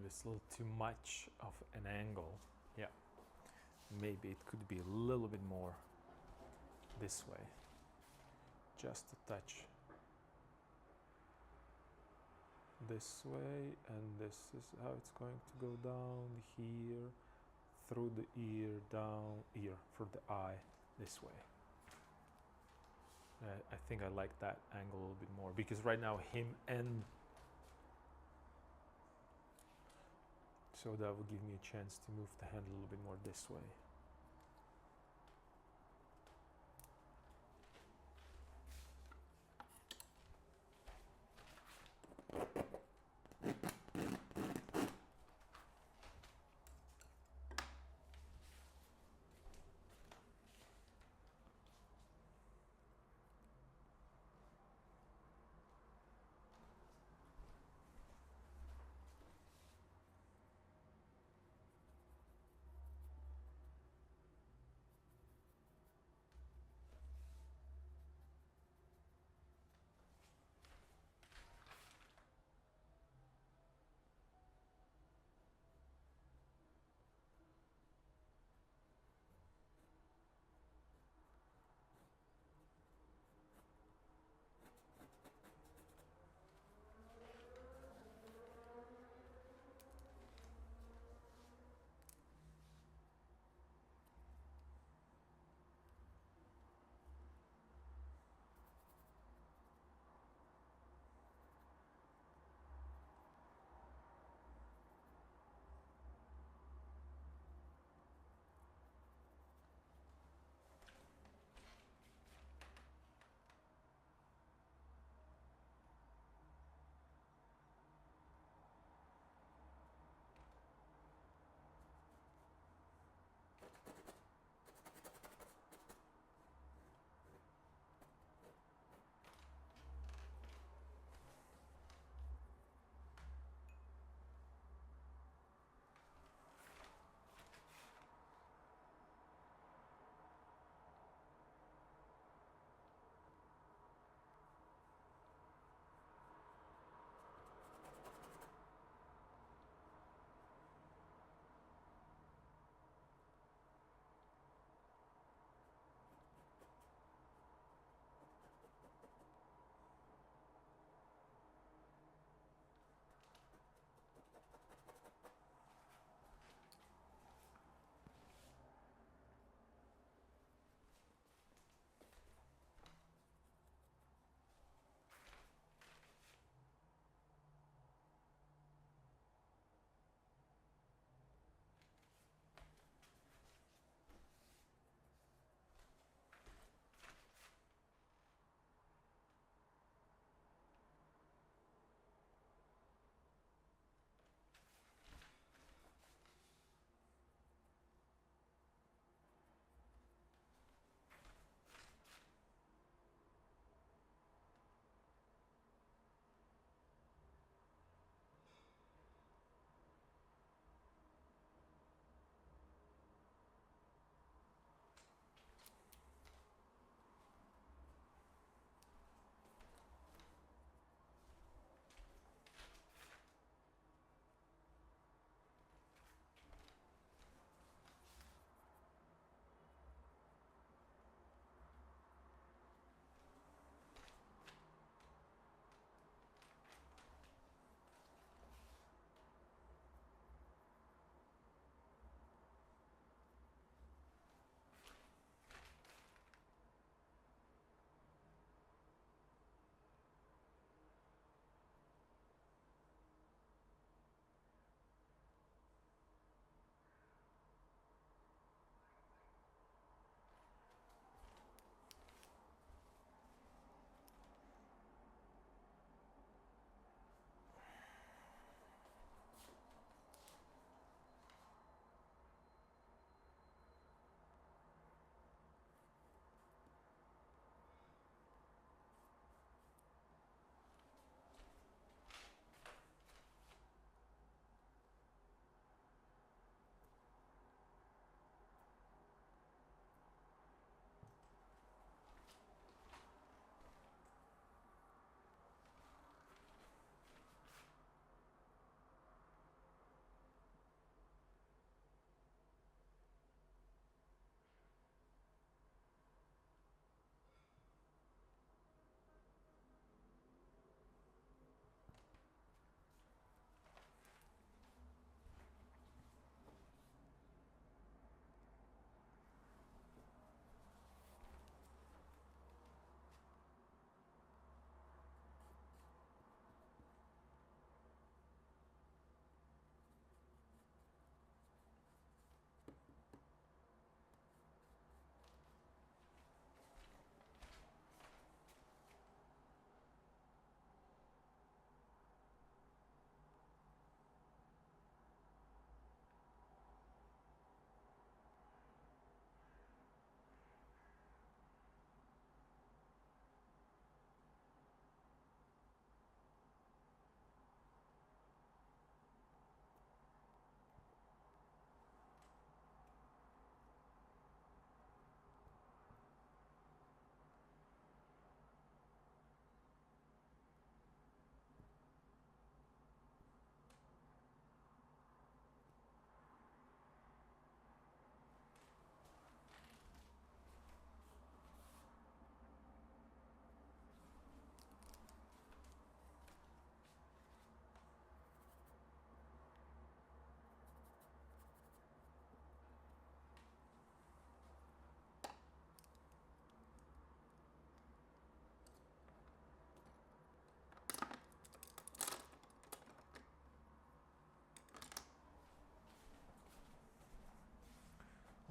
it's a little too much of an angle. Yeah, maybe it could be a little bit more this way, just a touch this way, and this is how it's going to go down here, through the ear, down ear, for the eye, this way. I think I like that angle a little bit more, because right now him and so that will give me a chance to move the hand a little bit more this way.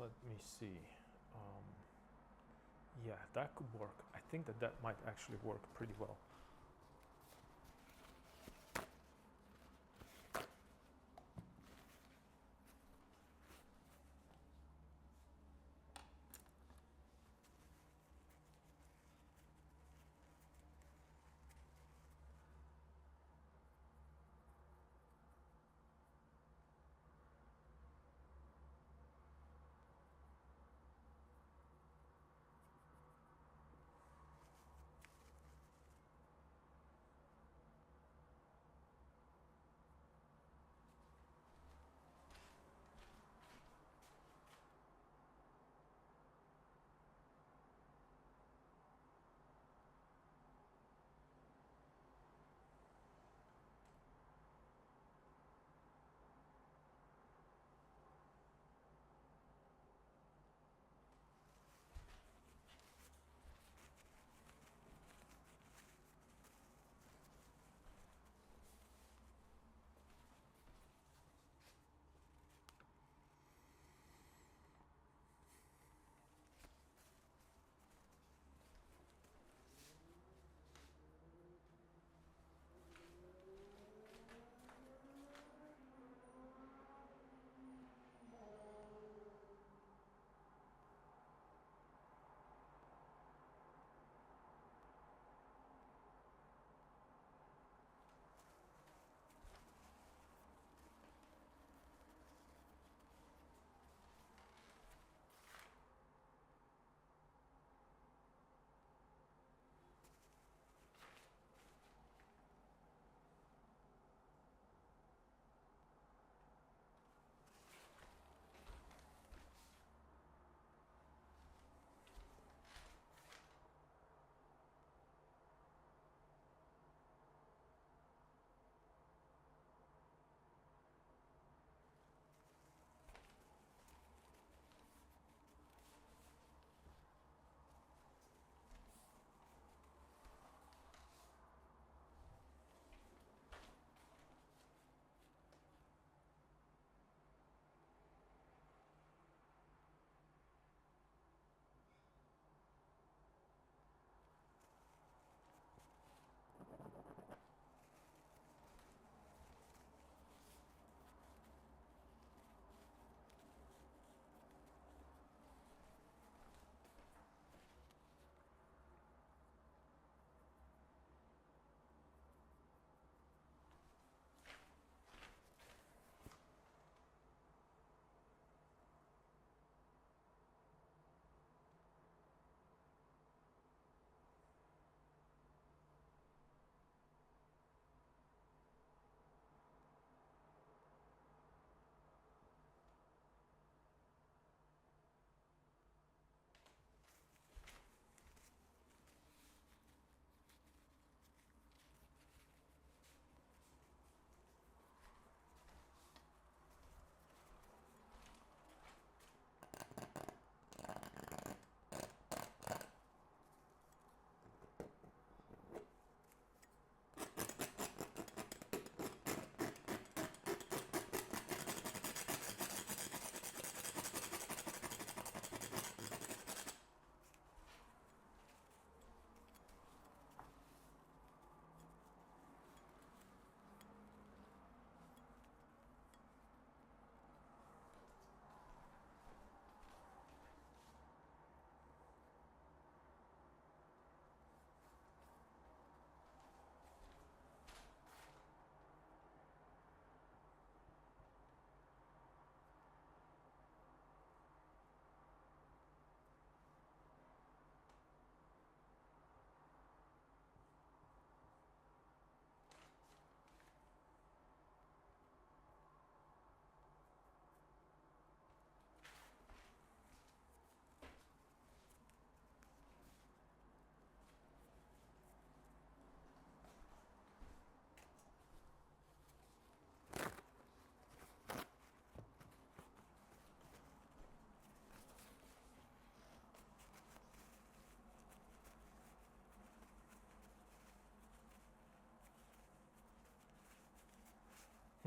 let me see. Yeah, that could work. I think that might actually work pretty well.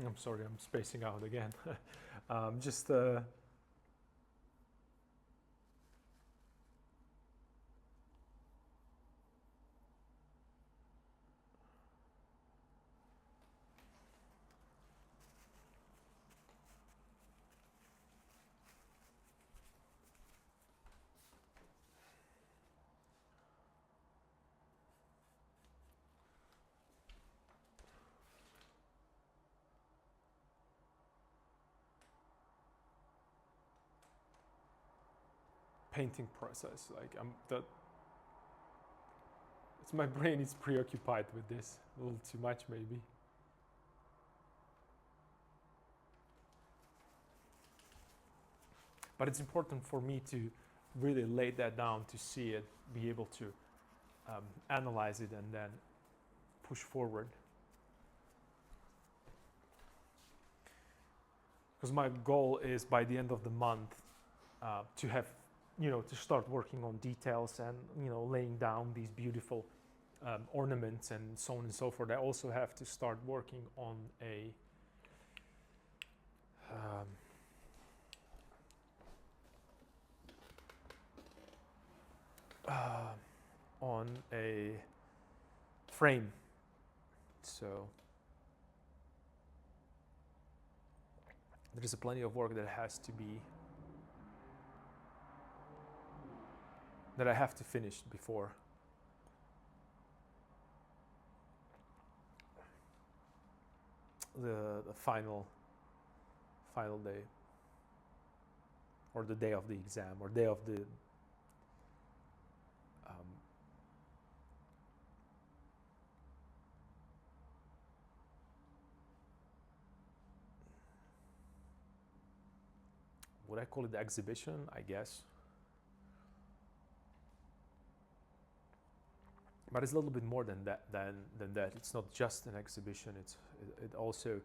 I'm sorry, I'm spacing out again. Just painting process. Like it's my brain is preoccupied with this a little too much maybe. But it's important for me to really lay that down, to see it, be able to analyze it, and then push forward. Because my goal is by the end of the month to have, to start working on details and, laying down these beautiful ornaments and so on and so forth. I also have to start working on a frame. So there is plenty of work that I have to finish before the final day, or the day of the exam, or day of the would I call it the exhibition? I guess. But it's a little bit more than that. It's not just an exhibition. It also.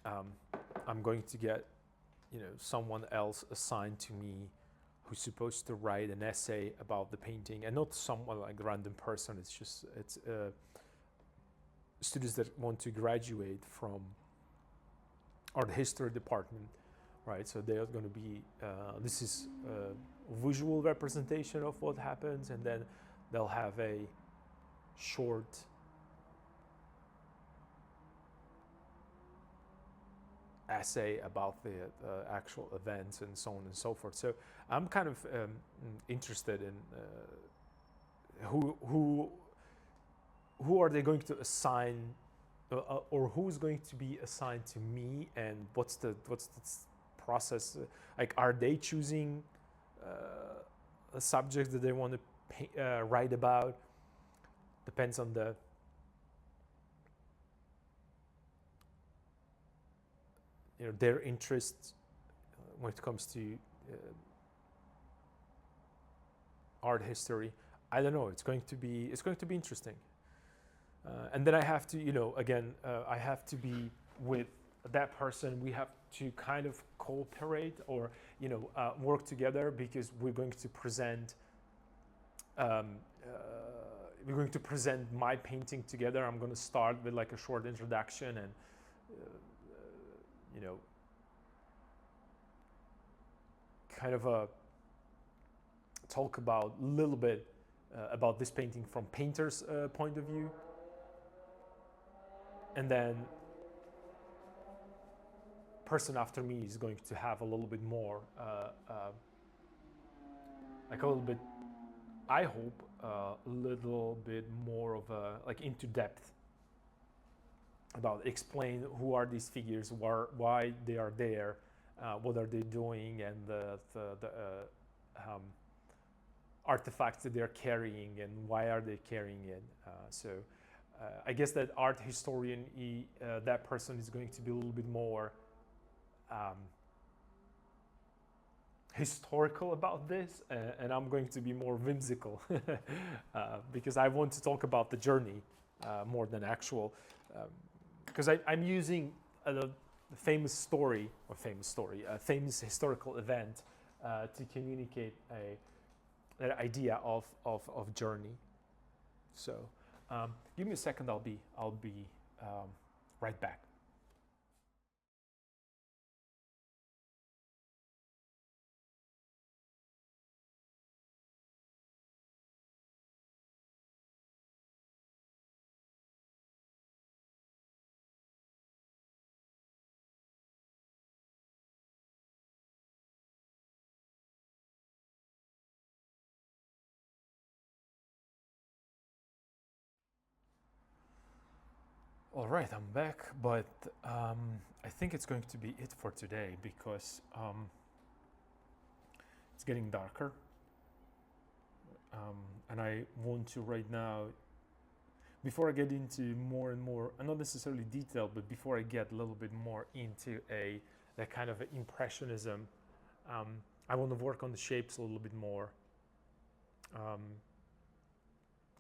I'm going to get, someone else assigned to me, who's supposed to write an essay about the painting, and not someone like a random person. It's students that want to graduate from art history department, right? So they are going to be. This is a visual representation of what happens, and then they'll have a short essay about the actual events and so on and so forth. So I'm kind of interested in who are they going to assign, or who's going to be assigned to me, and what's the process? Like, are they choosing a subject that they want to write about? Depends on their interests when it comes to art history. I don't know. It's going to be interesting. And then I have to, I have to be with that person. We have to kind of cooperate, or work together, because we're going to present. We're going to present my painting together. I'm going to start with like a short introduction and. Kind of talk about a little bit about this painting from painter's point of view, and then person after me is going to have a little bit more, like a little bit, I hope, a little bit more of a like into depth about explain who are these figures, why they are there, what are they doing, and the artifacts that they're carrying, and why are they carrying it. So I guess that art historian, that person is going to be a little bit more historical about this, and I'm going to be more whimsical because I want to talk about the journey more than actual. Because I'm using a famous historical event to communicate an idea of journey. So give me a second. I'll be right back. All right, I'm back, but I think it's going to be it for today, because It's getting darker. And I want to right now, before I get into more and more, not necessarily detail, but before I get a little bit more into that kind of impressionism, I want to work on the shapes a little bit more,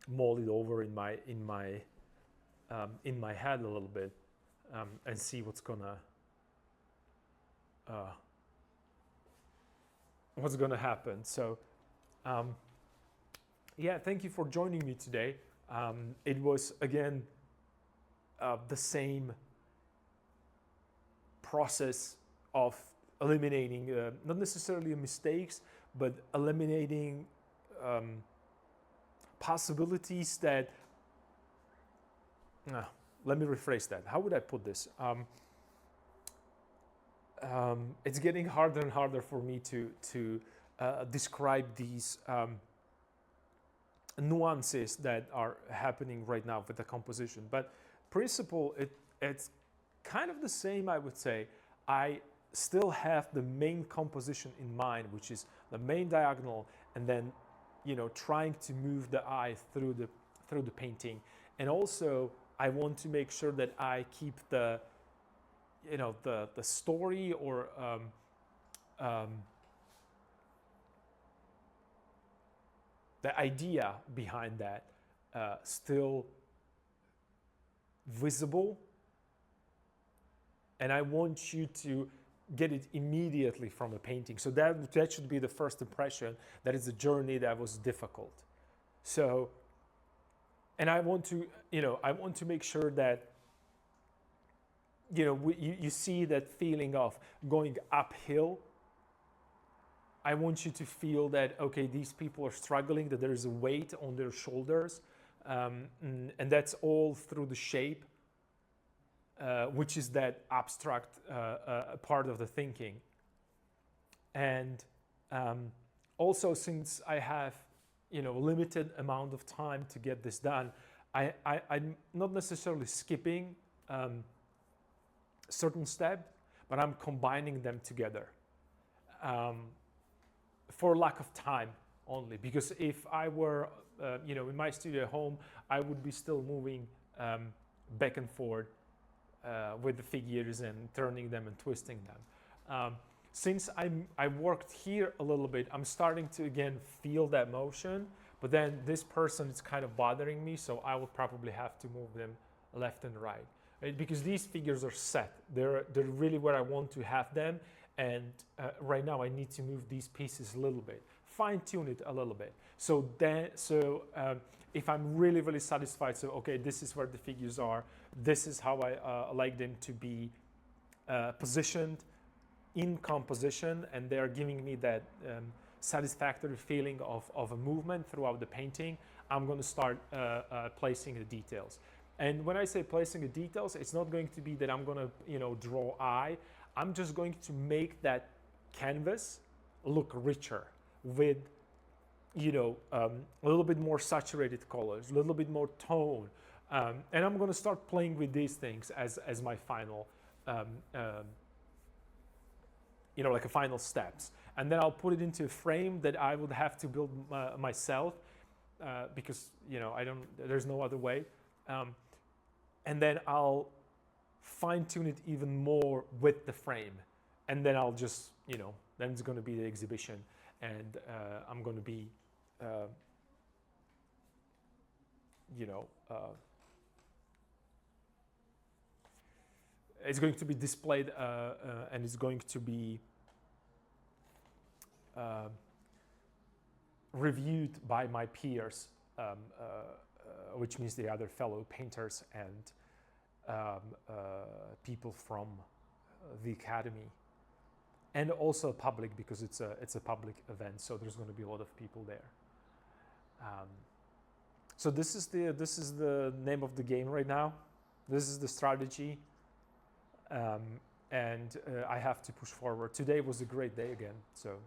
mull it over in my head a little bit, and see what's gonna happen. So, yeah, thank you for joining me today. It was again the same process of eliminating not necessarily mistakes, but eliminating possibilities that. Let me rephrase that. How would I put this? It's getting harder and harder for me to describe these nuances that are happening right now with the composition. But principle, it's kind of the same, I would say. I still have the main composition in mind, which is the main diagonal, and then trying to move the eye through the painting. And also I want to make sure that I keep the story or the idea behind that still visible, and I want you to get it immediately from a painting. So that should be the first impression, that it's a journey that was difficult. So, and I want to make sure that you see that feeling of going uphill. I want you to feel that, okay, these people are struggling, that there is a weight on their shoulders, and that's all through the shape, which is that abstract part of the thinking. And also, since I have limited amount of time to get this done, I'm not necessarily skipping certain steps, but I'm combining them together. For lack of time only, because if I were in my studio at home, I would be still moving back and forth with the figures and turning them and twisting them. Since I worked here a little bit, I'm starting to again feel that motion, but then this person is kind of bothering me, so I will probably have to move them left and right, because these figures are set. They're really where I want to have them. And right now I need to move these pieces a little bit, fine tune it a little bit. So if I'm really, really satisfied, so okay, this is where the figures are, this is how I like them to be positioned in composition, and they're giving me that satisfactory feeling of a movement throughout the painting, I'm going to start placing the details. And when I say placing the details, it's not going to be that I'm going to draw eye. I'm just going to make that canvas look richer with, a little bit more saturated colors, a little bit more tone. And I'm going to start playing with these things as my final, like a final steps. And then I'll put it into a frame that I would have to build myself because, there's no other way. And then I'll fine tune it even more with the frame, and then I'll just then it's going to be the exhibition, and I'm going to be it's going to be displayed and it's going to be reviewed by my peers, which means the other fellow painters and people from the academy, and also public, because it's a public event, so there's going to be a lot of people there. So this is the name of the game right now. This is the strategy, and I have to push forward. Today was a great day again, so